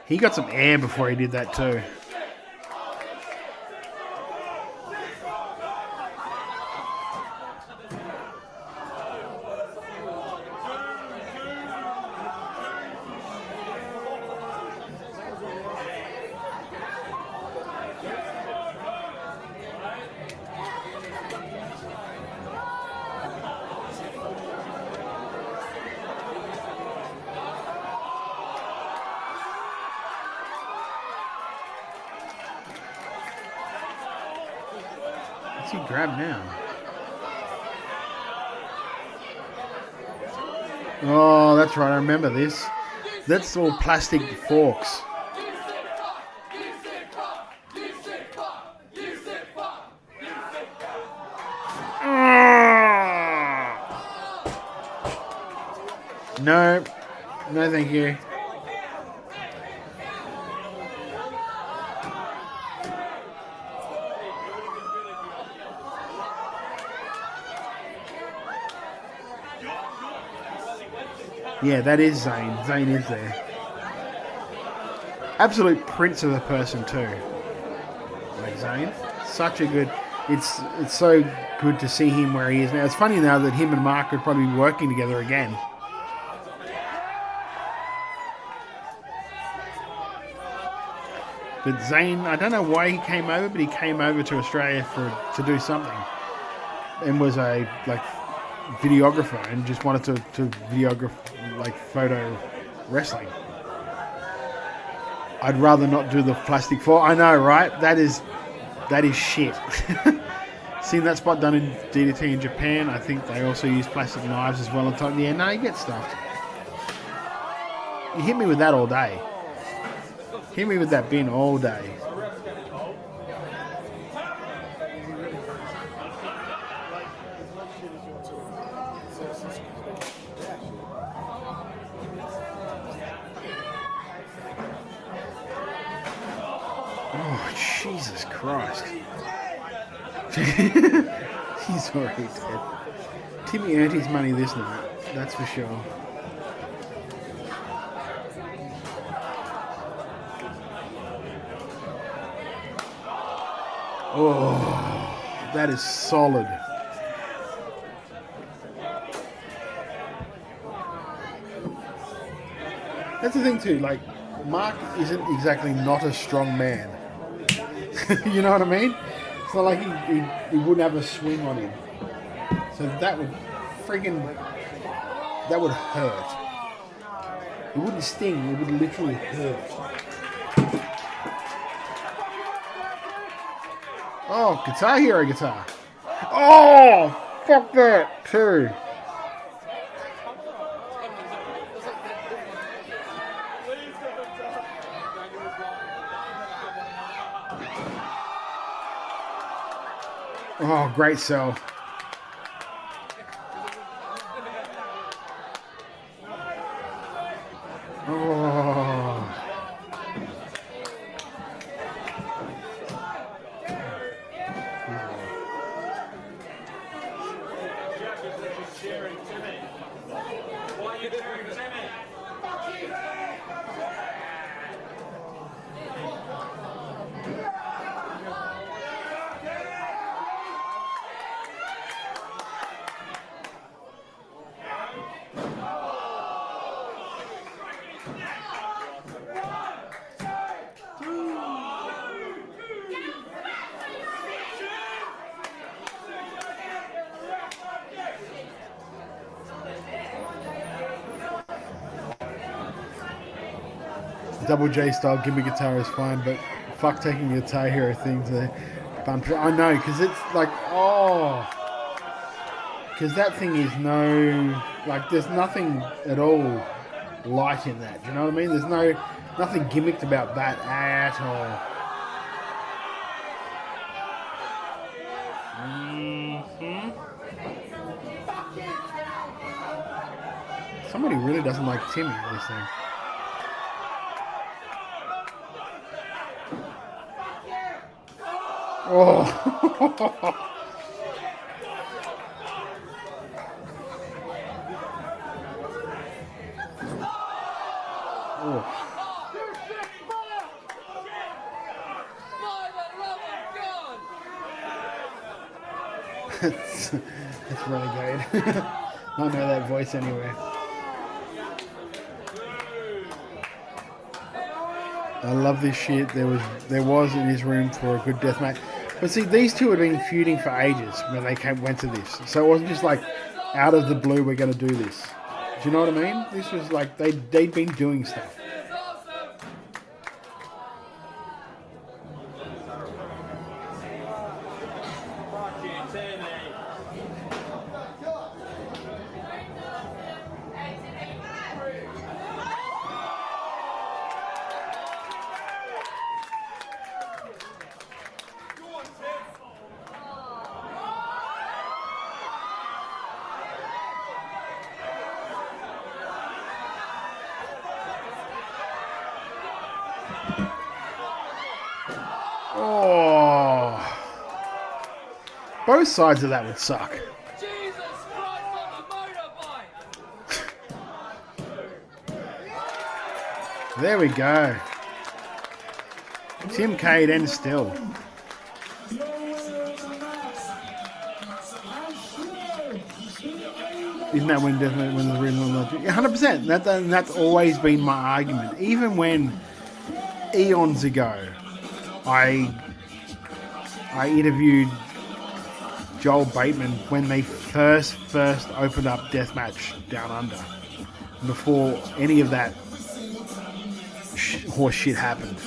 He got some air before he did that too. What's he grab now? Oh, that's right. I remember this. That's all plastic forks. No. No, thank you. Yeah, that is Zane. Zane is there. Absolute prince of a person too. Like Zane. Such a good... It's so good to see him where he is now. It's funny now that him and Mark are probably working together again. But Zane, I don't know why he came over, but he came over to Australia to do something. And was a videographer and just wanted to videograph photo wrestling. I'd rather not do the plastic fork. I know, right? That is shit. Seen that spot done in DDT in Japan. I think they also use plastic knives as well on top. Yeah, no, you get stuffed. You hit me with that all day. Hit me with that bin all day. Oh, Jesus Christ. He's already dead. Timmy earned his money this night, that's for sure. Oh, that is solid. That's the thing too, Mark isn't exactly not a strong man. You know what I mean? It's not like he wouldn't have a swing on him. So that would hurt. It wouldn't sting, it would literally hurt. Oh, Guitar Hero guitar. Oh, fuck that too. Oh, great sell. Oh. Double J style gimme guitar is fine, but fuck taking the Guitar Hero thing to bump. I know, because it's because that thing is there's nothing at all light in that. Do you know what I mean? There's nothing gimmicked about that at all. Somebody really doesn't like Timmy in this thing. Oh. Oh. It's Renegade. I know that voice anywhere. I love this shit. There was in his room for a good death match. But see, these two had been feuding for ages when they went to this. So it wasn't just like out of the blue we're gonna do this. Do you know what I mean? This was like they'd been doing stuff. Oh, both sides of that would suck. Jesus Christ on the motorbike! There we go. Tim Caden still. Isn't that when the original? 100%. That's always been my argument. Even when eons ago, I interviewed Joel Bateman when they first opened up Deathmatch Down Under, before any of that horse shit happened.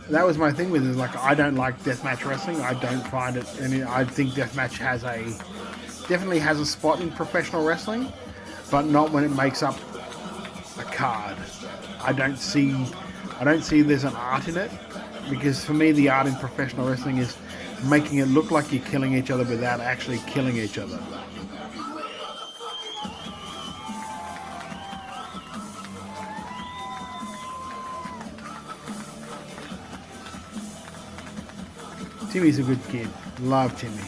That was my thing with it. Like, I don't like deathmatch wrestling. I don't find it, and I think deathmatch definitely has a spot in professional wrestling, but not when it makes up a card. I don't see there's an art in it, because for me the art in professional wrestling is making it look like you're killing each other without actually killing each other. Timmy's a good kid. Love Timmy.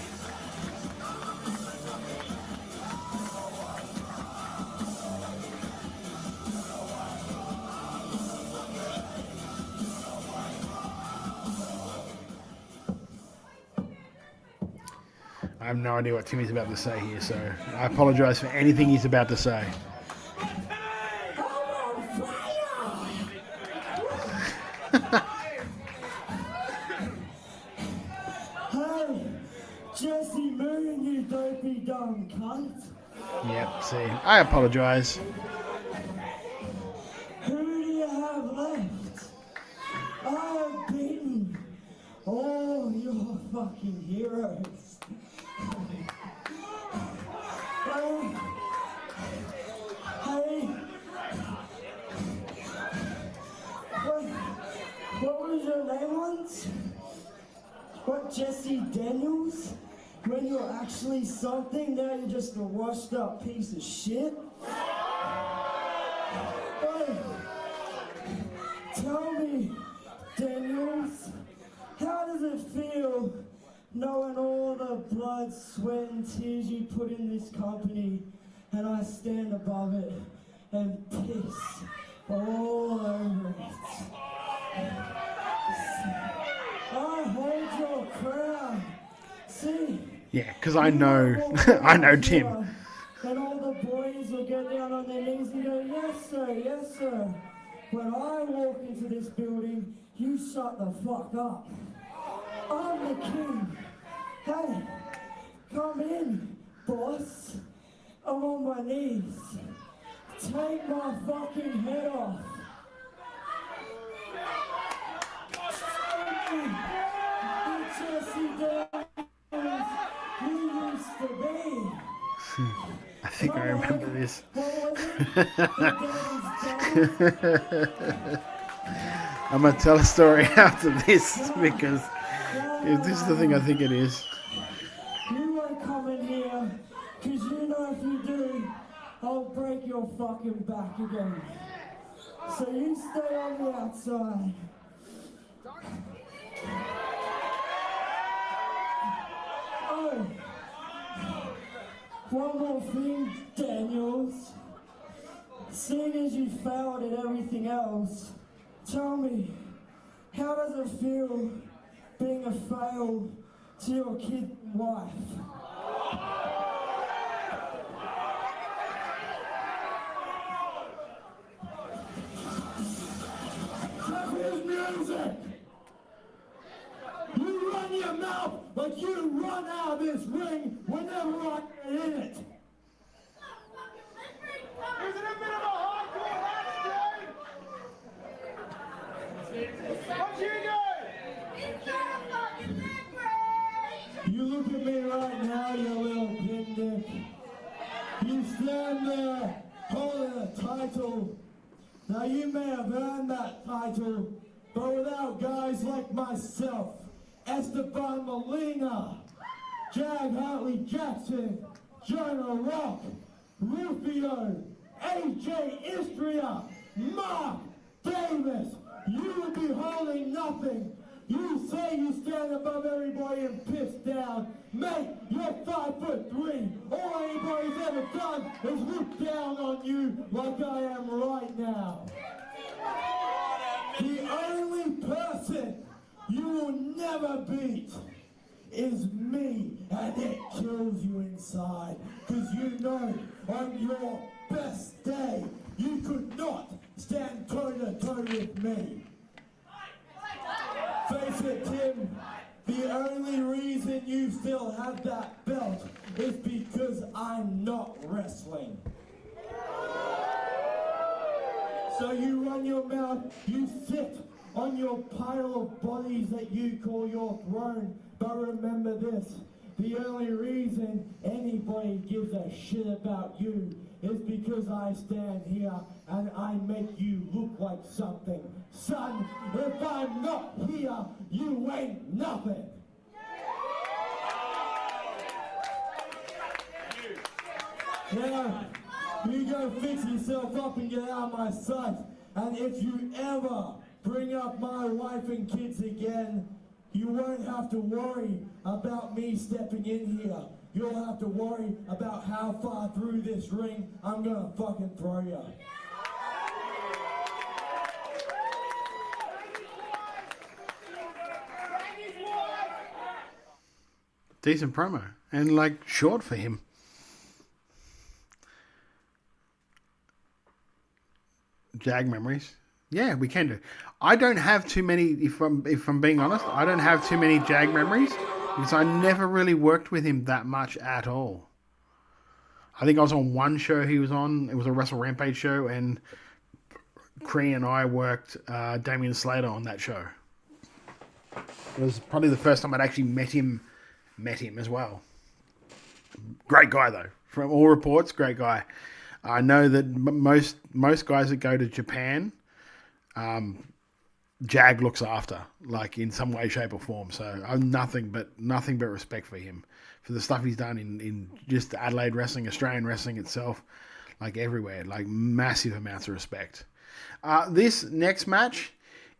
I have no idea what Timmy's about to say here, so I apologise for anything he's about to say. Hey, Jesse Moon, you dopey dumb cunt. Yep, see, I apologise. Who do you have left? I have beaten all your fucking heroes. Hey, what was your name once? What, Jesse Daniels? When you're actually something, now you're just a washed up piece of shit? Hey, tell me, Daniels, how does it feel knowing all the blood, sweat and tears you put in this company, and I stand above it and piss all over it? I hold your crown. See? Yeah, because I know, I know Tim. And all the boys will get down on their knees and go, yes sir, yes sir. When I walk into this building, you shut the fuck up. I'm the king. Hey, come in, boss. I'm on my knees. Take my fucking head off. Jesse Daniels, you used to be. I think I remember this. I'm going to tell a story after this, because if this is the thing I think it is. You won't come in here, because you know if you do, I'll break your fucking back again. So you stay on the outside. Oh, one more thing, Daniels. Seeing as you failed at everything else, tell me, how does it feel being a fail to your kid and wife? His music! You run your mouth like you run out of this ring whenever I get in it! Isn't it a bit of a hardcore match, Dave? What you do? It's not a fucking leg. You look at me right now, you little pindick. You stand there holding a title. Now you may have earned that title, but without guys like myself, Esteban Molina, Jag Hartley Jackson, Jonah Rock, Rufio, AJ Istria, Mark Davis, you will be holding nothing. You say you stand above everybody and piss down. Mate, you're 5'3". All anybody's ever done is look down on you like I am right now. The only person you will never beat is me, and it kills you inside. Cause you know on your best day, you could not stand toe to toe with me. Face it, Tim, the only reason you still have that belt is because I'm not wrestling. So you run your mouth, you sit on your pile of bodies that you call your throne, but remember this, the only reason anybody gives a shit about you is because I stand here and I make you look like something. Son, if I'm not here, you ain't nothing. Now, you go fix yourself up and get out of my sight. And if you ever bring up my wife and kids again, you won't have to worry about me stepping in here. You'll have to worry about how far through this ring I'm gonna fucking throw you. Decent promo. And like short for him. Jag memories. Yeah, we can do. I don't have too many, if I'm being honest, I don't have too many Jag memories because I never really worked with him that much at all. I think I was on one show he was on. It was a Wrestle Rampage show, and Cree and I worked Damian Slater on that show. It was probably the first time I'd actually met him as well. Great guy though. From all reports, great guy. I know that most guys that go to Japan, Jag looks after, like in some way, shape, or form. So I'm nothing but respect for him, for the stuff he's done in just Adelaide wrestling, Australian wrestling itself, like everywhere, like massive amounts of respect. This next match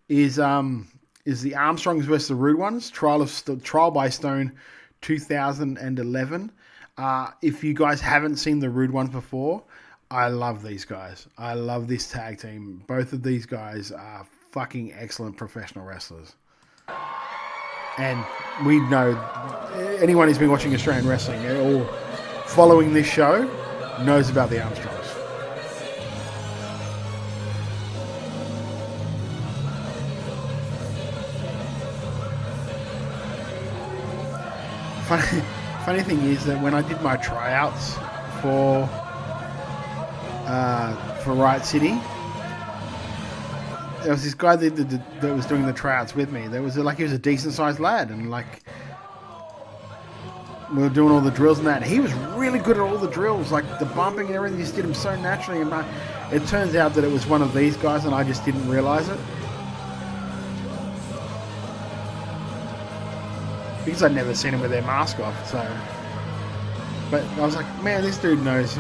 is the Armstrongs versus the Rude Ones, Trial by Stone 2011. If you guys haven't seen the Rude Ones before, I love these guys. I love this tag team. Both of these guys are fucking excellent professional wrestlers. And we know, anyone who's been watching Australian wrestling or following this show knows about the Armstrongs. Funny thing is that when I did my tryouts for Riot City, there was this guy that was doing the tryouts with me. There was he was a decent sized lad, and like we were doing all the drills and that. He was really good at all the drills, like the bumping and everything. He just did them so naturally. And it turns out that it was one of these guys, and I just didn't realize it because I'd never seen him with their mask off. So, but I was like, man, this dude knows.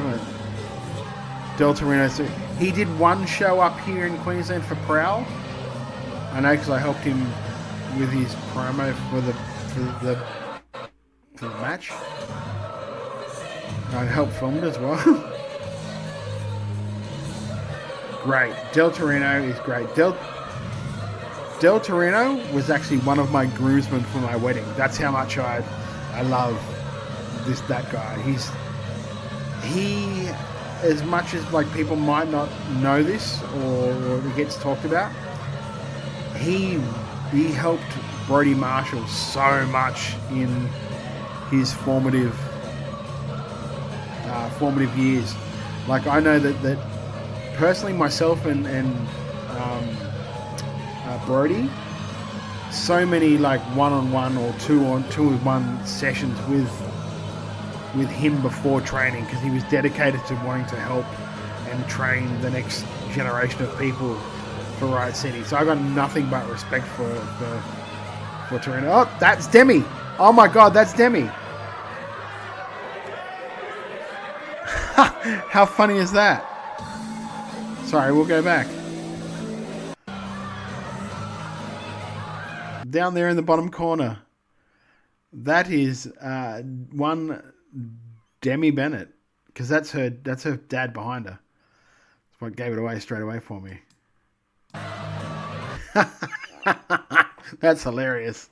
Del Torino. So he did one show up here in Queensland for Prowl. I know because I helped him with his promo for the for the match. I helped film it as well. Great. Del Torino is great. Del Torino was actually one of my groomsmen for my wedding. That's how much I love that guy. He as much as like people might not know this or it gets talked about, he helped Brody Marshall so much in his formative years. Like I know that personally, myself and Brody, so many like one-on-one or two-on-one sessions with him before training, because he was dedicated to wanting to help and train the next generation of people for Riot City. So I got nothing but respect for Torino. Oh, that's Demi. Oh my God, that's Demi. How funny is that? Sorry, we'll go back. Down there in the bottom corner, that is one Demi Bennett, because that's her dad behind her. That's what gave it away straight away for me. That's hilarious.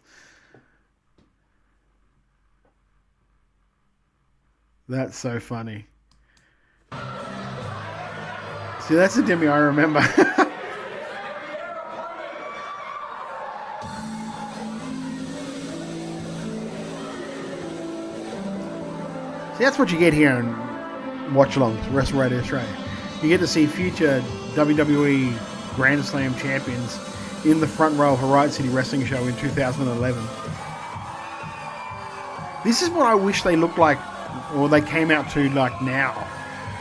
That's so funny. See, that's the Demi I remember. See, that's what you get here in watch-alongs, Wrestle Radio Australia. You get to see future WWE Grand Slam champions in the front row of a Riot City Wrestling show in 2011. This is what I wish they looked like, or they came out to like now.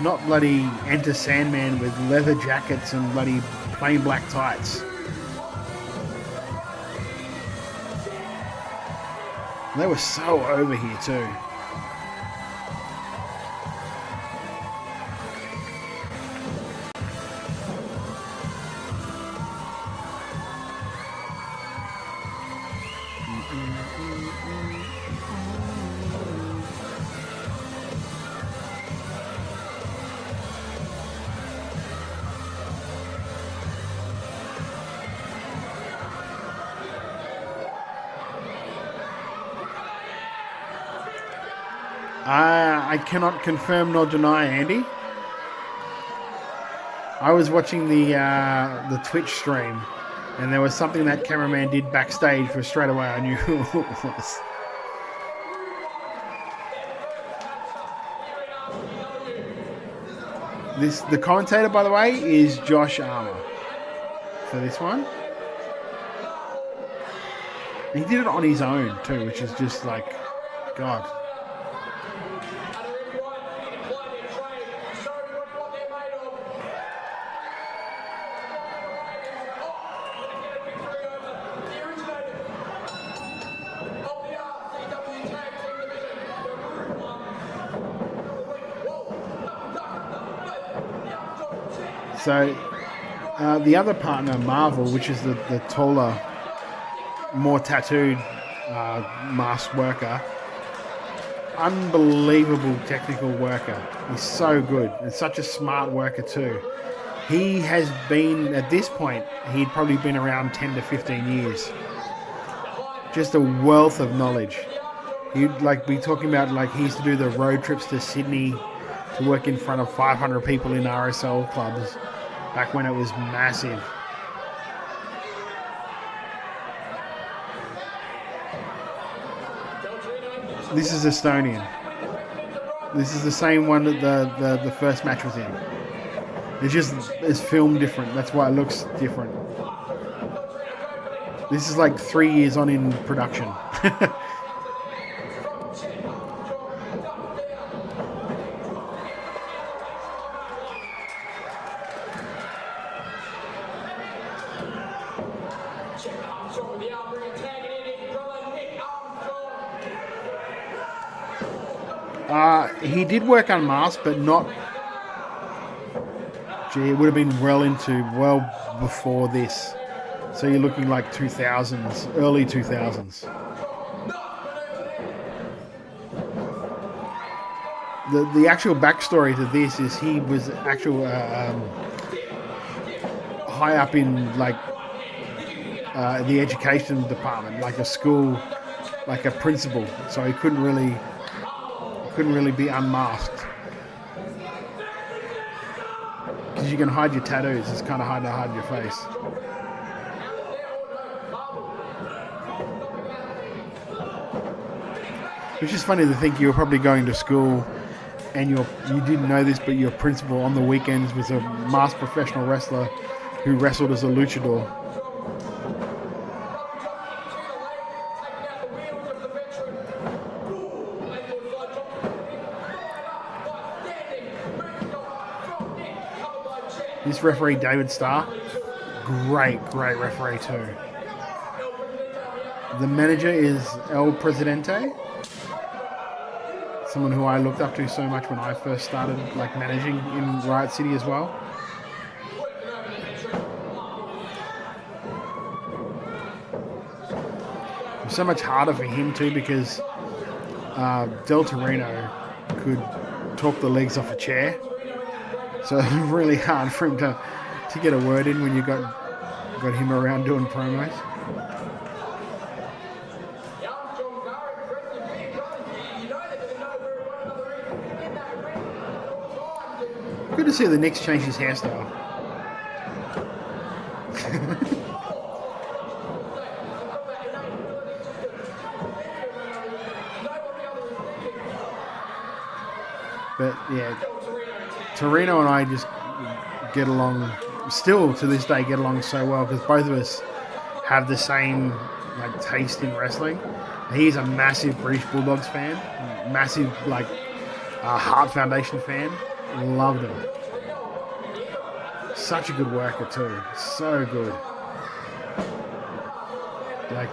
Not bloody Enter Sandman with leather jackets and bloody plain black tights. They were so over here too. I cannot confirm nor deny, Andy. I was watching the Twitch stream, and there was something that cameraman did backstage where straight away I knew who it was. The commentator, by the way, is Josh Armour for this one. He did it on his own too, which is just like, God. So the other partner, Marvel, which is the taller, more tattooed masked worker, unbelievable technical worker. He's so good and such a smart worker too. He has been, at this point, he'd probably been around 10 to 15 years. Just a wealth of knowledge. He'd like be talking about like he used to do the road trips to Sydney to work in front of 500 people in RSL clubs back when it was massive. This is Estonian. This is the same one that the first match was in. It's filmed different. That's why it looks different. This is like 3 years on in production. He did work unmasked, but not. Gee, it would have been well before this. So you're looking like 2000s, early 2000s. the actual backstory to this is he was actual high up in like the education department, like a school, like a principal. So he couldn't really be unmasked. Because you can hide your tattoos, it's kind of hard to hide your face. Which is funny to think you were probably going to school and you didn't know this, but your principal on the weekends was a masked professional wrestler who wrestled as a luchador. This referee, David Starr, great referee too. The manager is El Presidente, someone who I looked up to so much when I first started like managing in Riot City as well. It was so much harder for him too because Del Torino could talk the legs off a chair. So it was really hard for him to get a word in when you got him around doing promos. Good to see the Knicks change his hairstyle. But yeah, Torino and I just get along, still to this day get along so well because both of us have the same like taste in wrestling. He's a massive British Bulldogs fan, massive like Heart Foundation fan. Loved him. Such a good worker too. So good. Like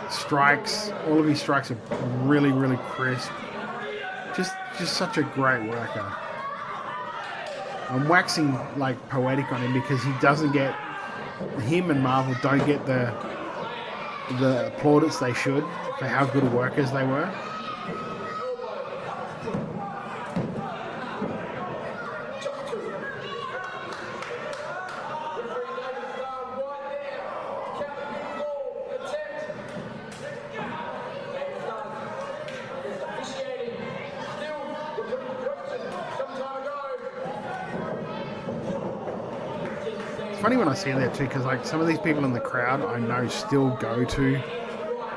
strikes, all of his strikes are really, really crisp. Just such a great worker. I'm waxing like poetic on him because he doesn't get, him and Marvel don't get the plaudits they should for how good workers they were. Funny when I see that too, because like some of these people in the crowd I know still go to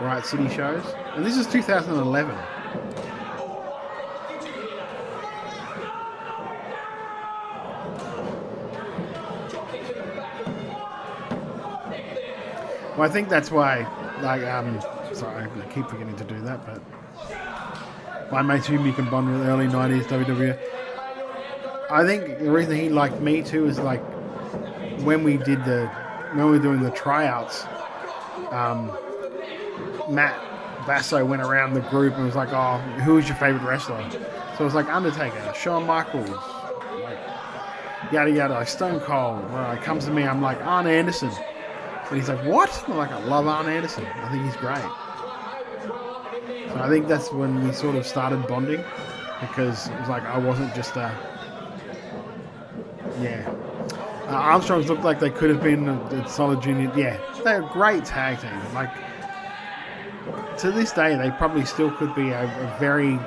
Riot City shows, and this is 2011. Well, I think that's why, like, sorry, I keep forgetting to do that, but my mates whom you can bond with early 90s WWE. I think the reason he liked me too is like, when we were doing the tryouts, Matt Basso went around the group and was like, "Oh, who is your favorite wrestler?" So it was like Undertaker, Shawn Michaels, like yada yada, like Stone Cold. Well, it comes to me, I'm like Arn Anderson, and he's like, "What?" I'm like, "I love Arn Anderson. I think he's great." So I think that's when we sort of started bonding, because it was like I wasn't just a Armstrongs looked like they could have been a solid junior. Yeah, they're a great tag team. Like, to this day, they probably still could be a very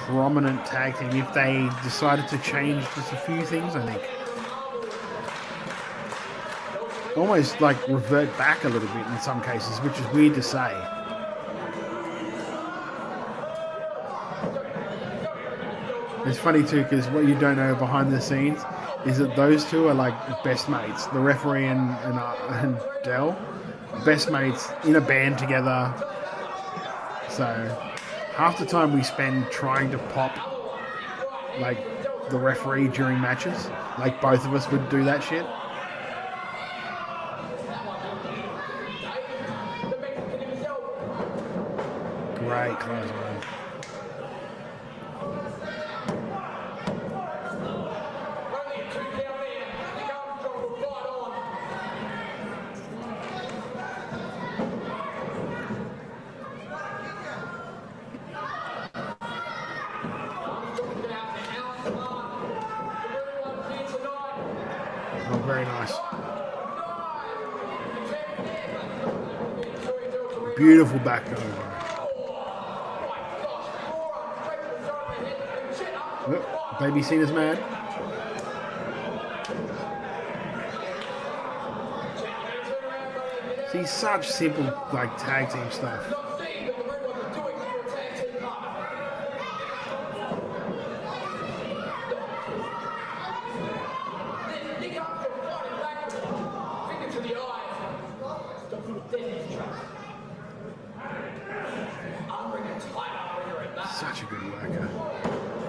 prominent tag team if they decided to change just a few things, I think. Almost like revert back a little bit in some cases, which is weird to say. It's funny too, because what you don't know behind the scenes is that those two are like best mates. The referee and Del, best mates in a band together. So half the time we spend trying to pop like the referee during matches, like both of us would do that shit. Great close, man. Oh, very nice. Beautiful back over. Oh, Baby Cena's mad. See, such simple like tag team stuff. Such a good worker.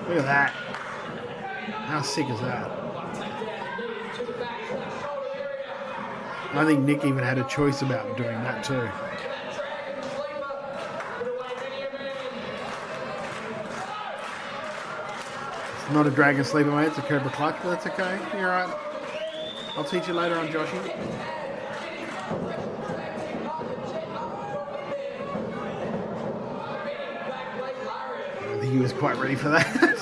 Look at that. How sick is that? I think Nick even had a choice about doing that too. It's not a Dragon Sleeper, mate. It's a Cobra Clutch, but that's okay. You're alright. I'll teach you later on, Joshy. I think he was quite ready for that.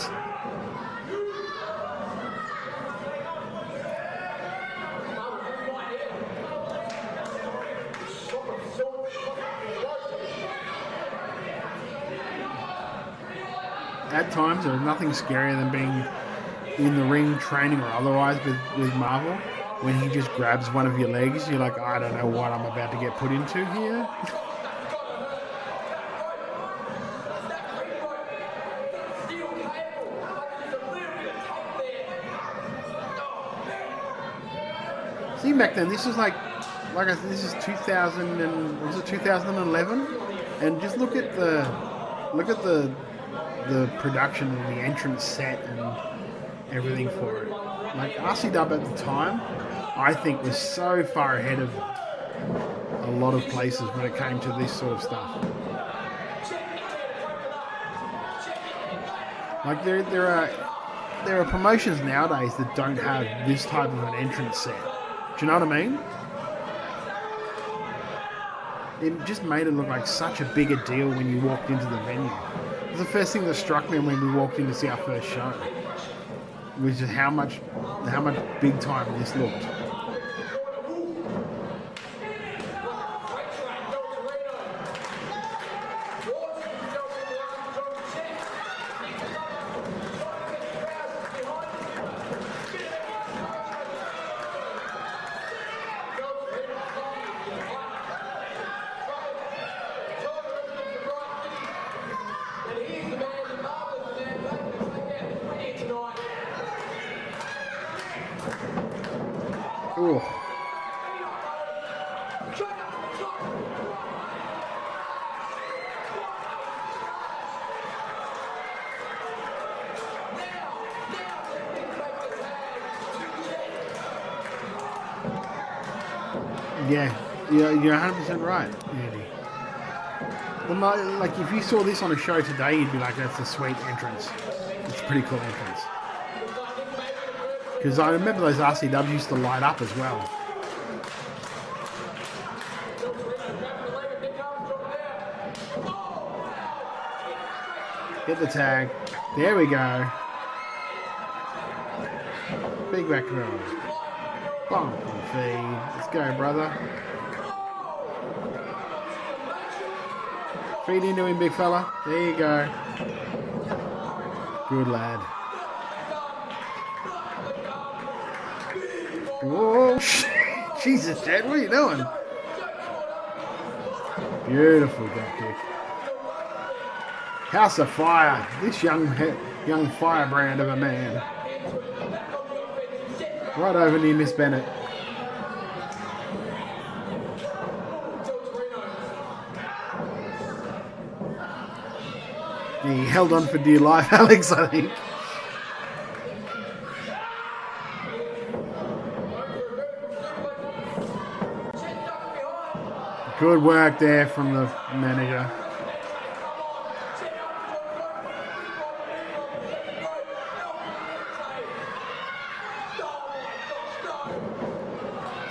At times, there's nothing scarier than being in the ring, training or otherwise, with Marvel. When he just grabs one of your legs, you're like, I don't know what I'm about to get put into here. See, back then, this was like I said, this is 2000 and was it 2011? And just look at the production and the entrance set and everything for it. Like RCW at the time, I think was so far ahead of a lot of places when it came to this sort of stuff. Like there are promotions nowadays that don't have this type of an entrance set. Do you know what I mean? It just made it look like such a bigger deal when you walked into the venue. It was the first thing that struck me when we walked in to see our first show, was just how much big time this looked. Ooh. Yeah, you're 100% right, Andy. Like, if you saw this on a show today, you'd be like, that's a sweet entrance. It's a pretty cool entrance. Because I remember those RCWs used to light up as well. Get the tag. There we go. Big back row. Bump and feed. Let's go, brother. Feed into him, big fella. There you go. Good lad. Whoa, Jesus, Dad, what are you doing? Beautiful drop kick. House of Fire. This young firebrand of a man. Right over near Miss Bennett. He held on for dear life, Alex, I think. Good work there from the manager.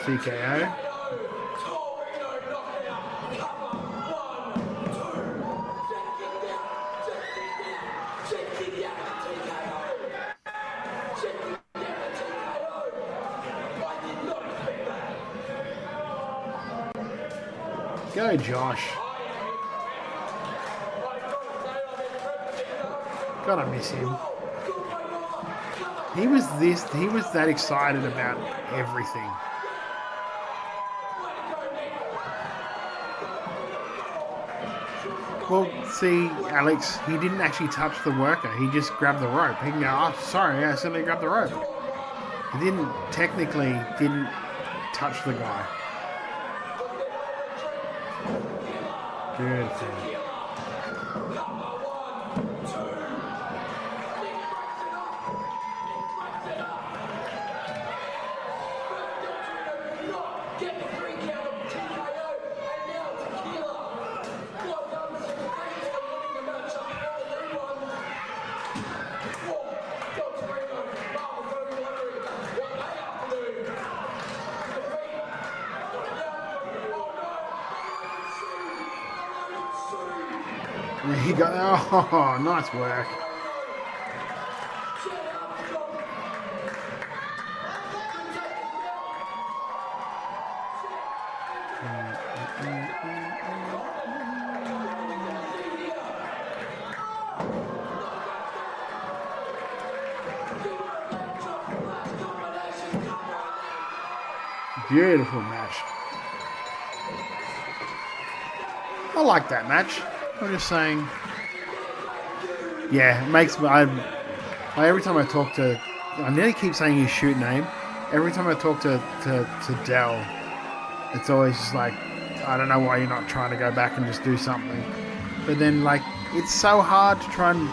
TKO. Go, Josh. Gotta miss him. He was that excited about everything. Well, see, Alex, he didn't actually touch the worker. He just grabbed the rope. He can go, oh, sorry, I accidentally grabbed the rope. He didn't touch the guy. Good thing. He got, oh, nice work. Beautiful match. I like that match. I'm just saying. Yeah, it makes me. Every time I talk to, I nearly keep saying his shoot name. Every time I talk to Dell, it's always just like, I don't know why you're not trying to go back and just do something. But then, like, it's so hard to try and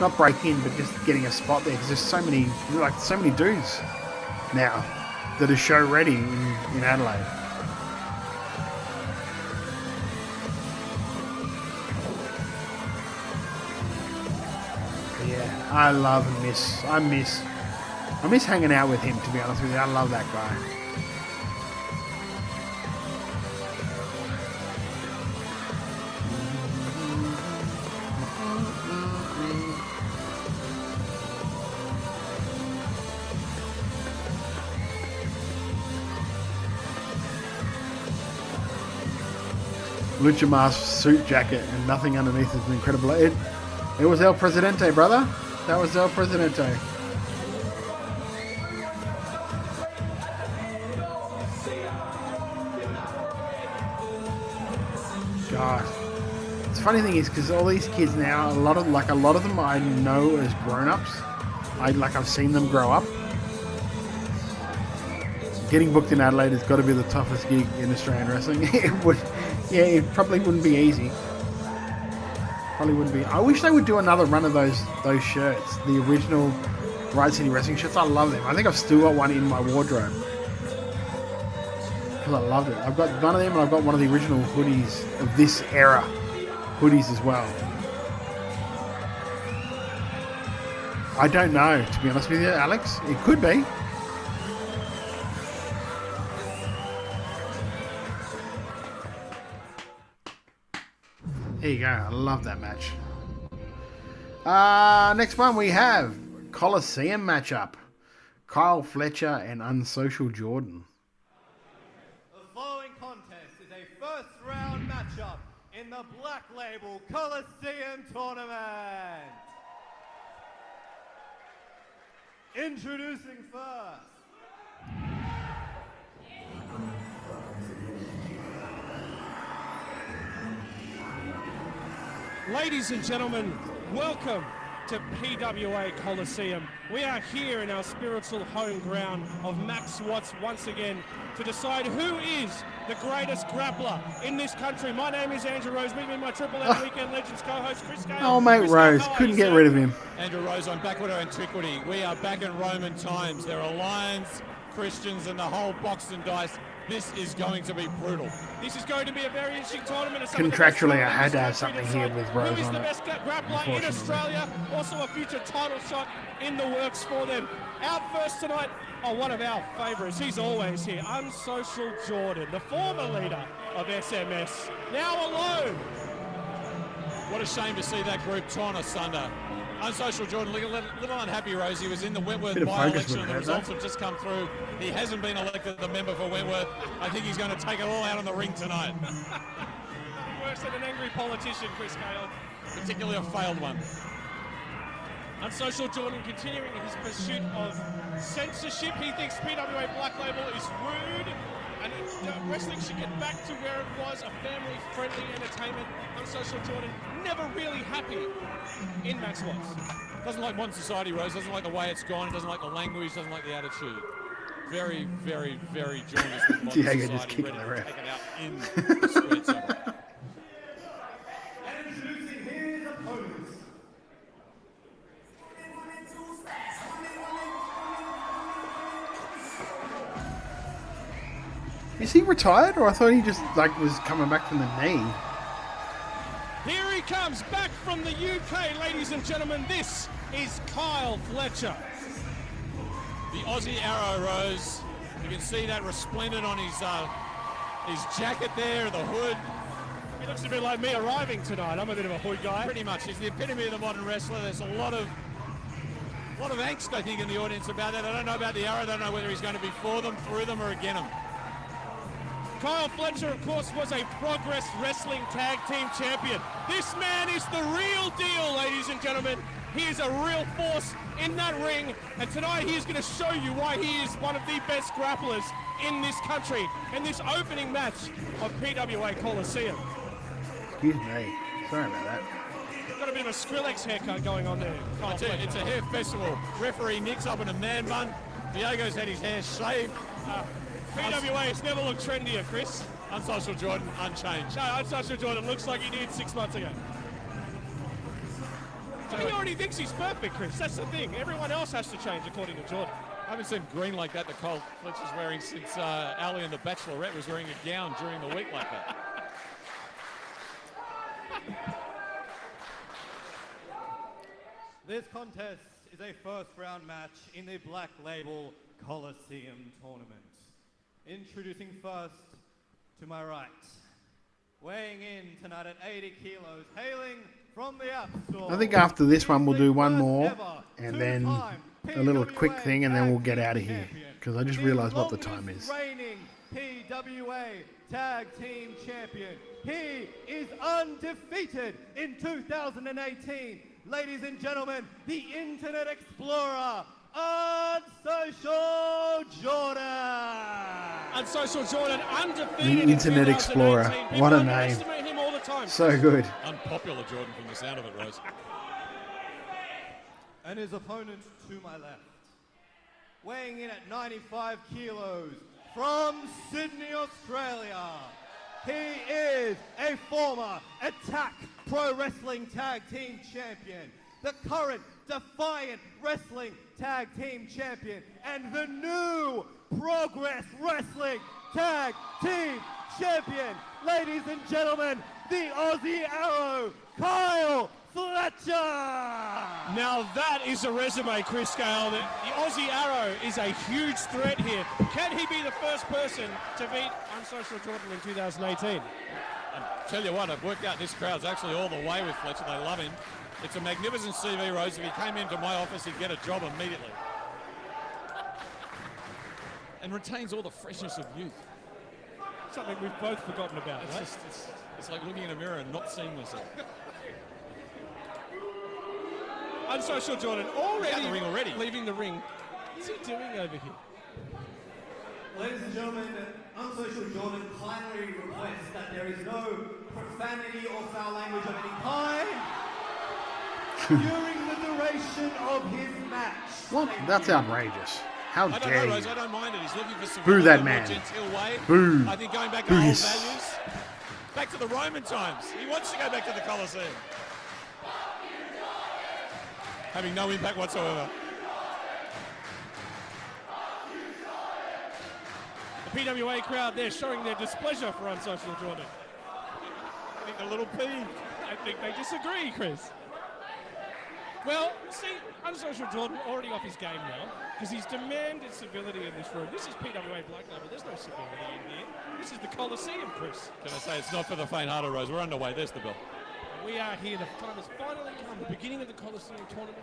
not break in, but just getting a spot there because there's so many dudes now that are show ready in Adelaide. I love and miss. I miss hanging out with him, to be honest with you. I love that guy. Lucha mask, suit jacket, and nothing underneath is incredible. It was El Presidente, brother. That was El Presidente. God. The funny thing is, because all these kids now, a lot of them I know as grown-ups. I've seen them grow up. Getting booked in Adelaide has got to be the toughest gig in Australian wrestling. It probably wouldn't be easy. I wish they would do another run of those shirts, the original Riot City Wrestling shirts. I love them. I think I've still got one in my wardrobe because I loved it. I've got one of them, and I've got one of the original hoodies of this era hoodies as well. I don't know, to be honest with you, Alex. It could be. There you go. I love that match. Next one we have Coliseum matchup. Kyle Fletcher and Unsocial Jordan. The following contest is a first round matchup in the Black Label Coliseum Tournament. Introducing first. Ladies and gentlemen, welcome to PWA Coliseum. We are here in our spiritual home ground of Max Watts once again to decide who is the greatest grappler in this country. My name is Andrew Rose. Meet me, my Triple M Weekend Legends co-host Chris Gale. Oh, mate, Rose. Couldn't get rid of him. Andrew Rose on Backwater Antiquity. We are back in Roman times. There are lions, Christians, and the whole box and dice. This is going to be brutal. This is going to be a very interesting tournament. Contractually, I had to have something here with Rose on it. Who is the best grappler in Australia? Also a future title shot in the works for them. Out first tonight, one of our favourites. He's always here. Unsocial Jordan, the former leader of SMS. Now alone. What a shame to see that group torn asunder. Unsocial Jordan, a little unhappy, Rose. He was in the Wentworth Bit of focus by-election. with The that, results though. have just come through. He hasn't been elected the member for Wentworth. I think he's going to take it all out on the ring tonight. Nothing worse than an angry politician, Chris Gale. Particularly a failed one. Unsocial Jordan continuing his pursuit of censorship. He thinks PWA Black Label is rude and wrestling should get back to where it was, a family-friendly entertainment. Unsocial Jordan never really happy in Max Watts. Doesn't like modern society, Rose. Doesn't like the way it's gone. Doesn't like the language. Doesn't like the attitude. Very, very, very jaundiced with modern Diego society. just kicking ready the to ref. take it out in the squared circle. And introducing his opponents. Is he retired, or I thought he just was coming back from the knee? Here he comes back from the UK, ladies and gentlemen. This is Kyle Fletcher. The Aussie Arrow, Rose. You can see that resplendent on his jacket there, the hood. He looks a bit like me arriving tonight. I'm a bit of a hood guy. Pretty much. He's the epitome of the modern wrestler. There's a lot of angst, I think, in the audience about that. I don't know about the Arrow. I don't know whether he's going to be for them, through them, or against them. Kyle Fletcher, of course, was a Progress Wrestling Tag Team Champion. This man is the real deal, ladies and gentlemen. He is a real force in that ring, and tonight he is going to show you why he is one of the best grapplers in this country in this opening match of PWA Coliseum. Excuse me. Sorry about that. Got a bit of a Skrillex haircut going on there. Kyle It's Fletcher. a hair festival. Referee Nick's up in a man bun. Diego's had his hair shaved. PWA has never looked trendier, Chris. Unsocial Jordan, unchanged. No, Unsocial Jordan looks like he did 6 months ago. He already thinks he's perfect, Chris. That's the thing. Everyone else has to change according to Jordan. I haven't seen green like that that Kyle Fletcher's wearing since Ali and the Bachelorette was wearing a gown during the week like that. This contest is a first round match in the Black Label Coliseum tournament. Introducing first to my right, weighing in tonight at 80 kilos, hailing from the App Store. I think after this one we'll do one more, and then a little quick thing, and then we'll get out of here. Because I just realised what the time is. Reigning PWA Tag Team Champion. He is undefeated in 2018. Ladies and gentlemen, the Internet Explorer, Unsocial Jordan. Unsocial Jordan, undefeated The in Internet 2018. Explorer. People What a name. underestimate him all the time. So good. Unpopular Jordan from the sound of it, Rose. And his opponent to my left, weighing in at 95 kilos, from Sydney, Australia. He is a former Attack Pro Wrestling Tag Team Champion, the current Defiant Wrestling Tag Team Champion, and the new Progress Wrestling Tag Team Champion. Ladies and gentlemen, the Aussie Arrow, Kyle Fletcher. Now that is a resume, Chris Gale. The Aussie Arrow is a huge threat here. Can he be the first person to beat Unsocial Jordan in 2018? Tell you what, I've worked out this crowd's actually all the way with Fletcher. They love him. It's a magnificent CV, Rose. If he came into my office, he'd get a job immediately. And retains all the freshness of youth. Something we've both forgotten about, right? It's like looking in a mirror and not seeing myself. Unsocial Jordan already leaving the ring. What's he doing over here? Ladies and gentlemen, Unsocial Jordan kindly requests that there is no profanity or foul language of any kind during the duration of his match. What? That's outrageous. How I don't dare know, Rose. you? I don't mind it. He's looking for some Boo that more man. genteel way. Boo. I think going back Boo to old his- values, back to the Roman times. He wants to go back to the Colosseum. Having no impact whatsoever. The PWA crowd there showing their displeasure for Unsocial Jordan. I think a little pee. I think they disagree, Chris. Well, see, Unsocial Jordan already off his game now because he's demanded civility in this room. This is PWA Black Label. There's no civility in here. This is the Coliseum, Chris. Can I say it's not for the faint-hearted, Rose? We're underway. There's the bell. We are here. The time has finally come. The beginning of the Coliseum tournament.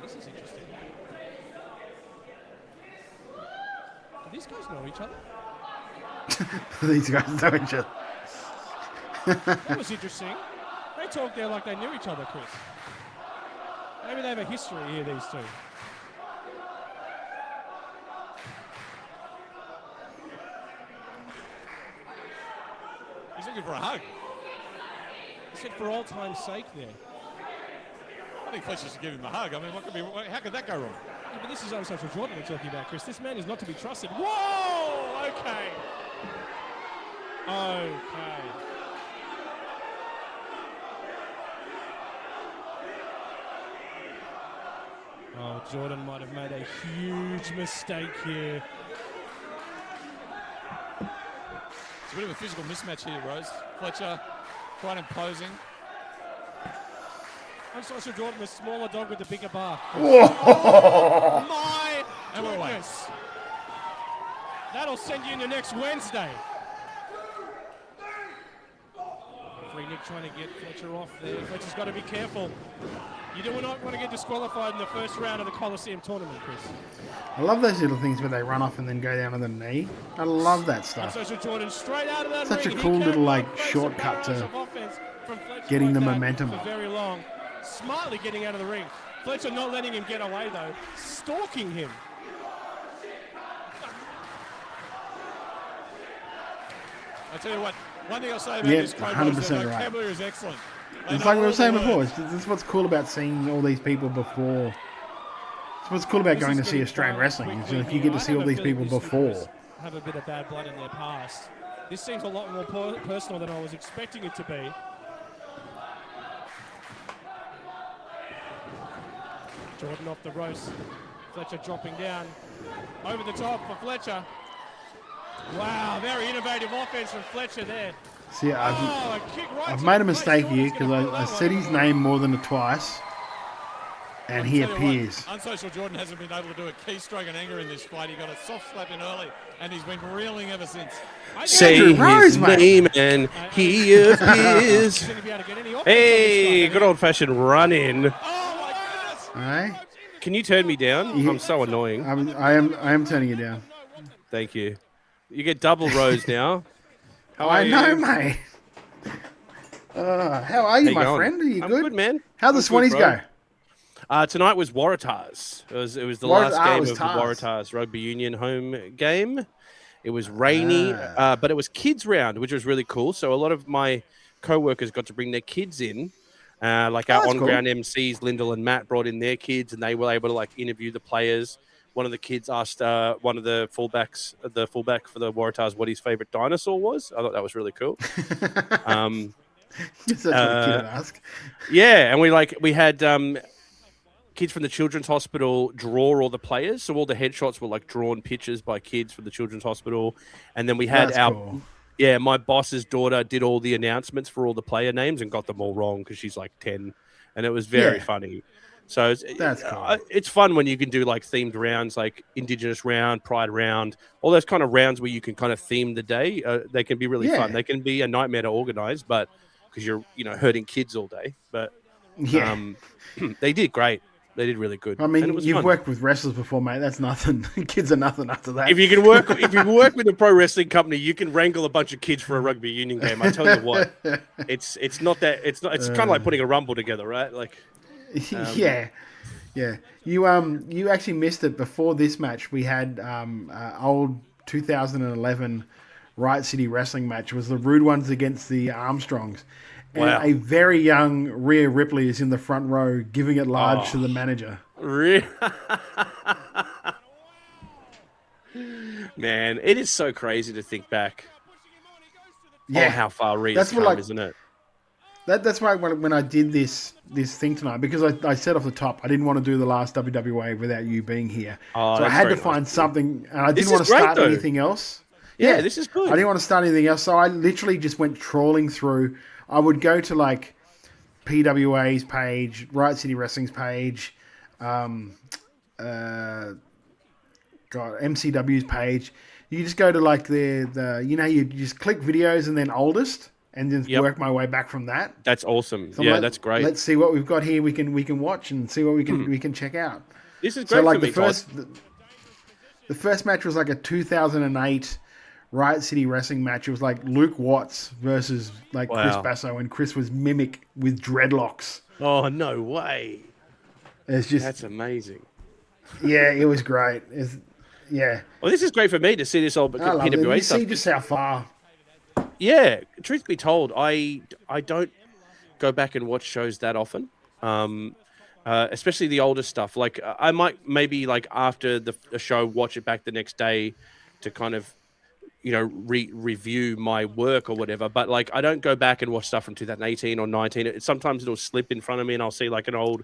This is interesting. Do these guys know each other? These guys know each other. That was interesting. They talked there like they knew each other, Chris. Maybe they have a history here, these two. He's looking for a hug. He said for all time's sake there. I think Fletcher should give him a hug. I mean, how could that go wrong? Yeah, but this is unsocial Jordan we're talking about, Chris. This man is not to be trusted. Whoa! Okay. Okay. Oh, Jordan might have made a huge mistake here. It's a bit of a physical mismatch here, Rose. Fletcher quite imposing. Unsocial Jordan, the smaller dog with the bigger bar. Whoa! My And we're away. goodness. That'll send you into next Wednesday. Referee Nick trying to get Fletcher off there. Fletcher's got to be careful. You do not want to get disqualified in the first round of the Coliseum tournament, Chris. I love those little things where they run off and then go down to the knee. I love that stuff. Unsocial Jordan straight out of that Such a ring. cool He little, like, cannot face shortcut a barrage to of offense from Fletcher getting like the that momentum for up. very long. Smartly getting out of the ring. Fletcher not letting him get away, though. Stalking him. I tell you what, one thing I'll say about Yeah, this crowd 100% is their right. vocabulary is excellent. They It's know like we all were the saying before. words. This is what's cool about seeing all these people before. It's what's cool about This going is to see getting Australian done wrestling. Is quickly if you here. get to I see have all a these feeling people these two before. have a bit of bad blood in their past. This seems a lot more personal than I was expecting it to be. Jordan off the ropes. Fletcher dropping down. Over the top for Fletcher. Wow, very innovative offense from Fletcher there. See, Oh, a kick right I've to made a the face. mistake here Jordan's because gonna feel I that said one. his name more than twice, and he Tell you what, appears. Unsocial Jordan hasn't been able to do a keystroke and anger in this fight. He got a soft slap in early, and he's been reeling ever since. Say Andrew Rose, his mate. name and he appears. He's gonna be able to get any offense Hey, on this guy. good old-fashioned run-in. Oh my goodness! Aye? Can you turn me down? Yeah. I'm so annoying. I am turning it down. Thank you. You get double rose now. How are I know, you? mate. How are you, How my going? friend? Are you I'm good? good, man. How the I'm Swannies good, go? bro. Tonight was Waratahs. It was the War- last it game was of the Tars. Waratahs rugby union home game. It was rainy, but it was kids round, which was really cool. So a lot of my co-workers got to bring their kids in. Like our that's on-ground MCs, Lyndall and Matt, brought in their kids, and they were able to like interview the players. One of the kids asked one of the fullback for the Waratahs, what his favorite dinosaur was. I thought that was really cool. That's what a kid would ask. Yeah, and we had kids from the Children's Hospital draw all the players. So all the headshots were like drawn pictures by kids from the Children's Hospital, and then we had That's our cool. yeah, my boss's daughter did all the announcements for all the player names and got them all wrong because she's like 10, and it was very Yeah. funny. So That's cool. it's fun when you can do like themed rounds, like Indigenous round, Pride round, all those kind of rounds where you can kind of theme the day. They can be really Yeah. fun. They can be a nightmare to organize, but because you're hurting kids all day. But Yeah. they did great. They did really good. I And it mean, was you've fun. worked with wrestlers before, mate. That's nothing. Kids are nothing after that. If you can work with a pro wrestling company, you can wrangle a bunch of kids for a rugby union game. I tell you what, it's kind of like putting a rumble together, right? Like, yeah. You actually missed it before this match. We had old 2011 Riot City Wrestling match. It was the Rude Ones against the Armstrongs. And Wow. a very young Rhea Ripley is in the front row giving it large to the manager. Man, it is so crazy to think back. Yeah. Oh, how far Rhea's That's come, what, like, isn't it? That's why when I did this thing tonight, because I said off the top I didn't want to do the last WWA without you being here, Oh, so I that's had to very find nice. something, and I This didn't want is to great, start though. anything else. Yeah, this is good. I didn't want to start anything else, so I literally just went trawling through. I would go to like PWA's page, Riot City Wrestling's page, MCW's page. You just go to like the you just click videos and then oldest, and then work my way back from that. That's awesome. So That's great. Let's see what we've got here. We can watch and see what we can check out. This is great for me, the first match was like a 2008 Riot City Wrestling match. It was like Luke Watts versus like Chris Basso, and Chris was Mimic with dreadlocks. Oh, no way. That's amazing. Yeah, it was great. Well, this is great for me to see this old PWA stuff. See just how far. Yeah, truth be told, I don't go back and watch shows that often, especially the older stuff. Like I might maybe like after the show watch it back the next day to kind of review my work or whatever. But like I don't go back and watch stuff from 2018 or 19. Sometimes it'll slip in front of me and I'll see like an old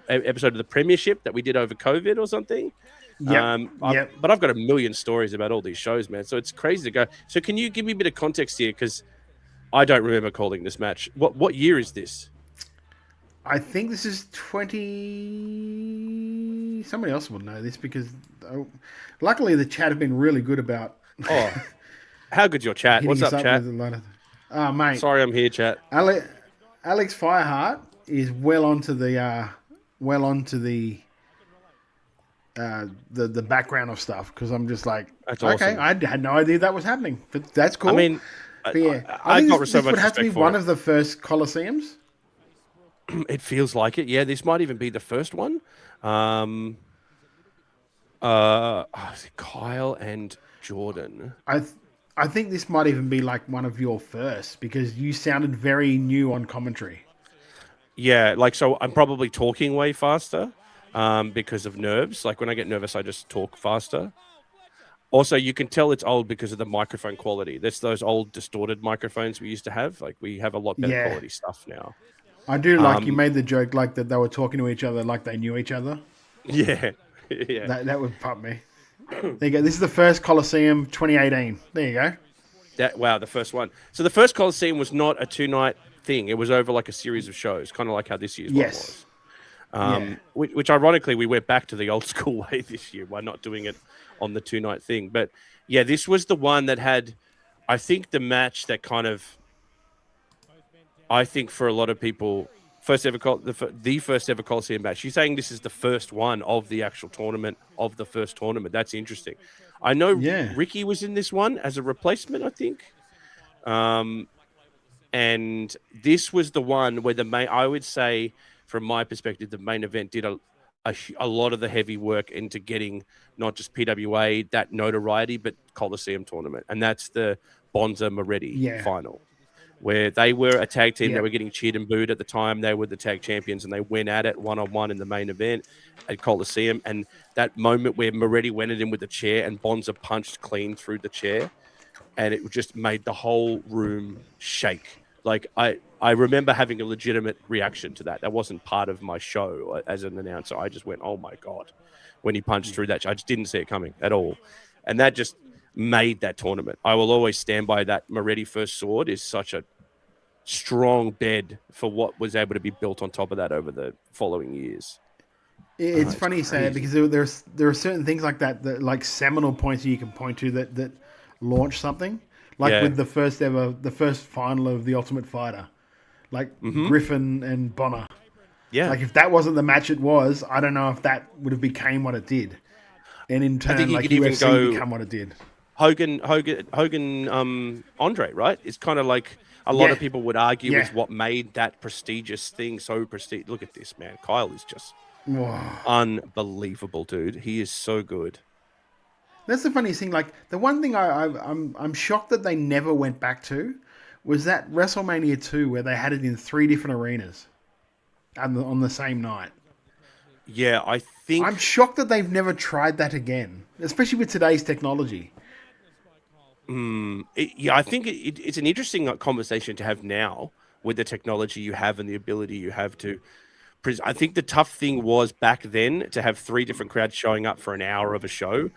episode of the Premiership that we did over COVID or something. But I've got a million stories about all these shows, man. So it's crazy to go. So can you give me a bit of context here? Because I don't remember calling this match. What year is this? I think this is 20... Somebody else will know this because luckily the chat have been really good about... Oh, how good's your chat? What's up, chat? Oh, mate. Sorry, I'm here, chat. Alex Fireheart is well onto the background of stuff because I'm just like, that's okay, awesome. I had no idea that was happening, but that's cool. I mean, I think this would have to be one of the first Colosseums. It feels like it. Yeah, this might even be the first one. Kyle and Jordan. I think this might even be like one of your first because you sounded very new on commentary. Yeah, like so I'm probably talking way faster because of nerves. Like when I get nervous, I just talk faster. Also, you can tell it's old because of the microphone quality. That's those old distorted microphones we used to have. Like we have a lot better quality stuff now. I do like you made the joke like that they were talking to each other like they knew each other. Yeah. That would pump me. There you go. This is the first Coliseum 2018. There you go. Wow, the first one. So the first Coliseum was not a 2-night thing. It was over like a series of shows, kind of like how this year's one was. Which ironically, we went back to the old school way this year by not doing it on the 2-night thing. But yeah, this was the one that had, I think, the match that kind of, I think for a lot of people, the first ever Coliseum match. You're saying this is the first one of the actual tournament, of the first tournament. That's interesting. I know Ricky was in this one as a replacement, I think. And this was the one where I would say, from my perspective, the main event did a lot of the heavy work into getting not just PWA, that notoriety, but Coliseum tournament. And that's the Bonza Moretti final, where they were a tag team that were getting cheered and booed at the time. They were the tag champions, and they went at it one-on-one in the main event at Coliseum. And that moment where Moretti went at him with the chair and Bonza punched clean through the chair, and it just made the whole room shake. Like, I remember having a legitimate reaction to that. That wasn't part of my show as an announcer. I just went, oh, my God, when he punched through that. I just didn't see it coming at all. And that just made that tournament. I will always stand by that. Moretti First Sword is such a strong bed for what was able to be built on top of that over the following years. It's funny you say it because there are certain things like that like seminal points you can point to that launch something. Like with the first final of the Ultimate Fighter, like Griffin and Bonner. Yeah. Like if that wasn't the match it was, I don't know if that would have became what it did. And in turn, like UFC become what it did. Hogan, Andre, right? It's kind of like a lot of people would argue is what made that prestigious thing so prestigious. Look at this, man. Kyle is just unbelievable, dude. He is so good. That's the funniest thing. Like the one thing I'm shocked that they never went back to was that WrestleMania 2 where they had it in 3 different arenas on the same night. Yeah, I think I'm shocked that they've never tried that again, especially with today's technology. I think it's an interesting conversation to have now with the technology you have and the ability you have to. I think the tough thing was back then to have 3 different crowds showing up for an hour of a show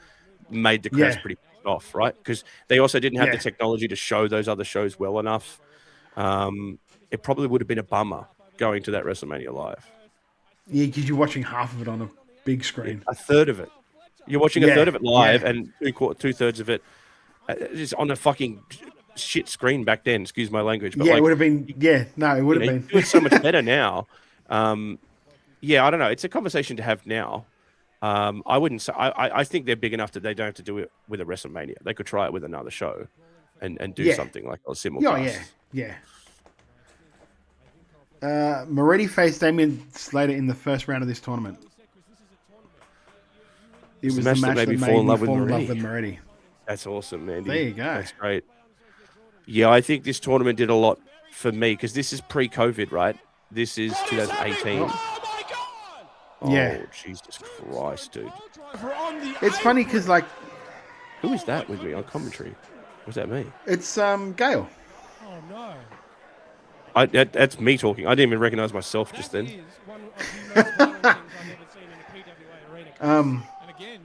made the crowds pretty pissed off, right? Because they also didn't have the technology to show those other shows well enough. It probably would have been a bummer going to that WrestleMania live. Yeah, because you're watching half of it on a big screen. A third of it. You're watching a third of it live and 2/3 of it is on a fucking shit screen back then. Excuse my language. But Yeah, like, it would have been. Yeah, no, it would have been. It's so much better now. Yeah, I don't know. It's a conversation to have now. I wouldn't say. I think they're big enough that they don't have to do it with a WrestleMania. They could try it with another show, and do something like a simulcast. Yeah. Moretti faced Damian Slater in the first round of this tournament. It was the match that made me fall in love with Moretti. That's awesome, Andy. There you go. That's great. Yeah, I think this tournament did a lot for me because this is pre-COVID, right? This is 2018. Yeah. Oh, Jesus Christ, dude. It's funny because, like... Who is that with me on commentary? Was that me? It's Gail. Oh, no. That's me talking. I didn't even recognize myself just then.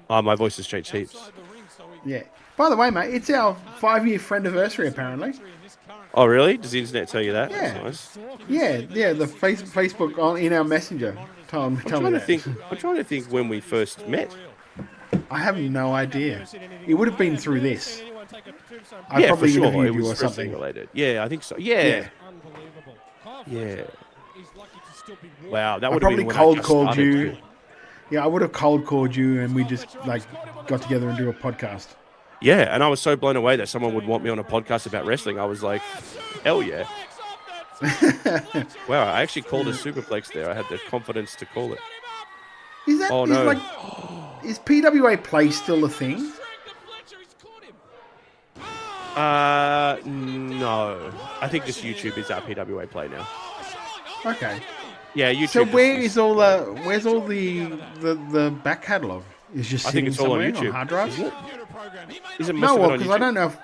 Oh, my voice has changed heaps. Yeah. By the way, mate, it's our 5-year friendiversary, apparently. Oh, really? Does the internet tell you that? Yeah. That's nice. Yeah. The Facebook in our messenger. I'm trying to think when we first met. I have no idea. It would have been through this. I Yeah, probably for sure. interviewed It you was or something related. Yeah, I think so. Yeah. Yeah. Wow, that I would have probably been when cold I just called started you. too. Yeah, I would have cold called you, and we just like got together and do a podcast. Yeah, and I was so blown away that someone would want me on a podcast about wrestling. I was like, hell yeah. Wow, I actually called a superplex there. I had the confidence to call it. Is that? Oh, is no. Is PWA Play still a thing? No. I think just YouTube is our PWA Play now. Okay. Yeah, YouTube. So where's all the back catalogue? Is just I think sitting it's all on somewhere YouTube. hard drive? Isn't it? Is it No, well, because I don't know if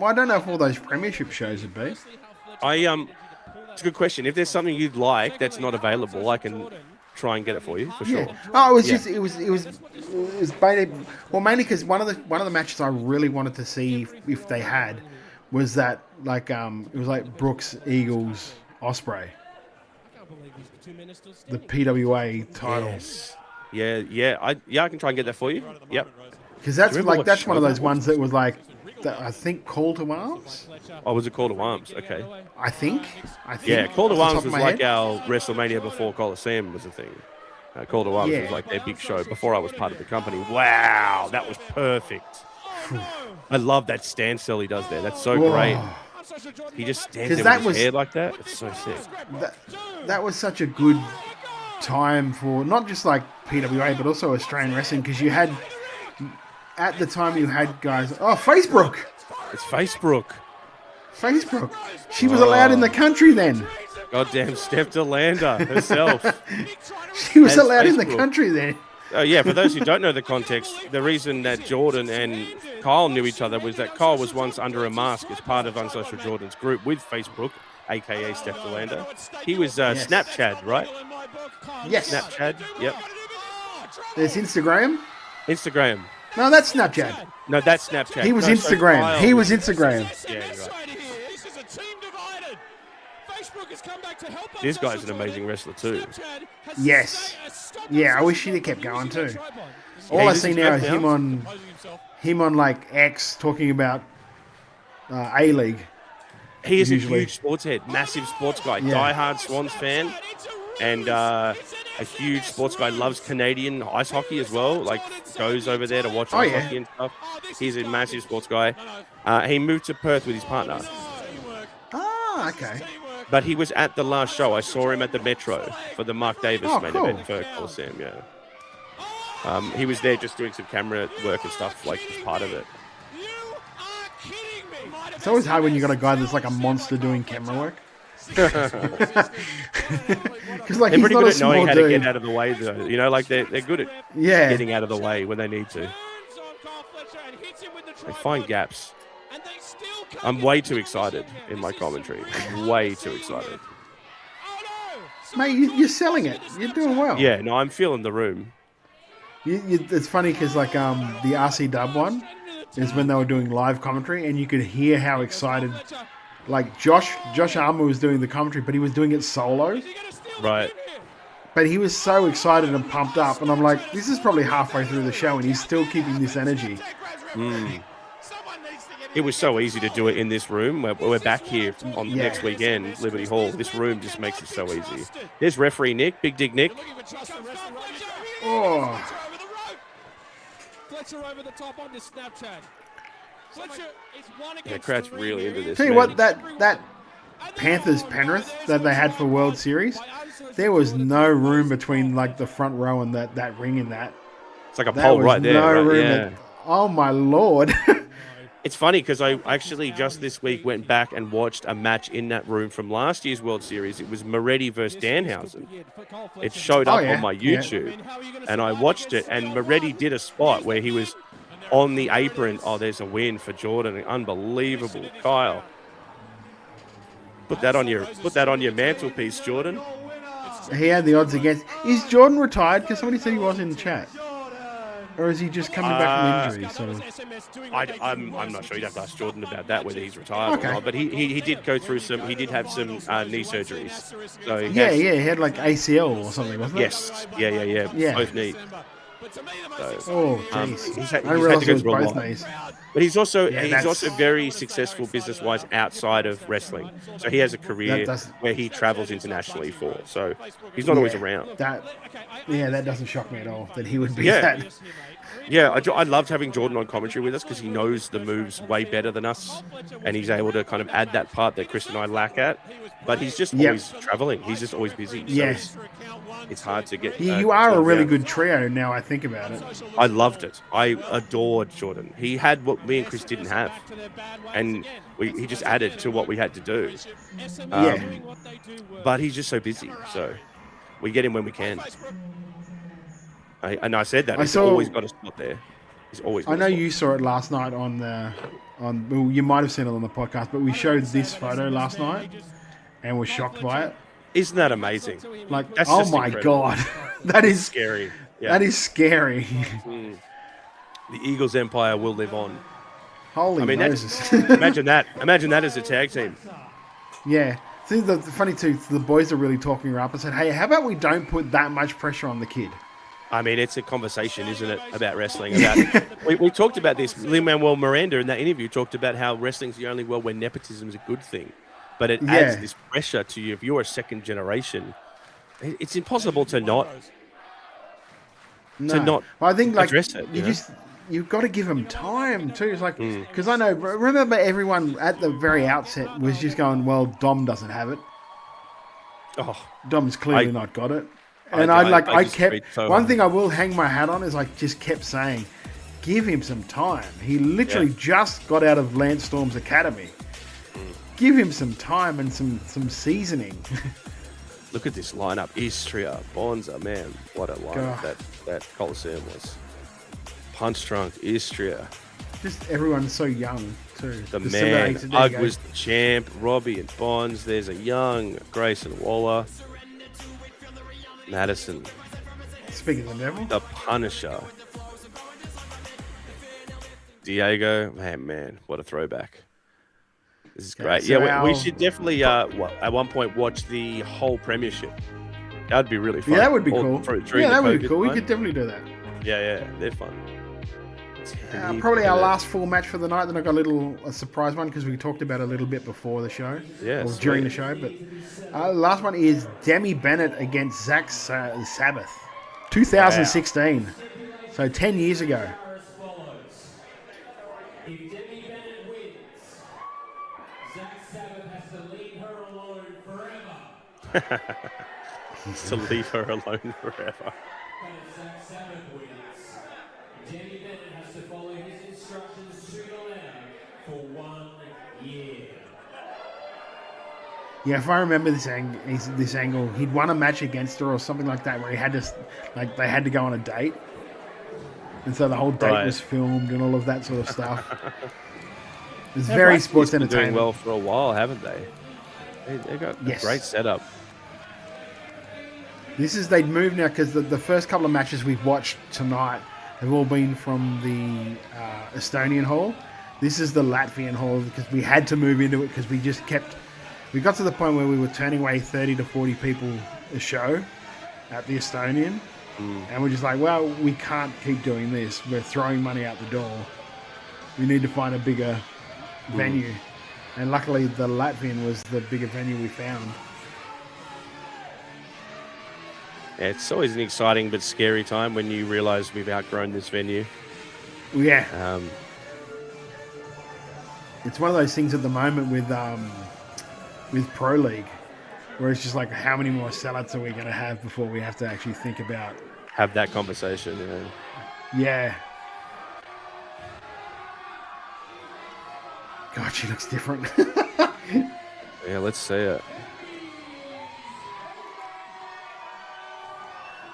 I don't know if all those premiership shows would be. It's a good question. If there's something you'd like that's not available, I can try and get it for you for sure. Yeah. Oh, it was just it was mainly because one of the matches I really wanted to see if they had was that like it was like Brooks Eagles Osprey, the PWA title. Yes. Yeah. I can try and get that for you. Yep. Because that's one of those ones that was like I think Call to Arms. Oh, was it Call to Arms? Okay. I think. Yeah, Call to Arms was like our WrestleMania before Coliseum was a thing. Call to Arms was like their big show before I was part of the company. Wow, that was perfect. I love that standstill he does there. That's so great. He just stands there with his hair like that. It's so sick. That was such a good time for not just like PWA but also Australian wrestling because you had at the time you had guys. Oh, Facebook. It's Facebook. She was allowed in the country then. Goddamn Steph DeLander herself. She was allowed in the country then. Oh yeah, for those who don't know the context, the reason that Jordan and Kyle knew each other was that Kyle was once under a mask as part of Unsocial Jordan's group with Facebook, aka Steph DeLander. He was Snapchat, right? Yes. Snapchat, yep. There's Instagram. No, that's Snapchat. No, that's Snapchat. He was Instagram. He was Instagram. Yeah, you're right. This guy's an amazing wrestler too. Yes. Yeah, I wish he'd have kept going too. All I see now is him on like X talking about A-League. He is a huge sports head, massive sports guy, diehard Swans fan, and a huge sports guy. Loves Canadian ice hockey as well. Like goes over there to watch ice hockey and stuff. He's a massive sports guy. He moved to Perth with his partner. Ah, okay. But he was at the last show. I saw him at the Metro for the Mark Davis main event for Coliseum. Yeah. He was there just doing some camera work and stuff, like as part of it. It's always hard when you got a guy that's like a monster doing camera work. Because like they're he's pretty not good a at small knowing how to dude. get out of the way, though. You know, like they're good at getting out of the way when they need to. They find gaps. I'm way too excited in my commentary. I'm way too excited. Mate, you're selling it. You're doing well. Yeah, no, I'm feeling the room. It's funny because like the RC Dub one is when they were doing live commentary, and you could hear how excited. Like Josh Armour was doing the commentary, but he was doing it solo. Right. But he was so excited and pumped up, and I'm like, this is probably halfway through the show, and he's still keeping this energy. It was so easy to do it in this room. We're back here on next weekend, Liberty Hall. This room just makes it so easy. There's referee Nick, Big Dig Nick. Oh. Fletcher over the top on this Snapchat. Fletcher is one against The crowd's really into this. Tell you man. what, that Panthers Penrith that they had for World Series, there was no room between like the front row and that ring in that. It's like a pole right there. No right? room. Yeah. Oh my lord. It's funny because I actually just this week went back and watched a match in that room from last year's World Series. It was Moretti versus Danhausen. It showed up on my YouTube, and I watched it. And Moretti did a spot where he was on the apron. Oh, there's a win for Jordan! Unbelievable, Kyle. Put that on your mantelpiece, Jordan. He had the odds against. Is Jordan retired? Because somebody said he was in the chat. Or is he just coming back from injury? Sort of? I'm not sure. You'd have to ask Jordan about that, whether he's retired or not. But he did go through some. He did have some knee surgeries. So He had like ACL or something, wasn't it? Yes. Yeah. Both knees. So, jeez. I realized it was both knees. But he's also very successful business-wise outside of wrestling. So he has a career where he travels internationally for. So he's not always around. That doesn't shock me at all that he would be that. Yeah, I loved having Jordan on commentary with us because he knows the moves way better than us, and he's able to kind of add that part that Chris and I lack at. But he's just always traveling. He's just always busy. So Yes. it's hard to get. You are a really good trio now I think about it. I loved it. I adored Jordan. He had what me and Chris didn't have, and he just added to what we had to do. But he's just so busy, so we get him when we can. I said that. He's always got a spot there. He's always. I know you saw it last night on well, you might have seen it on the podcast, but we showed this photo last night and were shocked by it. Isn't that amazing? Like, that's oh just my incredible. god, that is scary. Yeah. That is scary. The Eagles empire will live on. Holy Moses! Imagine that. Imagine that as a tag team. Yeah. See, the funny too, the boys are really talking her up and said, "Hey, how about we don't put that much pressure on the kid?" I mean, it's a conversation, isn't it, about wrestling? We talked about this. Lin-Manuel Miranda in that interview talked about how wrestling's the only world where nepotism is a good thing, but it adds this pressure to you. If you're a second generation, it's impossible to not. I think like address it. You've got to give him time too. It's like because I know. Remember, everyone at the very outset was just going, "Well, Dom doesn't have it. Dom's clearly not got it." And I kept one thing I will hang my hat on is I just kept saying, give him some time. He literally just got out of Lance Storm's academy. Give him some time and some seasoning. Look at this lineup: Istria, Bonza, man, what a lineup that Coliseum was. Punch Drunk, Istria. Just everyone's so young too. The man, Ugg was the champ. Robbie and Bonds. There's a young Grayson Waller. Madison. Speaking of the devil. The Punisher. Diego. Man, what a throwback. This is great. So we should definitely, at one point, watch the whole premiership. That would be really fun. Yeah, that would be cool. That would be cool. We could definitely do that. Yeah, they're fun. Probably our last full match for the night. Then I got a surprise one because we talked about it a little bit before the show. Yeah, or during the show. But last one is Demi Bennett against Zach Sabbath, 2016. Wow. So 10 years ago. If Demi Bennett wins, Zach Sabbath has to leave her alone forever. To leave her alone forever. But if Zach Sabbath wins, Demi Bennett has to follow his instructions to the letter for 1 year. Yeah, if I remember this angle, he'd won a match against her or something like that, where he had to, they had to go on a date, and so the whole date was filmed and all of that sort of stuff. It's very sports entertainment. Doing well for a while, haven't they? They got a great setup. They'd moved now because the first couple of matches we've watched tonight have all been from the Estonian hall. This is the Latvian hall because we had to move into it because we got to the point where we were turning away 30 to 40 people a show at the Estonian. And we're just like, well, we can't keep doing this. We're throwing money out the door. We need to find a bigger venue. And luckily the Latvian was the bigger venue we found. Yeah, it's always an exciting but scary time when you realise we've outgrown this venue. Yeah. It's one of those things at the moment with Pro League, where it's just like, how many more sellouts are we going to have before we have to actually think about... Have that conversation, Yeah. God, she looks different. Yeah, let's see it.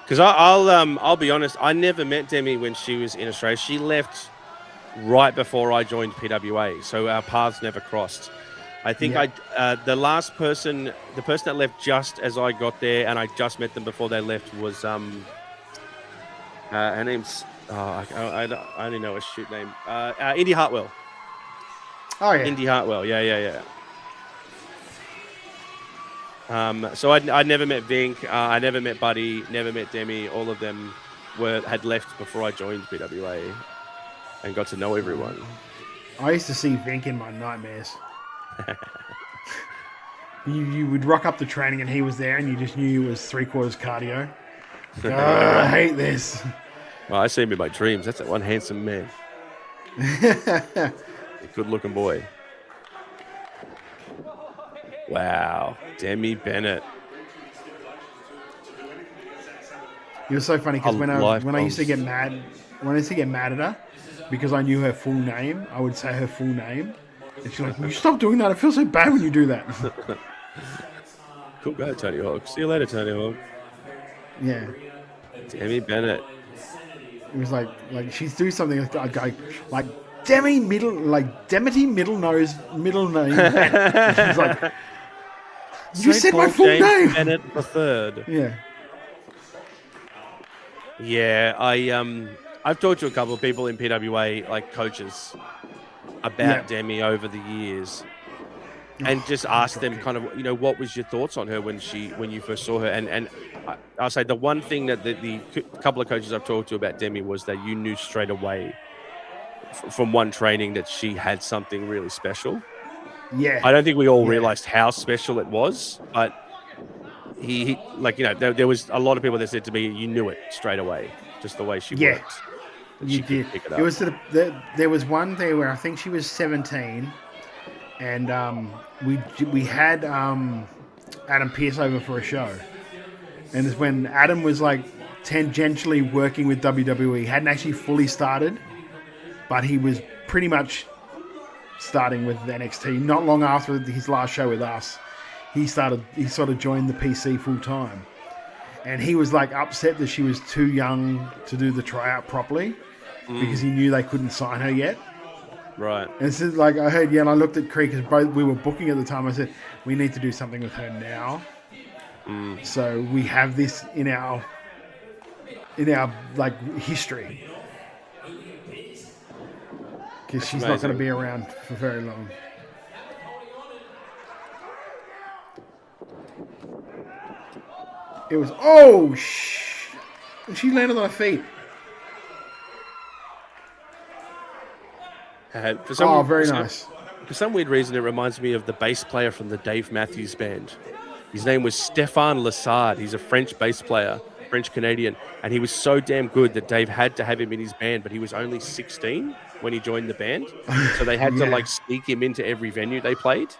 Because I'll be honest, I never met Demi when she was in Australia. She left right before I joined PWA, so our paths never crossed. I think the person that left just as I got there, and I just met them before they left, was her name's I only know a shoot name. Indy Hartwell. Oh yeah, Indy Hartwell. Yeah. So I never met Vink. I never met Buddy. Never met Demi. All of them had left before I joined PWA, and got to know everyone. I used to see Vink in my nightmares. You would rock up to training and he was there, and you just knew it was 3/4 cardio. I hate this. Well, I see him in my dreams. That's that one handsome man. A good-looking boy. Wow, Demi Bennett. It was so funny because when I used to get mad at her because I knew her full name, I would say her full name, and she's like, "You stop doing that. I feel so bad when you do that." Cool guy, Tony Hawk. See you later, Tony Hawk. Yeah. Demi Bennett. It was like she's doing something like Demi middle nose middle name. She's like, you said my full name. Bennett the third. Yeah. Yeah, I've talked to a couple of people in PWA, like coaches, about Demi over the years, and just asked them kind of, what was your thoughts on her when you first saw her? And I'll say the one thing that the couple of coaches I've talked to about Demi was that you knew straight away from one training that she had something really special. Yeah. I don't think we all realized how special it was, but there was a lot of people that said to me, you knew it straight away, just the way she worked. You did. Pick It was there was one day where I think she was 17, and we had Adam Pearce over for a show, and it's when Adam was like tangentially working with WWE. He hadn't actually fully started, but he was pretty much starting with NXT. Not long after his last show with us, he sort of joined the PC full time, and he was like upset that she was too young to do the tryout properly because he knew they couldn't sign her yet. Right. And it's just like I heard, and I looked at Creek because we were booking at the time. I said, we need to do something with her now. So we have this in our like history, because she's not going to be around for very long. It was she landed on her feet. Very nice. For some weird reason, it reminds me of the bass player from the Dave Matthews Band. His name was Stéphane Lessard. He's a French bass player, French-Canadian, and he was so damn good that Dave had to have him in his band, but he was only 16 when he joined the band. So they had to sneak him into every venue they played,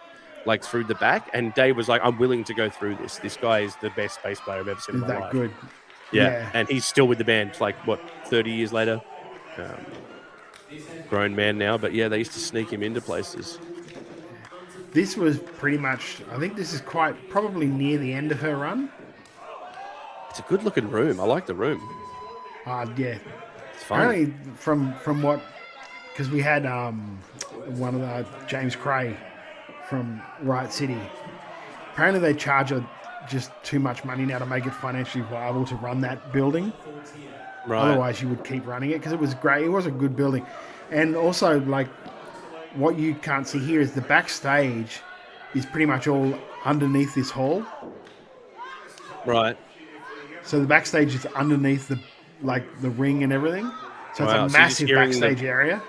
through the back. And Dave was like, I'm willing to go through this. This guy is the best bass player I've ever seen in my life. That good. Yeah. And he's still with the band, 30 years later. Grown man now, but they used to sneak him into places. This was pretty much, I think this is probably near the end of her run. It's a good looking room. I like the room. Yeah. It's fun. Apparently from what, because we had one of the James Cray from Riot City. Apparently they charge her just too much money now to make it financially viable to run that building. Right. Otherwise you would keep running it because it was great. It was a good building. And also, what you can't see here is the backstage is pretty much all underneath this hall. Right. So the backstage is underneath the ring and everything. So it's a massive backstage area.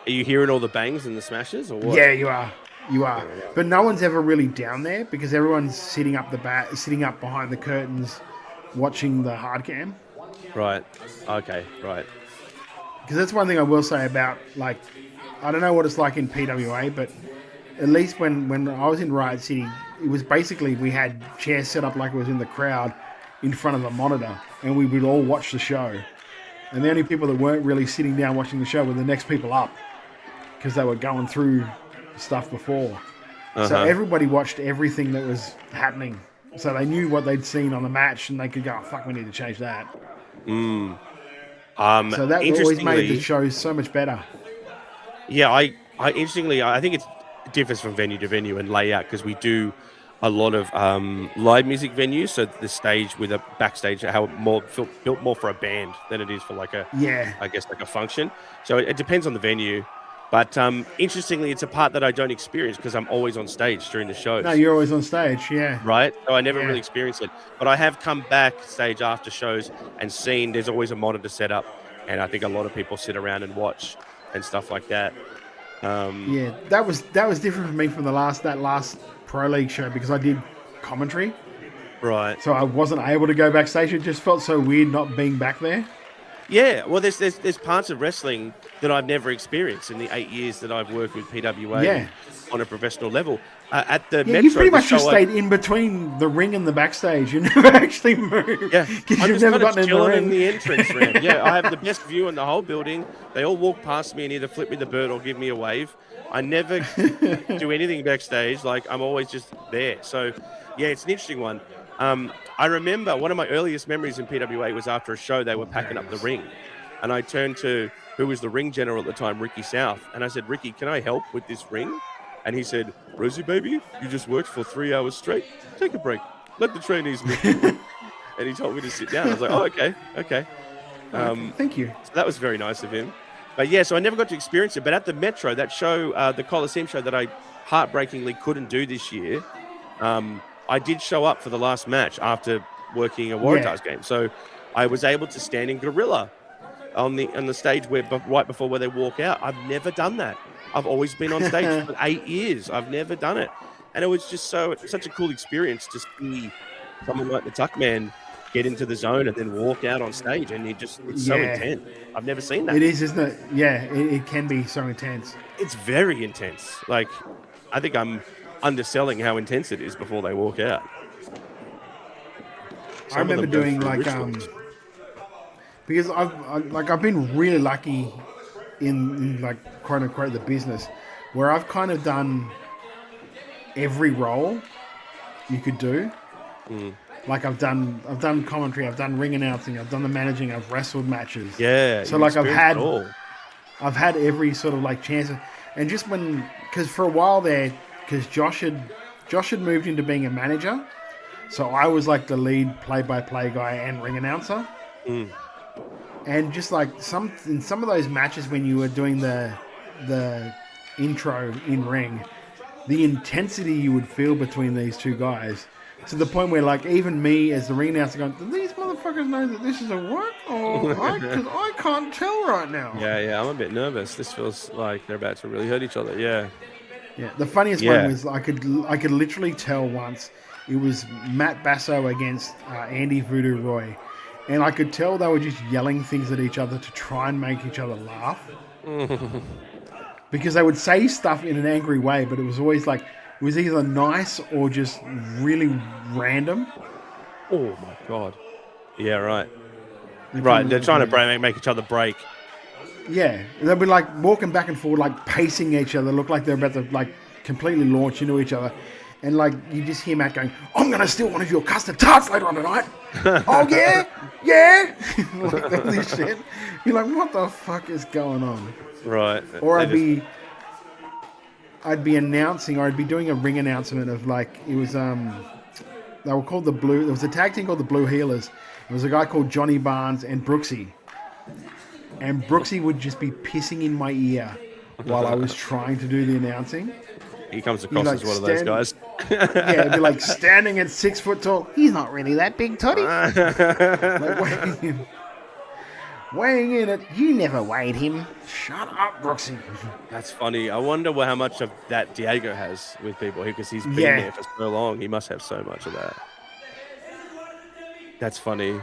Are you hearing all the bangs and the smashes, or what? Yeah, you are. You are. But no one's ever really down there because everyone's sitting up behind the curtains, watching the hard cam. Right. Okay. Right. Because that's one thing I will say about, like, I don't know what it's like in PWA, but at least when I was in Riot City, it was basically we had chairs set up like it was in the crowd in front of a monitor, and we would all watch the show. And the only people that weren't really sitting down watching the show were the next people up because they were going through stuff before. So everybody watched everything that was happening. So they knew what they'd seen on the match, and they could go, oh, fuck, we need to change that. So that always made the show so much better. Yeah, I interestingly, I think it differs from venue to venue and layout because we do a lot of live music venues. So the stage with a backstage, how built more for a band than it is for like a, I guess like a function. So it depends on the venue. But interestingly, it's a part that I don't experience because I'm always on stage during the shows. No, you're always on stage, yeah. Right? So I never really experienced it. But I have come backstage after shows and seen there's always a monitor set up. And I think a lot of people sit around and watch and stuff like that. Yeah, that was different for me from that last Pro League show because I did commentary. Right. So I wasn't able to go backstage. It just felt so weird not being back there. Yeah, well, there's parts of wrestling that I've never experienced in the 8 years that I've worked with PWA on a professional level. At the Metro, you pretty much just stayed in between the ring and the backstage. You never actually moved. Yeah, because you've never gotten in the ring. In the entrance ramp. Yeah, I have the best view in the whole building. They all walk past me and either flip me the bird or give me a wave. I never do anything backstage. Like, I'm always just there. So, yeah, it's an interesting one. I remember one of my earliest memories in PWA was after a show, they were packing up the ring. And I turned to who was the ring general at the time, Ricky South. And I said, Ricky, can I help with this ring? And he said, Rosie, baby, you just worked for 3 hours straight. Take a break. Let the trainees move. And he told me to sit down. I was like, oh, okay. Thank you. So that was very nice of him. But yeah, so I never got to experience it. But at the Metro, that show, the Coliseum show that I heartbreakingly couldn't do this year, I did show up for the last match after working a Waratahs game. So I was able to stand in gorilla on the stage right before where they walk out. I've never done that. I've always been on stage for 8 years. I've never done it. And it was just such a cool experience to see someone like the Tuckman get into the zone and then walk out on stage. And it's so intense. I've never seen that. It is, isn't it? Yeah, it can be so intense. It's very intense. Like, I think I'm underselling how intense it is before they walk out. I remember doing like because I've been really lucky in like quote unquote the business where I've kind of done every role you could do. Like I've done commentary, I've done ring announcing, I've done the managing, I've wrestled matches. Yeah. So like I've had every sort of like chance, and just because for a while there. Because Josh had moved into being a manager, so I was like the lead play-by-play guy and ring announcer. And just like in some of those matches when you were doing the intro in ring, the intensity you would feel between these two guys, to the point where like even me as the ring announcer going, do these motherfuckers know that this is a work? Because I can't tell right now. Yeah, I'm a bit nervous. This feels like they're about to really hurt each other. Yeah. Yeah, the funniest one was I could literally tell once it was Matt Basso against Andy Voodoo Roy, and I could tell they were just yelling things at each other to try and make each other laugh because they would say stuff in an angry way, but it was always like it was either nice or just really random. Oh my god! Yeah, right. They're trying to make each other break. Yeah, they'll be like walking back and forward, like pacing each other, look like they're about to like completely launch into each other. And like you just hear Matt going, I'm going to steal one of your custard tarts later on tonight. Oh, yeah? Yeah? Like all this shit. You're like, what the fuck is going on? Right. Or I'd be announcing, or I'd be doing a ring announcement of like, it was, they were called the Blue, there was a tag team called the Blue Healers. There was a guy called Johnny Barnes and Brooksy. And Brooksy would just be pissing in my ear while I was trying to do the announcing. He comes across as one of those guys. Yeah, it'd be like standing at 6 foot tall. He's not really that big, Toddy. Weighing in at, you never weighed him. Shut up, Brooksy. That's funny. I wonder how much of that Diego has with people because he's been Yeah. there for so long. He must have so much of that. That's funny.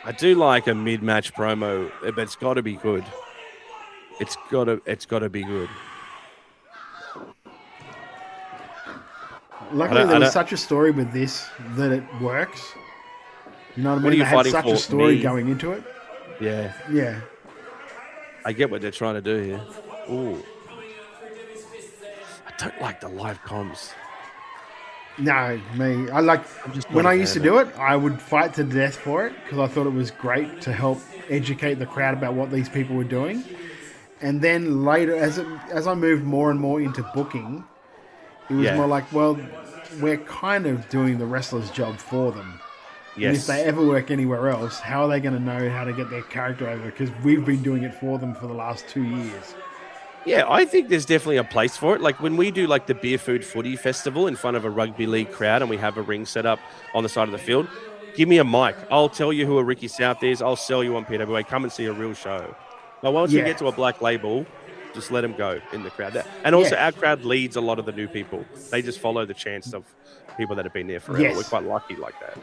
I do like a mid-match promo, but it's got to be good. It's got to be good. Luckily, there was such a story with this that it works. You know what I mean? What are you They had fighting such for? a story Me? going into it. Yeah. Yeah. I get what they're trying to do here. Ooh. I don't like the live comms. No, me. I like when I used to do it, I would fight to death for it because I thought it was great to help educate the crowd about what these people were doing. And then later, as I moved more and more into booking, it was more like, well, we're kind of doing the wrestler's job for them. Yes. And if they ever work anywhere else, how are they going to know how to get their character over? Because we've been doing it for them for the last 2 years. Yeah, I think there's definitely a place for it. Like when we do like the Beer Food Footy Festival in front of a rugby league crowd and we have a ring set up on the side of the field, give me a mic. I'll tell you who a Ricky South is. I'll sell you on PWA. Come and see a real show. But once you get to a black label, just let them go in the crowd. And also our crowd leads a lot of the new people. They just follow the chants of people that have been there forever. Yes. We're quite lucky like that.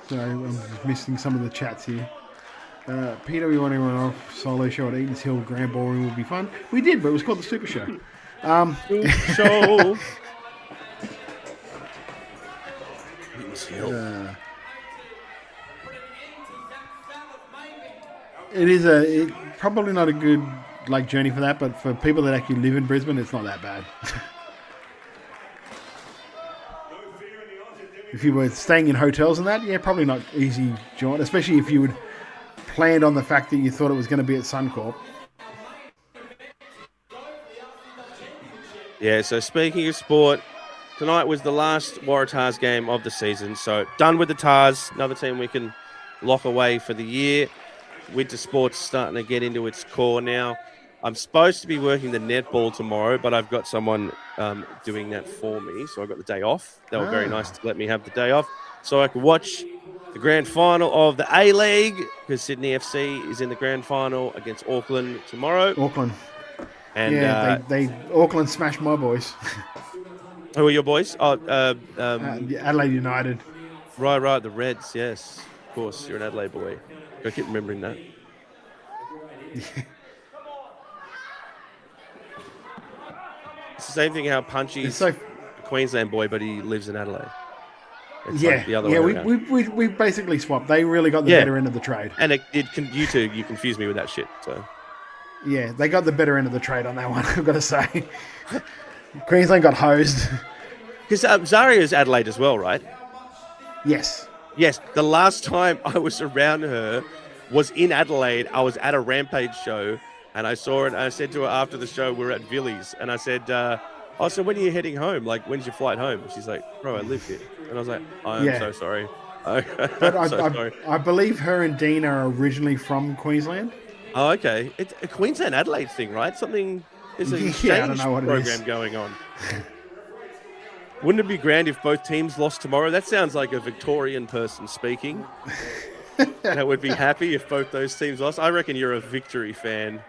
So I'm just missing some of the chats here. PW went off solo show at Eaton's Hill Grand Ballroom will be fun. We did, but it was called the Super Show. Show. Eaton's Hill. It is probably not a good journey for that, but for people that actually live in Brisbane, it's not that bad. If you were staying in hotels and that, probably not easy jaunt, especially if you would planned on the fact that you thought it was going to be at Suncorp. Yeah, so speaking of sport, tonight was the last Waratahs game of the season. So done with the Tars, another team we can lock away for the year. Winter sports starting to get into its core now. I'm supposed to be working the netball tomorrow, but I've got someone doing that for me, so I got the day off. They were very nice to let me have the day off, so I could watch the grand final of the A-League, because Sydney FC is in the grand final against Auckland tomorrow. Auckland. And they Auckland smashed my boys. Who are your boys? Adelaide United. Right, the Reds, yes. Of course, you're an Adelaide boy. I keep remembering that. It's the same thing how Punchy's a Queensland boy, but he lives in Adelaide. It's like the other way around. we basically swapped. They really got the better end of the trade. And you confused me with that shit. So yeah, they got the better end of the trade on that one, I've got to say. Queensland got hosed. Because Zaria's Adelaide as well, right? Yes. Yes, the last time I was around her was in Adelaide. I was at a Rampage show, and I saw her, and I said to her after the show, we were at Villiers, and I said, so when are you heading home? Like, when's your flight home? And she's like, bro, I live here. And I was like, I'm so sorry. But I believe her and Dean are originally from Queensland. Oh, okay. It's a Queensland Adelaide thing, right? There's an exchange program going on. Wouldn't it be grand if both teams lost tomorrow? That sounds like a Victorian person speaking. That would be happy if both those teams lost. I reckon you're a Victory fan.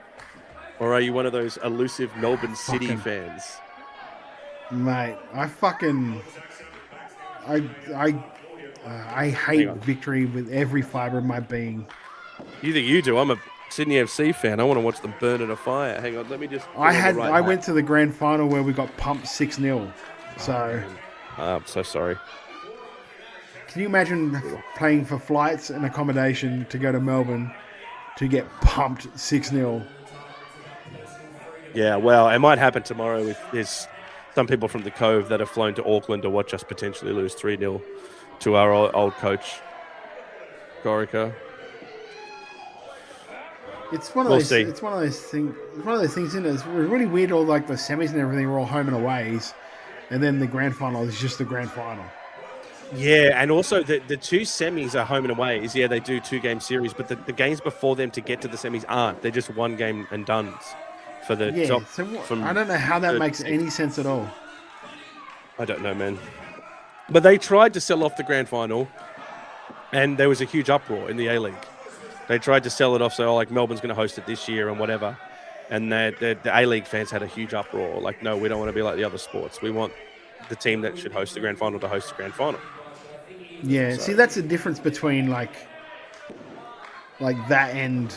Or are you one of those elusive Melbourne City fans? Mate, I hate Victory with every fibre of my being. You think you do? I'm a Sydney FC fan. I want to watch them burn in a fire. Hang on, let me just... I went to the grand final where we got pumped 6-0. So... I'm so sorry. Can you imagine paying for flights and accommodation to go to Melbourne to get pumped 6-0? Yeah, well, it might happen tomorrow if there's some people from the Cove that have flown to Auckland to watch us potentially lose 3-0 to our old coach, Gorica. It's one of those things. It's one of those things, isn't it? It's really weird. All the semis and everything are all home and aways, and then the grand final is just the grand final. Yeah, and also the two semis are home and away. Is they do 2-game series, but the games before them to get to the semis aren't. They're just 1 game and done for the top. So I don't know how that makes any sense at all. I don't know, man. But they tried to sell off the grand final, and there was a huge uproar in the A-League. They tried to sell it off, so like Melbourne's going to host it this year and whatever. And the A-League fans had a huge uproar. Like, no, we don't want to be like the other sports. We want the team that should host the grand final to host the grand final. Yeah, see, that's the difference between like that and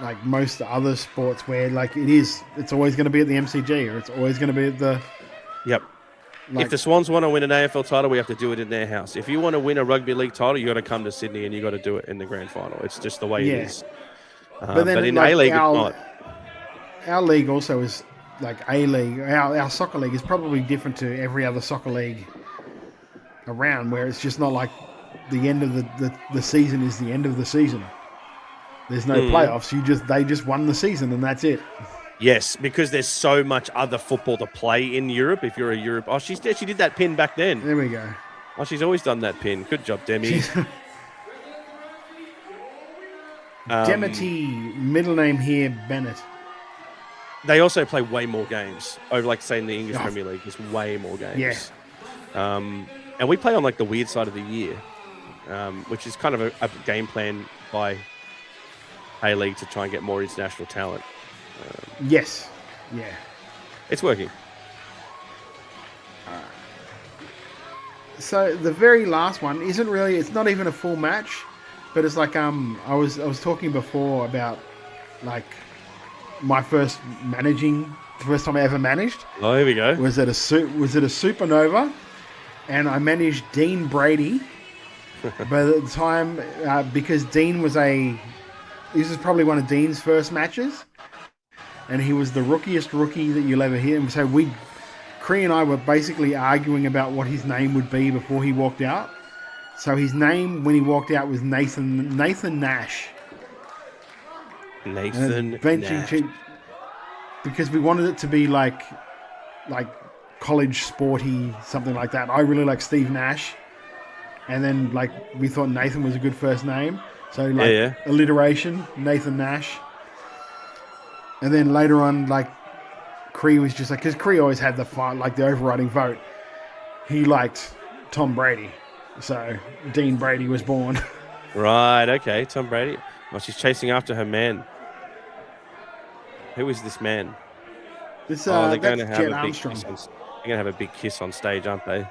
like most other sports where like it's always going to be at the MCG or it's always going to be at the. Yep. If the Swans want to win an AFL title, we have to do it in their house. If you want to win a rugby league title, you got to come to Sydney and you got to do it in the grand final. It's just the way it is. But in A-League, it's not. Our league also is like A-League. Our soccer league is probably different to every other soccer league around, where it's just not like the end of the season is the end of the season. There's no playoffs. They just won the season and that's it. Yes, because there's so much other football to play in Europe. If you're a Europe, she did that pin back then. There we go. Oh, she's always done that pin. Good job, Demi. Demity, middle name here, Bennett. They also play way more games. Over, like, say, in the English Premier League, there's way more games. Yeah. And we play on, like, the weird side of the year, which is kind of a game plan by A-League to try and get more international talent. Yes. Yeah. It's working. So the very last one isn't really, it's not even a full match, but it's like I was talking before about like my first time I ever managed. Oh, here we go. Was it a Supernova, and I managed Dean Brady. But at the time, because this is probably one of Dean's first matches, and he was the rookiest rookie that you'll ever hear. And so Cree and I were basically arguing about what his name would be before he walked out. So his name when he walked out was Nathan Nash. Nathan Nash. Because we wanted it to be like college sporty, something like that. I really like Steve Nash. And then like we thought Nathan was a good first name. So alliteration, Nathan Nash. And then later on, like Cree was just like, because Cree always had the overriding vote. He liked Tom Brady. So Dean Brady was born. Right, okay, Tom Brady. Well, she's chasing after her man. Who is this man? They're going to have a big kiss. They're going to have a big kiss on stage, aren't they? Of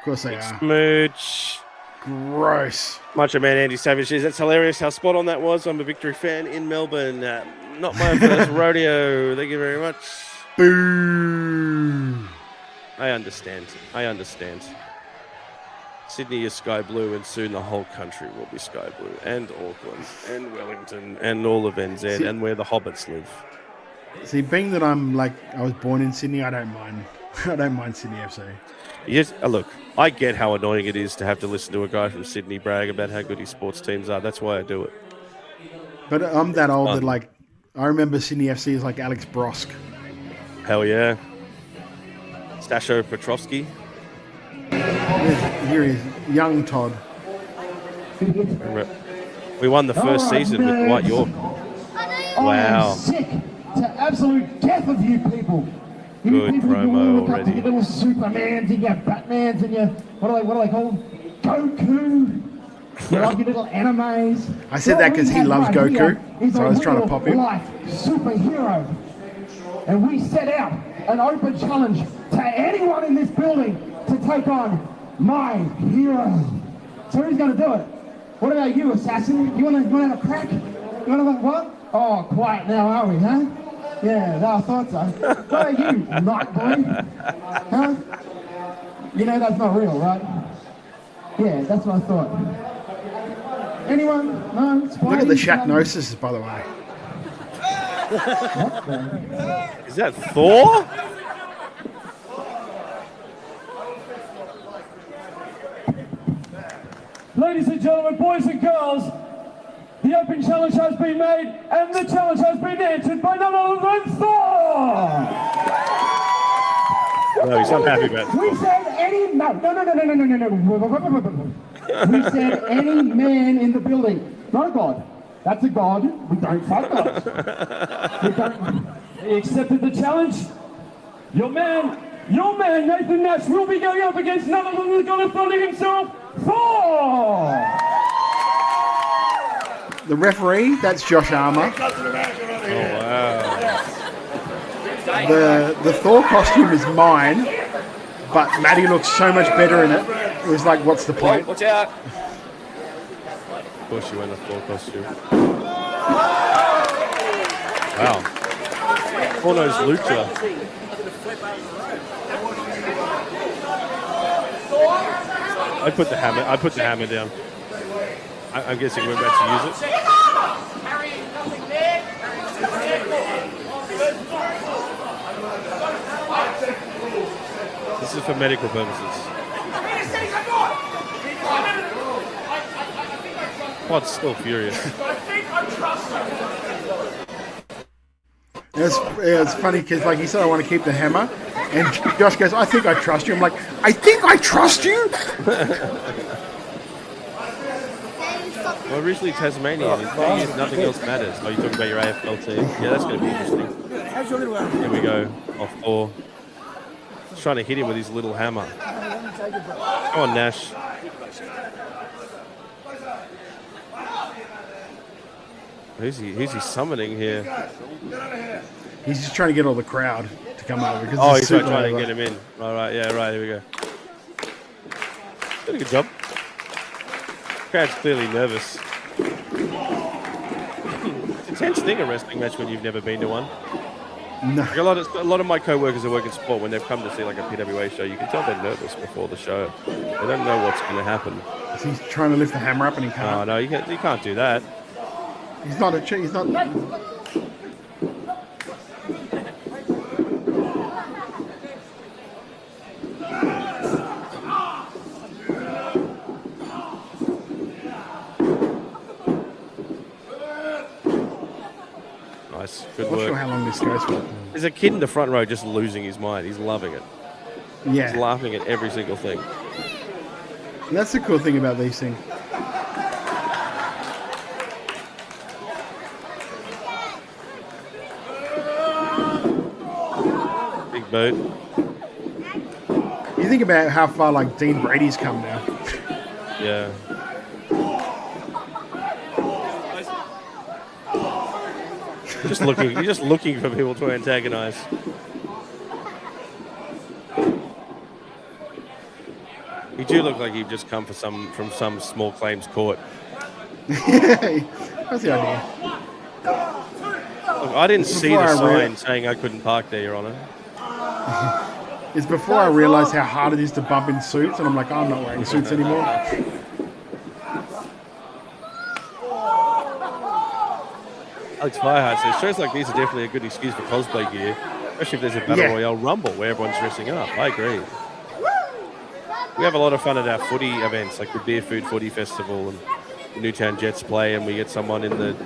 course they are. Smooch. Gross. Macho Man Andy Savage says, that's hilarious how spot on that was. I'm a Victory fan in Melbourne. Not my first rodeo. Thank you very much. Boo. I understand. Sydney is sky blue, and soon the whole country will be sky blue. And Auckland, and Wellington, and all of NZ, and where the hobbits live. See, being that I was born in Sydney, I don't mind. I don't mind Sydney FC. Yes, look, I get how annoying it is to have to listen to a guy from Sydney brag about how good his sports teams are. That's why I do it. But I'm that old that I remember Sydney FC as like Alex Brosk. Hell yeah. Stasho Petrovsky. Here is young Todd. We won the first season with Dwight York. Wow. I'm sick to absolute death of you people. Good promo already. Your little Supermans and your Batmans and your what do they call them? Goku. You like your little animes. I said that because he loves Goku, so I was trying to pop him. Life superhero. And we set out an open challenge to anyone in this building to take on my hero. So who's going to do it? What about you, assassin? You want to have a crack? You want to what? Oh, quiet now, are we, huh? Yeah, I thought so. What about you, Nightboy? Huh? You know that's not real, right? Yeah, that's what I thought. Anyone? No? Look at the Shacknosis, by the way. Is that Thor? Ladies and gentlemen, boys and girls, the open challenge has been made, and the challenge has been answered by none other than Thor! No, he's not happy about We said any no. We said any man in the building. Not a god. That's a god. We don't fight gods. We don't. He accepted the challenge. Your man, Nathan Nash will be going up against none other than the God of Thunder himself, Thor! The referee, that's Josh Armour. Oh, wow. The Thor costume is mine, but Maddie looks so much better in it. It was like, what's the point? Watch out. Of course you went a Thor costume. Wow. Porno's Lucha. I put the hammer down. I'm guessing we're about to use it. This is for medical purposes. Pod's still furious. It's funny because, like he said, I want to keep the hammer, and Josh goes, "I think I trust you." I'm like, "I think I trust you." Well, originally Tasmanian. He's playing as nothing else matters. Oh, you're talking about your AFL team. Yeah, that's going to be interesting. Here we go. Off Thor. He's trying to hit him with his little hammer. Come on, Nash. Who's he summoning here? He's just trying to get all the crowd to come over. Oh, he's trying to get him in. All right, yeah, right. Here we go. Did a good job. Crowd's clearly nervous. It's an intense thing, a wrestling match, when you've never been to one. No. Like a lot of my co-workers who work in sport, when they've come to see like a PWA show, you can tell they're nervous before the show. They don't know what's going to happen. He's trying to lift the hammer up and he can't. Oh, no, you can't do that. He's not he's not. Nice, good Not work. sure how long this goes for. There's a kid in the front row just losing his mind. He's loving it. Yeah. He's laughing at every single thing. And that's the cool thing about these things. Big boot. You think about how far like Dean Brady's come now. Yeah. You're just looking for people to antagonize. You do look like you've just come from some small claims court. That's the idea. Look, I didn't see the sign saying I couldn't park there, Your Honor. It's before I realised how hard it is to bump in suits, and I'm like, I'm not wearing suits anymore. Alex Fireheart says shows like these are definitely a good excuse for cosplay gear, especially if there's a Battle Royale Rumble where everyone's dressing up. I agree. We have a lot of fun at our footy events, like the Beer Food Footy Festival and the Newtown Jets play, and we get someone in the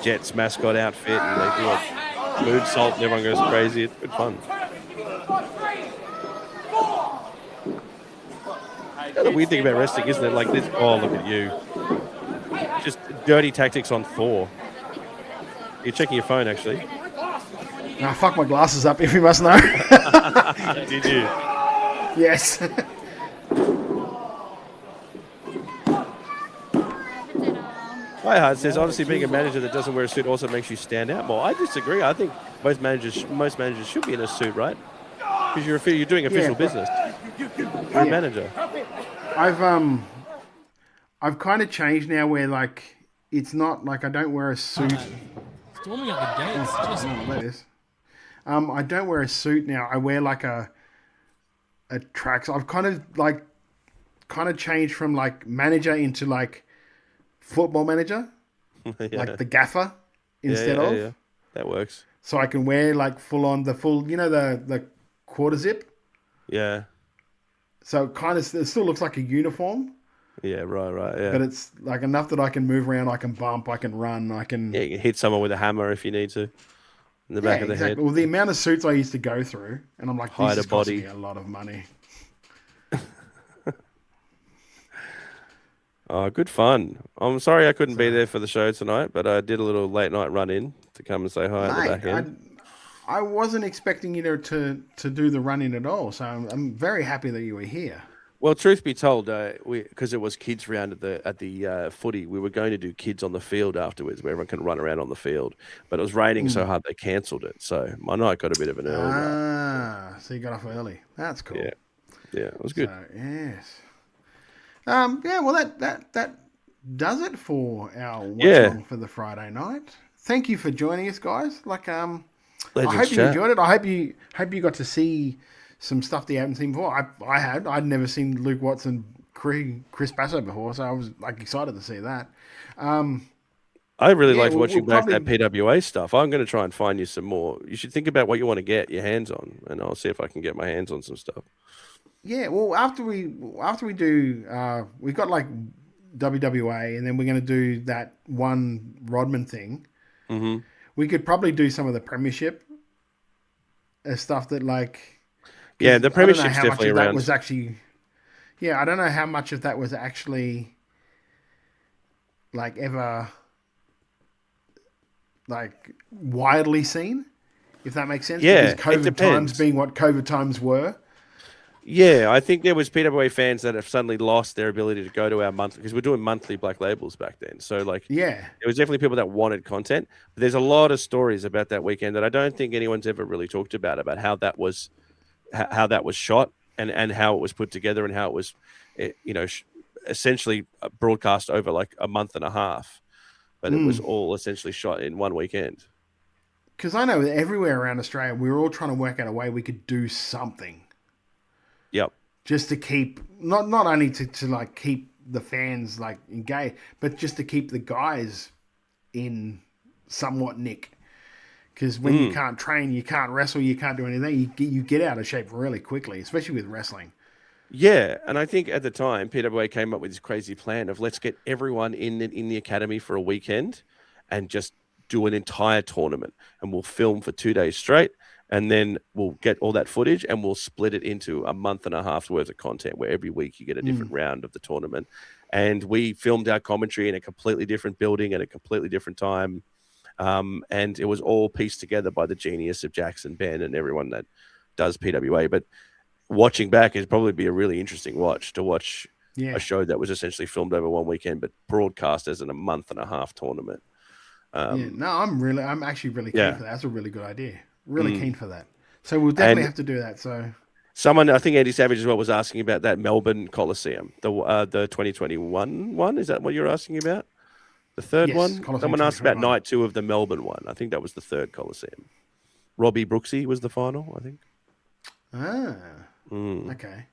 Jets mascot outfit and they do a mood salt and everyone goes crazy. It's good fun. The weird thing about wrestling, isn't it? Like this. Oh, look at you! Just dirty tactics on Thor. You're checking your phone, actually. I fucked my glasses up, if you must know. Did you? Yes. Fireheart says, honestly, being a manager that doesn't wear a suit also makes you stand out more. I disagree. I think most managers should be in a suit, right? Because you're doing official business. You're a manager. I've kind of changed now where like it's not like I don't wear a suit. Storming up the gates. Just... I don't wear a suit now. I wear like a track. So I've kind of changed from like manager into like football manager, like the gaffer instead of. Yeah. That works. So I can wear like the quarter zip. Yeah. So it still looks like a uniform. Yeah, right, yeah. But it's like enough that I can move around, I can bump, I can run, I can... Yeah, you can hit someone with a hammer if you need to. in the back of the head. Well, the amount of suits I used to go through, and I'm like, Hide this a is costing body. me a lot of money. Oh, good fun. I'm sorry I couldn't be there for the show tonight, but I did a little late night run in to come and say hi at the back end. I wasn't expecting you to do the run-in at all, so I'm very happy that you were here. Well, truth be told, because it was kids round at the footy, we were going to do kids on the field afterwards, where everyone can run around on the field. But it was raining so hard they cancelled it. So my night got a bit of an early night. So you got off early. That's cool. Yeah, it was good. So, yes. Well, that does it for our watch along for the Friday night. Thank you for joining us, guys. Like, I hope you enjoyed it. I hope you got to see some stuff that you haven't seen before. I'd never seen Luke Watson, Chris Basso before, so I was like excited to see that. I really liked watching back that PWA stuff. I'm going to try and find you some more. You should think about what you want to get your hands on, and I'll see if I can get my hands on some stuff. Yeah, well, after we do, we've got like WWA, and then we're going to do that one Rodman thing. Mm-hmm. We could probably do some of the Premiership stuff that like. Yeah, the Premiership's definitely around. That was actually, I don't know how much of that was actually like ever like widely seen, if that makes sense. Yeah, because COVID times being what COVID times were. Yeah, I think there was PWA fans that have suddenly lost their ability to go to our monthly, because we're doing monthly Black Labels back then. So like, there was definitely people that wanted content. But there's a lot of stories about that weekend that I don't think anyone's ever really talked about how that was shot and how it was put together and how it was, essentially broadcast over like a month and a half. But it was all essentially shot in one weekend. Because I know everywhere around Australia, we were all trying to work out a way we could do something. Yep. Just to keep not only to like keep the fans like engaged, but just to keep the guys in somewhat nick. Because when you can't train, you can't wrestle, you can't do anything, you get out of shape really quickly, especially with wrestling. Yeah, and I think at the time PWA came up with this crazy plan of let's get everyone in the academy for a weekend and just do an entire tournament, and we'll film for 2 days straight. And then we'll get all that footage and we'll split it into a month and a half's worth of content where every week you get a different round of the tournament. And we filmed our commentary in a completely different building at a completely different time. And it was all pieced together by the genius of Jackson, Ben, and everyone that does PWA. But watching back is probably be a really interesting watch a show that was essentially filmed over one weekend, but broadcast as in a month and a half tournament. I'm actually really keen for that. That's a really good idea. Really keen for that. So we'll definitely have to do that. So someone, I think Andy Savage as well, was asking about that Melbourne Coliseum, the 2021 one. Is that what you're asking about? The third one? Coliseum Someone asked about night 2 of the Melbourne one. I think that was the third Coliseum. Robbie Brooksy was the final, I think. Okay.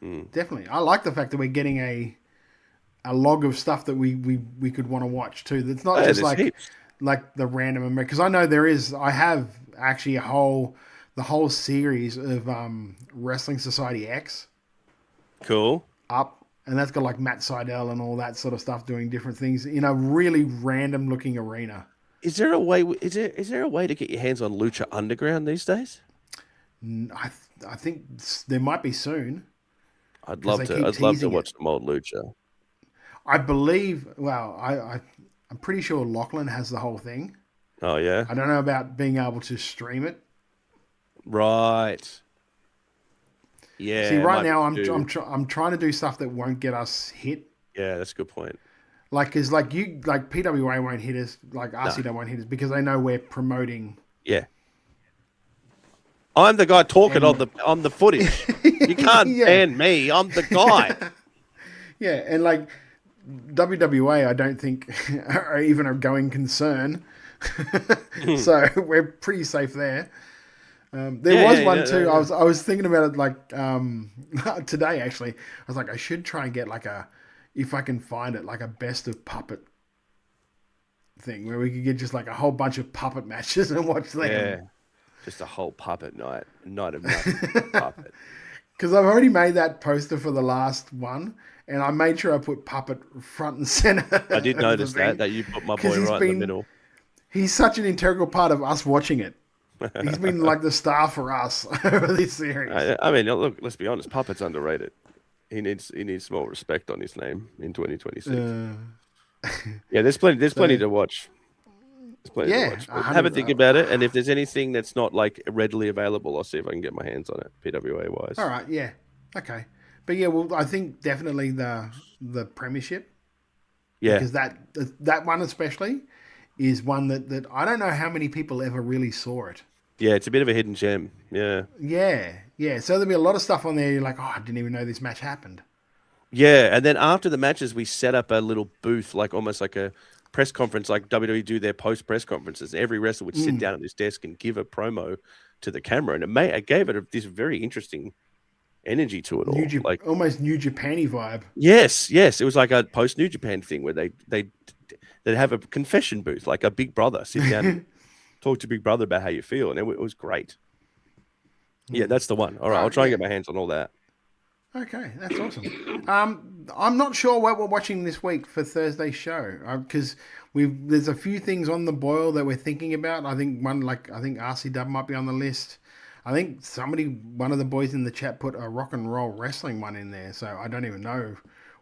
Definitely. I like the fact that we're getting a log of stuff that we could want to watch too. That's not just like the random, because I know I have actually the whole series of Wrestling Society X. Cool. Up, and that's got like Matt Seidel and all that sort of stuff doing different things in a really random looking arena. Is there a way to get your hands on Lucha Underground these days? I think there might be soon. I'd love to watch some old Lucha. I believe. Well, I'm pretty sure Lachlan has the whole thing. Oh yeah. I don't know about being able to stream it. Right. Yeah. See, right now I'm trying to do stuff that won't get us hit. Yeah, that's a good point. Like, cause like PWA won't hit us, like RCW won't hit us because they know we're promoting. Yeah. I'm the guy talking on the footage. You can't ban me. I'm the guy. Yeah, and like WWA, I don't think are even a going concern. So we're pretty safe there. There was one too. I was thinking about it like today actually. I was like, I should try and get like if I can find it, like a best of puppet thing where we could get just like a whole bunch of puppet matches and watch them. Yeah, just a whole puppet night of puppet. Because I've already made that poster for the last one, and I made sure I put puppet front and center. I did notice that you put my boy right in the middle. He's such an integral part of us watching it. He's been like the star for us over this series. I mean, look, let's be honest. Puppet's underrated. He needs more respect on his name in 2026. Yeah, there's plenty to watch. There's plenty to watch. Have a think about it, and if there's anything that's not like readily available, I'll see if I can get my hands on it, PWA wise. All right, yeah, okay, but yeah, well, I think definitely the Premiership. Yeah, because that one especially is one that I don't know how many people ever really saw it. Yeah, it's a bit of a hidden gem. Yeah. Yeah. So there'll be a lot of stuff on there. You're like, oh, I didn't even know this match happened. Yeah, and then after the matches, we set up a little booth, like almost like a press conference, like WWE do their post press conferences. Every wrestler would sit down at this desk and give a promo to the camera, and it gave it this very interesting energy to it all, like almost New Japan-y vibe. Yes, it was like a post New Japan thing where they'd have a confession booth, like a Big Brother, sit down and talk to Big Brother about how you feel, and it was great. Yeah, that's the one. All right, I'll try and get my hands on all that. Okay, that's awesome. I'm not sure what we're watching this week for Thursday's show because there's a few things on the boil that we're thinking about. I think RCW might be on the list. I think one of the boys in the chat put a rock and roll wrestling one in there, so I don't even know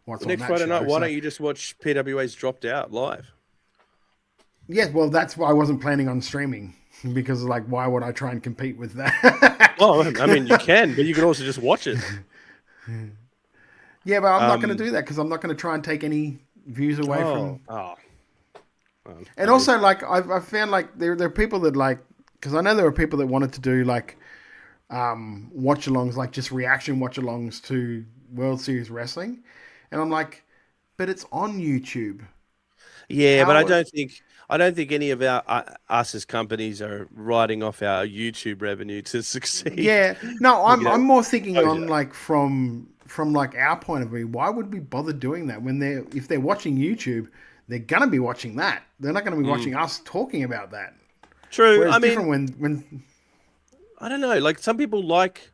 what's on that next Friday show. night. Why don't you just watch PWA's Dropped Out live? Yes, well, that's why I wasn't planning on streaming because, like, why would I try and compete with that? Oh, I mean, you can, but you can also just watch it. Yeah, but I'm not going to do that because I'm not going to try and take any views away from. And also, like, I've found like there are people that like, because I know there were people that wanted to do like watch-alongs, like just reaction watch-alongs to World Series Wrestling, and I'm like, but it's on YouTube. Yeah, but I don't think any of us as companies are writing off our YouTube revenue to succeed. Yeah, no, I'm more thinking on like from like our point of view. Why would we bother doing that when if they're watching YouTube, they're gonna be watching that. They're not gonna be watching us talking about that. True. Whereas I mean, different when I don't know. Like some people like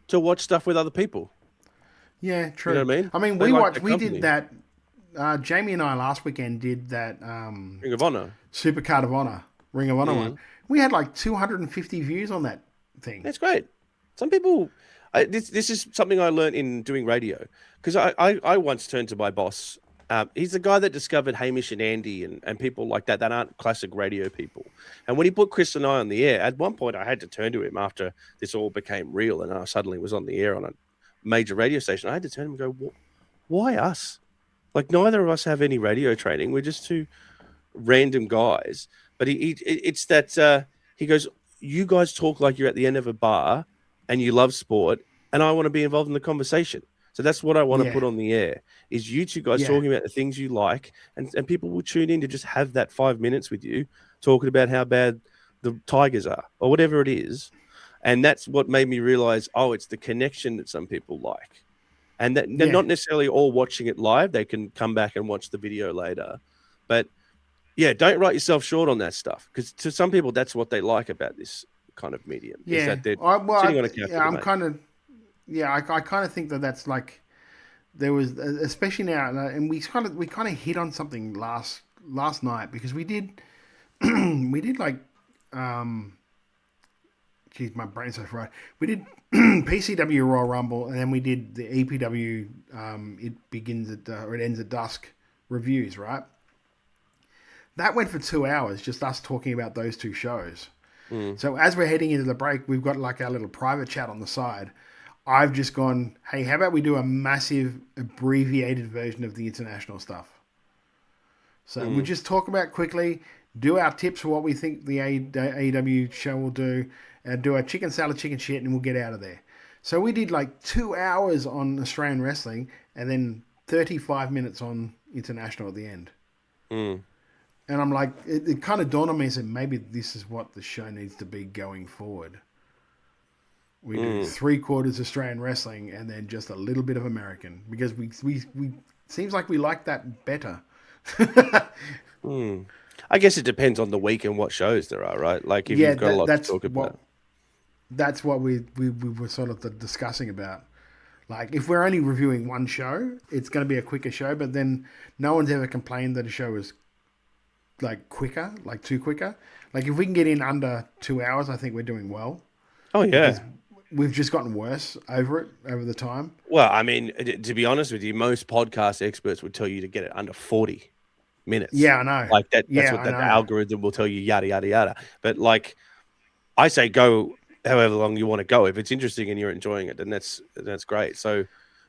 to watch stuff with other people. Yeah, true. You know what I mean? We did that. Jamie and I last weekend did that Ring of Honor, Supercard of Honor, Ring of Honor one. We had like 250 views on that thing. That's great. Some people, this is something I learned in doing radio because I once turned to my boss. He's the guy that discovered Hamish and Andy and people like that aren't classic radio people. And when he put Chris and I on the air, at one point I had to turn to him after this all became real and I suddenly was on the air on a major radio station. I had to turn to him and go, why us? Like neither of us have any radio training. We're just two random guys. But it's that he goes, you guys talk like you're at the end of a bar and you love sport and I want to be involved in the conversation. So that's what I want to put on the air is you two guys talking about the things you like and people will tune in to just have that 5 minutes with you talking about how bad the Tigers are or whatever it is. And that's what made me realize, it's the connection that some people like. And that they're not necessarily all watching it live. They can come back and watch the video later. But yeah, don't write yourself short on that stuff because to some people, that's what they like about this kind of medium. Yeah, is that they're sitting on a couch. Yeah, I kind of think that's like there was, especially now, and we kind of hit on something last night because we did like, geez, my brain's so fried. We did PCW Royal Rumble, and then we did the EPW. It ends at dusk reviews, right? That went for 2 hours, just us talking about those two shows. So as we're heading into the break, we've got like our little private chat on the side. I've just gone, hey, how about we do a massive abbreviated version of the international stuff? So we'll just talk about quickly, do our tips for what we think the AEW show will do, and do our chicken salad, chicken shit, and we'll get out of there. So we did like 2 hours on Australian wrestling and then 35 minutes on international at the end. And I'm like, it kind of dawned on me and said, maybe this is what the show needs to be going forward. We do 3/4 Australian wrestling and then just a little bit of American because we seems like we like that better. I guess it depends on the week and what shows there are, right? Like if you've got a lot to talk about. That's what we were sort of discussing about. Like if we're only reviewing one show, it's going to be a quicker show, but then no one's ever complained that a show is like quicker, like too quicker. Like if we can get in under 2 hours, I think we're doing well. Oh yeah. Because we've just gotten worse over the time. Well, I mean, to be honest with you, most podcast experts would tell you to get it under 40 minutes. Yeah, I know. Like that. That's Yeah, what I the know. algorithm will tell you. Yada yada yada. But like, I say go however long you want to go. If it's interesting and you're enjoying it, then that's great. So,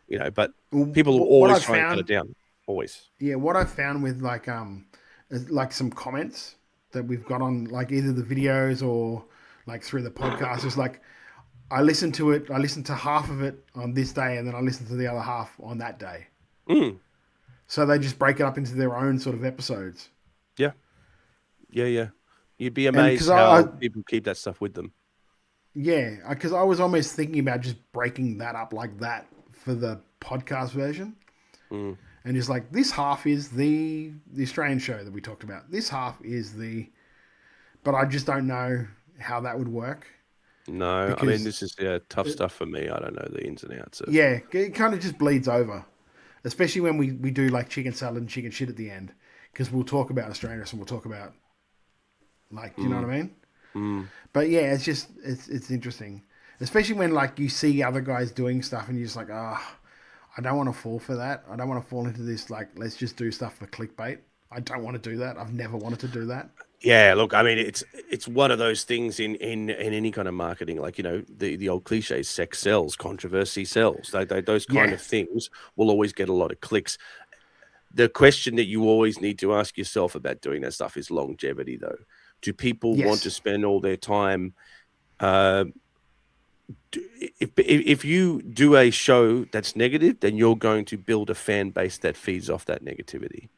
you know, but people will always try and cut it down. Always. Yeah, what I've found with like some comments that we've got on like either the videos or like through the podcast is like I listen to half of it on this day and then I listen to the other half on that day. So they just break it up into their own sort of episodes. Yeah. You'd be amazed how people keep that stuff with them. Yeah, because I was almost thinking about just breaking that up like that for the podcast version. And just like, this half is the Australian show that we talked about. This half is but I just don't know how that would work. No, I mean, this is tough stuff for me. I don't know the ins and outs of. Yeah, it kind of just bleeds over. Especially when we do like chicken salad and chicken shit at the end. Because we'll talk about Australian wrestling, we'll talk about, like, you know what I mean? But yeah, it's just, it's interesting. Especially when like you see other guys doing stuff and you're just like, I don't want to fall for that. I don't want to fall into this, like, let's just do stuff for clickbait. I don't want to do that. I've never wanted to do that. Yeah, look, I mean, it's one of those things in any kind of marketing, like, you know, the old cliches, sex sells, controversy sells. Those kind of things will always get a lot of clicks. The question that you always need to ask yourself about doing that stuff is longevity, though. Do people want to spend all their time? If you do a show that's negative, then you're going to build a fan base that feeds off that negativity.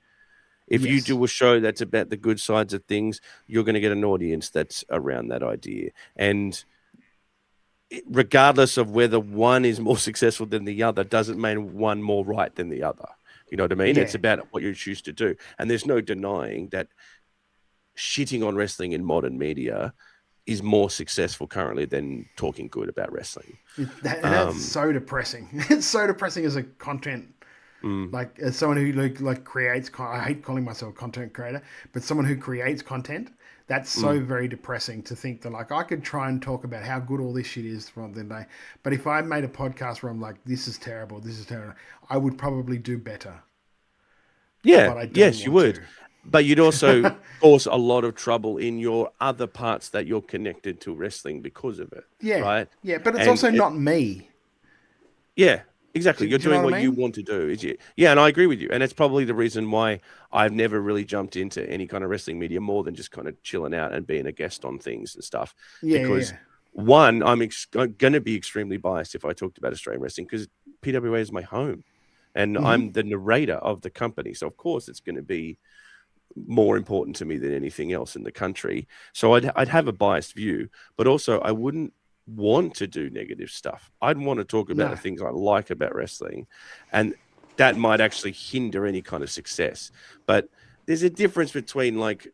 If you do a show that's about the good sides of things, you're going to get an audience that's around that idea. And regardless of whether one is more successful than the other, doesn't mean one more right than the other. You know what I mean? It's about what you choose to do. And there's no denying that shitting on wrestling in modern media is more successful currently than talking good about wrestling. That's so depressing. It's so depressing as a content. Like as someone who like creates, I hate calling myself a content creator, but someone who creates content, that's so very depressing to think that like I could try and talk about how good all this shit is from the day, but if I made a podcast where I'm like, this is terrible, I would probably do better. Yeah, yes, you would. But you'd also cause a lot of trouble in your other parts that you're connected to wrestling because of it. Yeah, right. Yeah, but it's also not me. Yeah. Exactly. You're doing what I mean? you want to do. Yeah, and I agree with you. And it's probably the reason why I've never really jumped into any kind of wrestling media more than just kind of chilling out and being a guest on things and stuff. Because one, I'm going to be extremely biased if I talked about Australian wrestling because PWA is my home and I'm the narrator of the company. So, of course, it's going to be more important to me than anything else in the country. So I'd have a biased view, but also I wouldn't want to do negative stuff. I'd want to talk about the things I like about wrestling, and that might actually hinder any kind of success. But there's a difference between like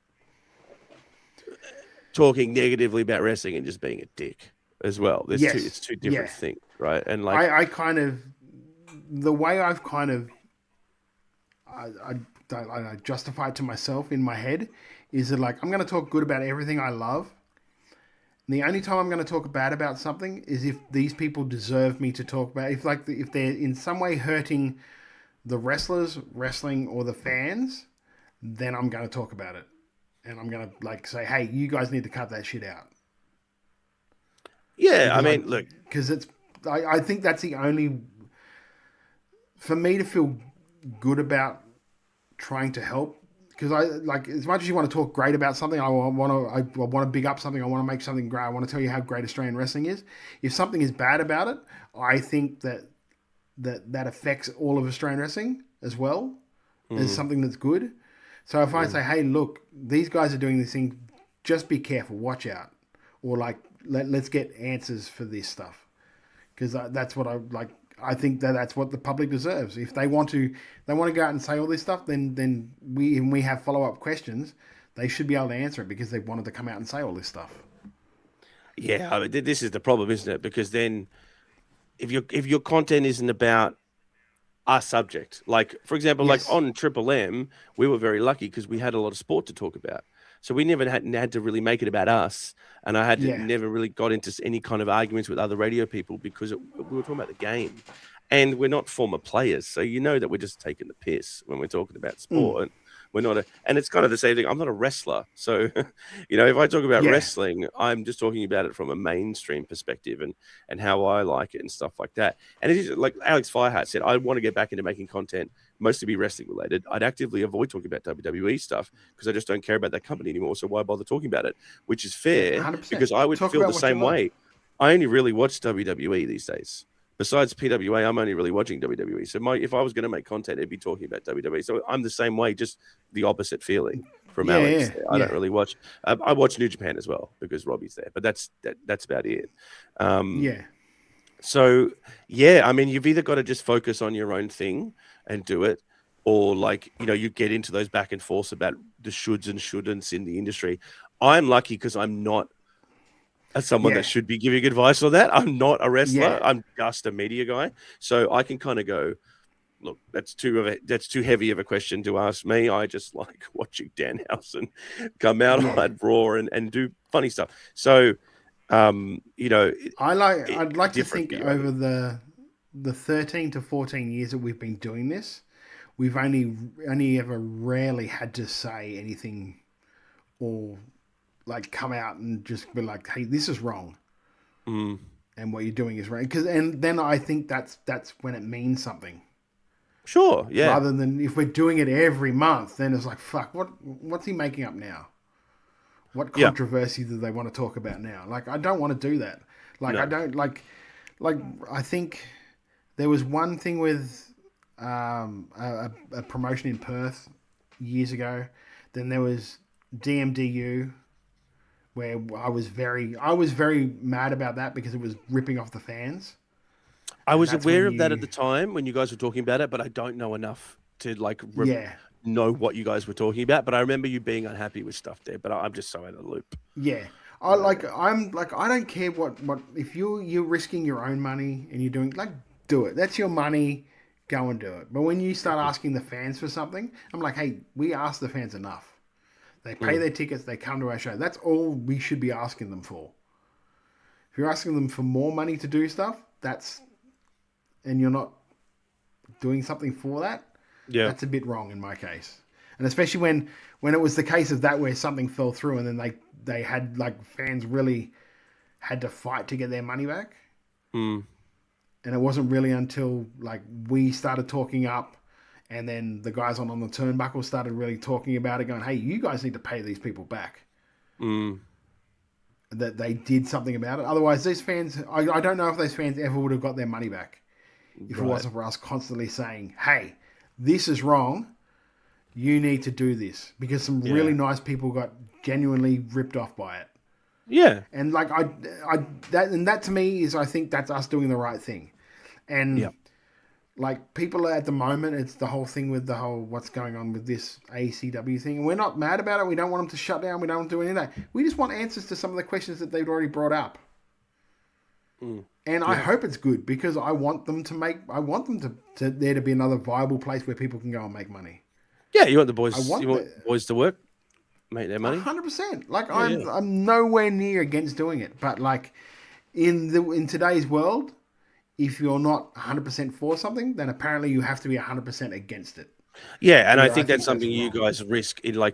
talking negatively about wrestling and just being a dick as well. It's two different things, right? And like I kind of the way I've kind of I justify it to myself in my head is that like I'm going to talk good about everything I love. The only time I'm going to talk bad about something is if these people deserve me to talk about. If they're in some way hurting the wrestlers, wrestling, or the fans, then I'm going to talk about it, and I'm going to like say, "Hey, you guys need to cut that shit out." Yeah, I mean, look, because I think that's the only for me to feel good about trying to help. Because I like as much as you want to talk great about something, I want to big up something. I want to make something great. I want to tell you how great Australian wrestling is. If something is bad about it, I think that affects all of Australian wrestling as well as something that's good. So if I say, hey, look, these guys are doing this thing, just be careful, watch out, or like let's get answers for this stuff, because that's what I like. I think that's what the public deserves. If they want to go out and say all this stuff, then we have follow-up questions, they should be able to answer it because they wanted to come out and say all this stuff. Yeah, I mean, this is the problem, isn't it? Because then if your content isn't about are subject. Like, for example, Yes. like on Triple M, we were very lucky because we had a lot of sport to talk about. So we never had to really make it about us. And I had to never really got into any kind of arguments with other radio people because we were talking about the game. And we're not former players. So you know that we're just taking the piss when we're talking about sport. We're not and it's kind of the same thing. I'm not a wrestler. So, if I talk about wrestling, I'm just talking about it from a mainstream perspective and how I like it and stuff like that. And it is like Alex Fireheart said, I want to get back into making content, mostly be wrestling related. I'd actively avoid talking about WWE stuff because I just don't care about that company anymore. So why bother talking about it? Which is fair 100%. because I would feel the same way. I only really watch WWE these days. Besides PWA, I'm only really watching WWE. So if I was going to make content, it'd be talking about WWE. So I'm the same way, just the opposite feeling from Alex. I don't really watch. I watch New Japan as well because Robbie's there, but that's about it. So I mean, you've either got to just focus on your own thing and do it, or you get into those back and forths about the shoulds and shouldn'ts in the industry. I'm lucky because I'm not as someone that should be giving advice on that. I'm not a wrestler. I'm just a media guy. So I can kind of go, look, that's too heavy of a question to ask me. I just like watching Danhausen come out on Raw and do funny stuff. So, I'd like to think over the 13 to 14 years that we've been doing this, we've only ever rarely had to say anything or like come out and just be like, hey, this is wrong. And what you're doing is right. And then I think that's when it means something. Sure, yeah. Rather than if we're doing it every month, then it's like, fuck, what's he making up now? What controversy do they want to talk about now? Like, I don't want to do that. Like, I don't like, I think there was one thing with a promotion in Perth years ago. Then there was DMDU, where I was very mad about that because it was ripping off the fans. I was aware of that at the time when you guys were talking about it, but I don't know enough to know what you guys were talking about. But I remember you being unhappy with stuff there, but I'm just so out of the loop. Yeah. I don't care what if you're risking your own money and you're doing do it. That's your money. Go and do it. But when you start asking the fans for something, I'm like, hey, we ask the fans enough. They pay their tickets. They come to our show. That's all we should be asking them for. If you're asking them for more money to do stuff, and you're not doing something for that, that's a bit wrong in my case. And especially when it was the case of that where something fell through and then they had fans really had to fight to get their money back. And it wasn't really until we started talking up. And then the guys on the turnbuckle started really talking about it, going, hey, you guys need to pay these people back. That they did something about it. Otherwise, these fans, I don't know if those fans ever would have got their money back if it wasn't for us constantly saying, hey, this is wrong. You need to do this. Because some really nice people got genuinely ripped off by it. Yeah. And that to me is, I think that's us doing the right thing. And people at the moment, it's the whole thing with the whole what's going on with this ACW thing. And we're not mad about it. We don't want them to shut down. We don't want to do any of that. We just want answers to some of the questions that they've already brought up. And I hope it's good because I want them to there to be another viable place where people can go and make money. Yeah, you want the boys. You want boys to work, make their money. 100%. I'm nowhere near against doing it, but in today's world, if you're not 100% for something, then apparently you have to be 100% against it. Yeah, and I think that's something you guys risk in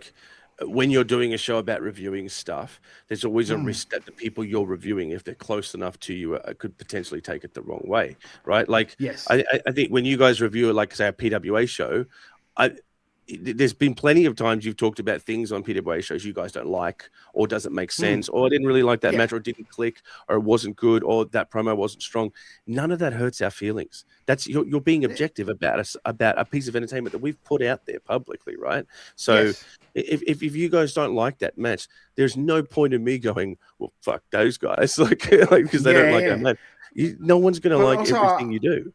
when you're doing a show about reviewing stuff. There's always a risk that the people you're reviewing, if they're close enough to you, could potentially take it the wrong way, right? Yes. I think when you guys review say a PWA show, there's been plenty of times you've talked about things on PWA shows you guys don't like or doesn't make sense or I didn't really like that match or it didn't click or it wasn't good or that promo wasn't strong. None of that hurts our feelings. That's you're being objective about a piece of entertainment that we've put out there publicly, right? So if you guys don't like that match, there's no point in me going, well, fuck those guys, because they don't like that match. No one's going to like everything you do.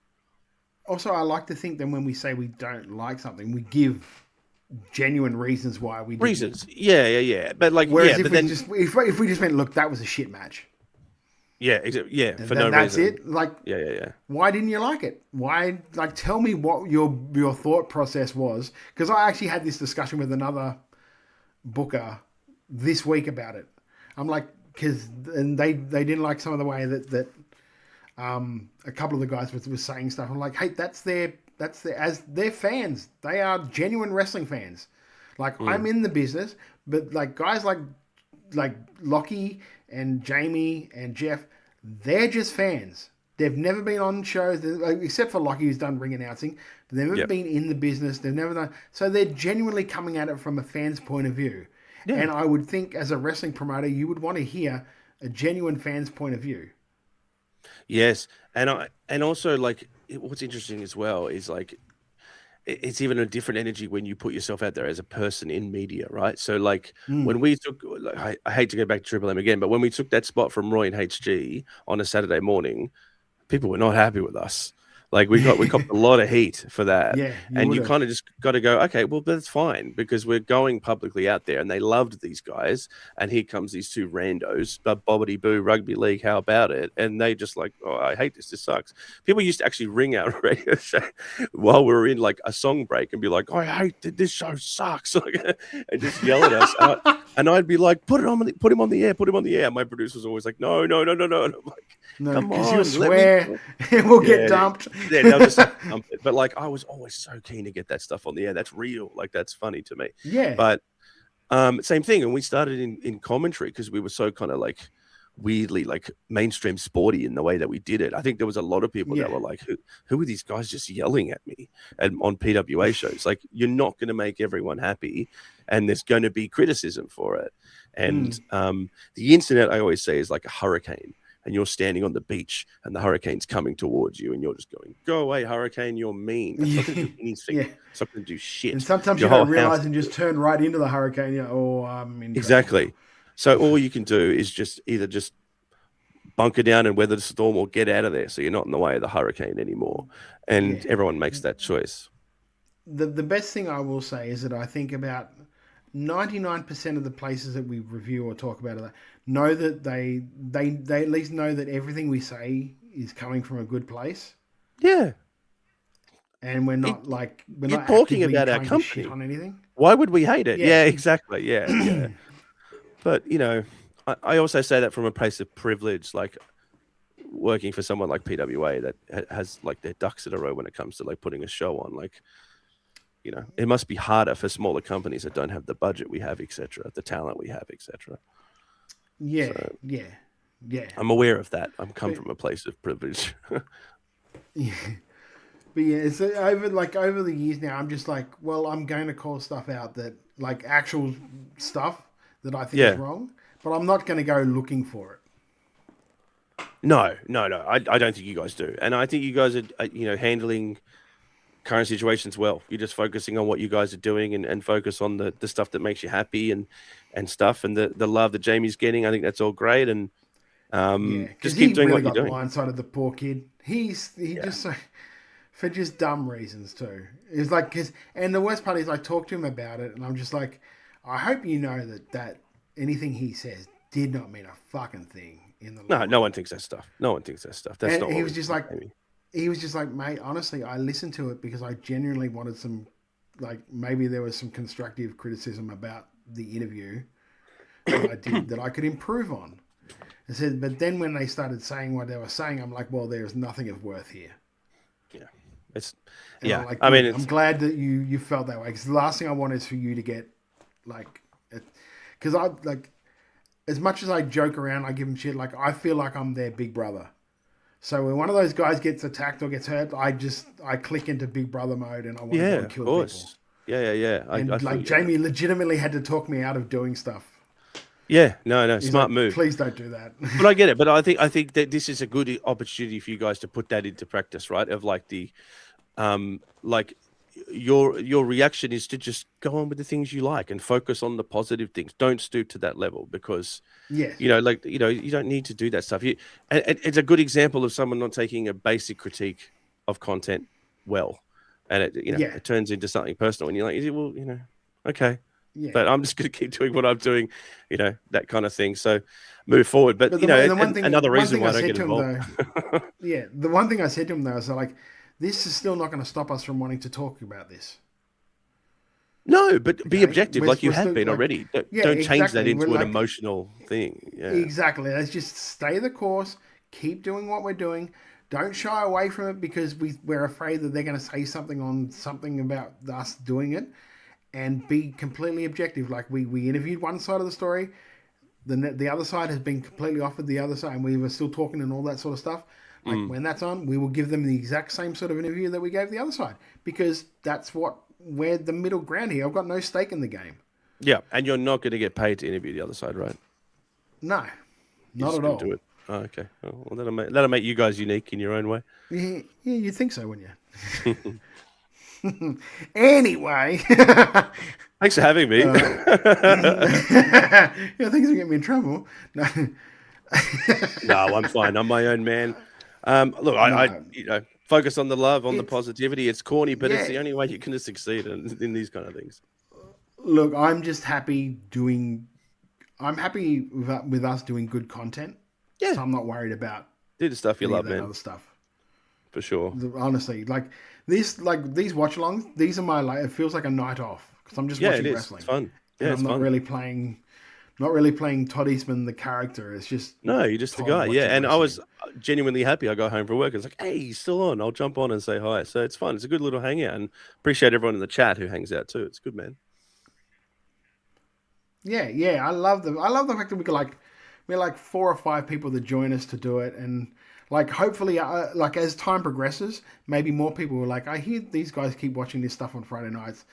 Also, I like to think that when we say we don't like something, we give genuine reasons why we didn't. Yeah. But whereas if we just went, look, that was a shit match. Yeah, yeah, for no that's reason. it. Like, Yeah. why didn't you like it? Why, like, tell me what your thought process was. Because I actually had this discussion with another booker this week about it. I'm like, and they didn't like some of the way that a couple of the guys were saying stuff. I'm like, hey, that's their as they're fans. They are genuine wrestling fans. Like, I'm in the business, but like guys like Lockie and Jamie and Jeff, they're just fans. They've never been on shows, except for Lockie, who's done ring announcing. They've never been in the business. They've never done. So they're genuinely coming at it from a fan's point of view. Yeah. And I would think, as a wrestling promoter, you would want to hear a genuine fan's point of view. Yes, and also, like, what's interesting as well is, like, it's even a different energy when you put yourself out there as a person in media, right? So, like, when we took, like, I hate to go back to Triple M again, but when we took that spot from Roy and HG on a Saturday morning, people were not happy with us. Like, we copped a lot of heat for that. Yeah, you kind of just got to go, okay, well, that's fine, because we're going publicly out there, and they loved these guys, and here comes these two randos, bobbity boo, rugby league, how about it? And they just like, oh, I hate this sucks. People used to actually ring our radio show while we were in like a song break and be like, oh, I hate this show sucks, and just yell at us. And I'd be like, put him on the air. My producer was always like, no. And I'm like, no, come on, you'll swear, we'll get dumped. Yeah, they'll just dump it. But like, I was always so keen to get that stuff on the air. That's real. Like, that's funny to me. Yeah. But same thing. And we started in commentary because we were so kind of like weirdly like mainstream sporty in the way that we did it. I think there was a lot of people that were like, who are these guys just yelling at me and on PWA shows? Like, you're not going to make everyone happy, and there's going to be criticism for it. And the internet, I always say, is like a hurricane. And you're standing on the beach and the hurricane's coming towards you, and you're just going, go away, hurricane, you're mean. It's not going to do anything. It's not going to do shit. And sometimes you don't realize and just turn right into the hurricane. You're, oh, I'm in Exactly. So all you can do is just either just bunker down and weather the storm, or get out of there so you're not in the way of the hurricane anymore. And everyone makes that choice. The best thing I will say is that I think about 99% of the places that we review or talk about know that they at least know that everything we say is coming from a good place. Yeah. And we're not we're not talking about our company on anything. Why would we hate it? Yeah, exactly. Yeah. But, you know, I also say that from a place of privilege, like working for someone like PWA that has like their ducks in a row when it comes to like putting a show on. Like, you know, it must be harder for smaller companies that don't have the budget we have, etc., the talent we have, etc. Yeah, so, yeah. I'm aware of that. I'm come from a place of privilege. Yeah. But yeah, it's over the years now, I'm just like, well, I'm going to call stuff out that like actual stuff that I think is wrong, but I'm not going to go looking for it. No. I don't think you guys do. And I think you guys are, you know, handling current situations well. You're just focusing on what you guys are doing and focus on the stuff that makes you happy and stuff, and the love that Jamie's getting. I think that's all great. And just keep doing what you're doing. Blindsided the poor kid. He just for just dumb reasons too. It's like, and the worst part is I talked to him about it, and I'm just like, I hope you know that anything he says did not mean a fucking thing in the no one thinks that stuff. No one thinks that stuff. That's and not. He was just like, mate, honestly, I listened to it because I genuinely wanted some, like, maybe there was some constructive criticism about the interview that I did that I could improve on. I said, but then when they started saying what they were saying, I'm like, well, there's nothing of worth here. Yeah, I'm glad that you felt that way, because the last thing I want is for you to get because I like, as much as I joke around, I give them shit. Like, I feel like I'm their big brother. So when one of those guys gets attacked or gets hurt, I click into big brother mode and I want to go and kill people. Yeah. And Jamie legitimately had to talk me out of doing stuff. Yeah, no, smart move. Please don't do that. But I get it. But I think that this is a good opportunity for you guys to put that into practice, right? Of like the, like your reaction is to just go on with the things you like and focus on the positive things. Don't stoop to that level, because you don't need to do that stuff. And it's a good example of someone not taking a basic critique of content well, and it turns into something personal. And you're like, well, okay. Yeah. But I'm just going to keep doing what I'm doing, you know, that kind of thing. So move forward. But you know, another reason why I don't get involved. Yeah, the one thing I said to him though is like, this is still not going to stop us from wanting to talk about this. No, but be objective like you have been already. Don't change that into an emotional thing. Yeah. Exactly. Let's just stay the course. Keep doing what we're doing. Don't shy away from it because we're afraid that they're going to say something about us doing it, and be completely objective. Like we interviewed one side of the story, the other side has been completely offered the other side, and we were still talking and all that sort of stuff. Like when that's on, we will give them the exact same sort of interview that we gave the other side, because that's what we're the middle ground here. I've got no stake in the game. Yeah, and you're not going to get paid to interview the other side, right? No, not at all. Do it. Oh, okay. Oh, well, that'll make you guys unique in your own way. Yeah, you'd think so, wouldn't you? Anyway. Thanks for having me. Yeah, thanks for getting me in trouble. No, no, I'm fine. I'm my own man. Look, I focus on the love, on the positivity. It's corny, but it's the only way you're going to succeed in these kind of things. Look, I'm just happy I'm happy with us doing good content. Yeah. So I'm not worried about do the stuff you love, man. Other stuff. For sure. Honestly, these watch-alongs, these are it feels like a night off because I'm just watching wrestling. It's fun. Yeah, and it's I'm fun. not really playing Todd Eastman, the character. It's just you're just the guy. Yeah, and wrestling. I was genuinely happy. I got home from work. It's like, hey, he's still on. I'll jump on and say hi. So it's fun. It's a good little hangout, and appreciate everyone in the chat who hangs out too. It's good, man. Yeah. I love the fact that we're like 4 or 5 people that join us to do it, and hopefully as time progresses, maybe more people will I hear these guys keep watching this stuff on Friday nights,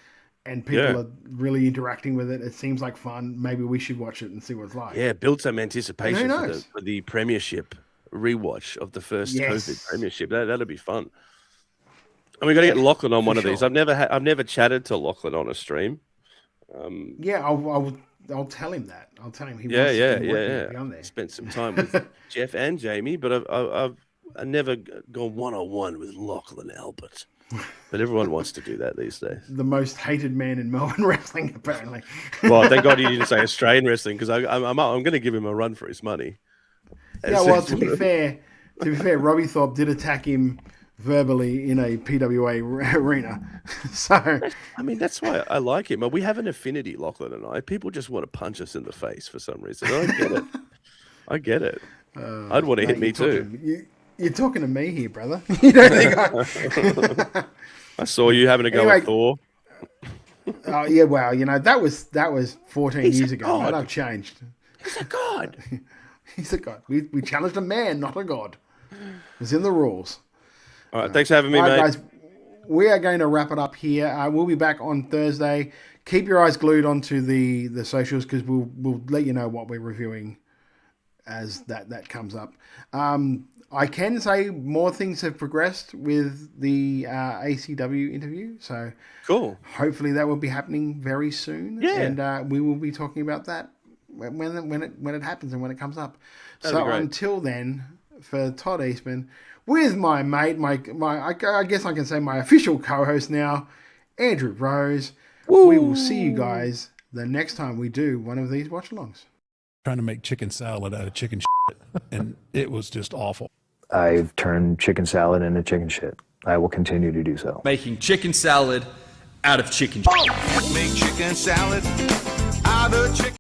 and people are really interacting with it. It seems like fun. Maybe we should watch it and see what it's like. Yeah, build some anticipation for the Premiership rewatch of the first COVID Premiership. That'll be fun. And we got to get Lachlan on one of these. I've never chatted to Lachlan on a stream. I'll tell him that. I'll tell him he wants to be on there. Spent some time with Jeff and Jamie, but I've never gone one-on-one with Lachlan Albert. But everyone wants to do that these days. The most hated man in Melbourne wrestling, apparently. Well, thank God you didn't say Australian wrestling, because I'm going to give him a run for his money. To be fair, Robbie Thorpe did attack him verbally in a PWA arena. So I mean, that's why I like him. We have an affinity, Lachlan and I. People just want to punch us in the face for some reason. I get it. I'd want to hit me too. You're talking to me here, brother. You don't think I saw you having a go at Thor. Oh yeah, well, that was 14 years ago. Right? I've changed. He's a god. He's a god. We challenged a man, not a god. It's in the rules. All right, thanks for having me, mate. Guys, we are going to wrap it up here. We'll be back on Thursday. Keep your eyes glued onto the socials, because we'll let you know what we're reviewing as that comes up. I can say more things have progressed with the ACW interview, so cool. Hopefully that will be happening very soon. Yeah, and we will be talking about that when it happens and when it comes up. That'd be great. Until then, for Todd Eastman, with my mate, I guess I can say my official co-host now, Andrew Rose. Woo! We will see you guys the next time we do one of these watch-alongs. Trying to make chicken salad out of chicken shit, and it was just awful. I've turned chicken salad into chicken shit. I will continue to do so. Making chicken salad out of chicken shit. Make chicken salad out of chicken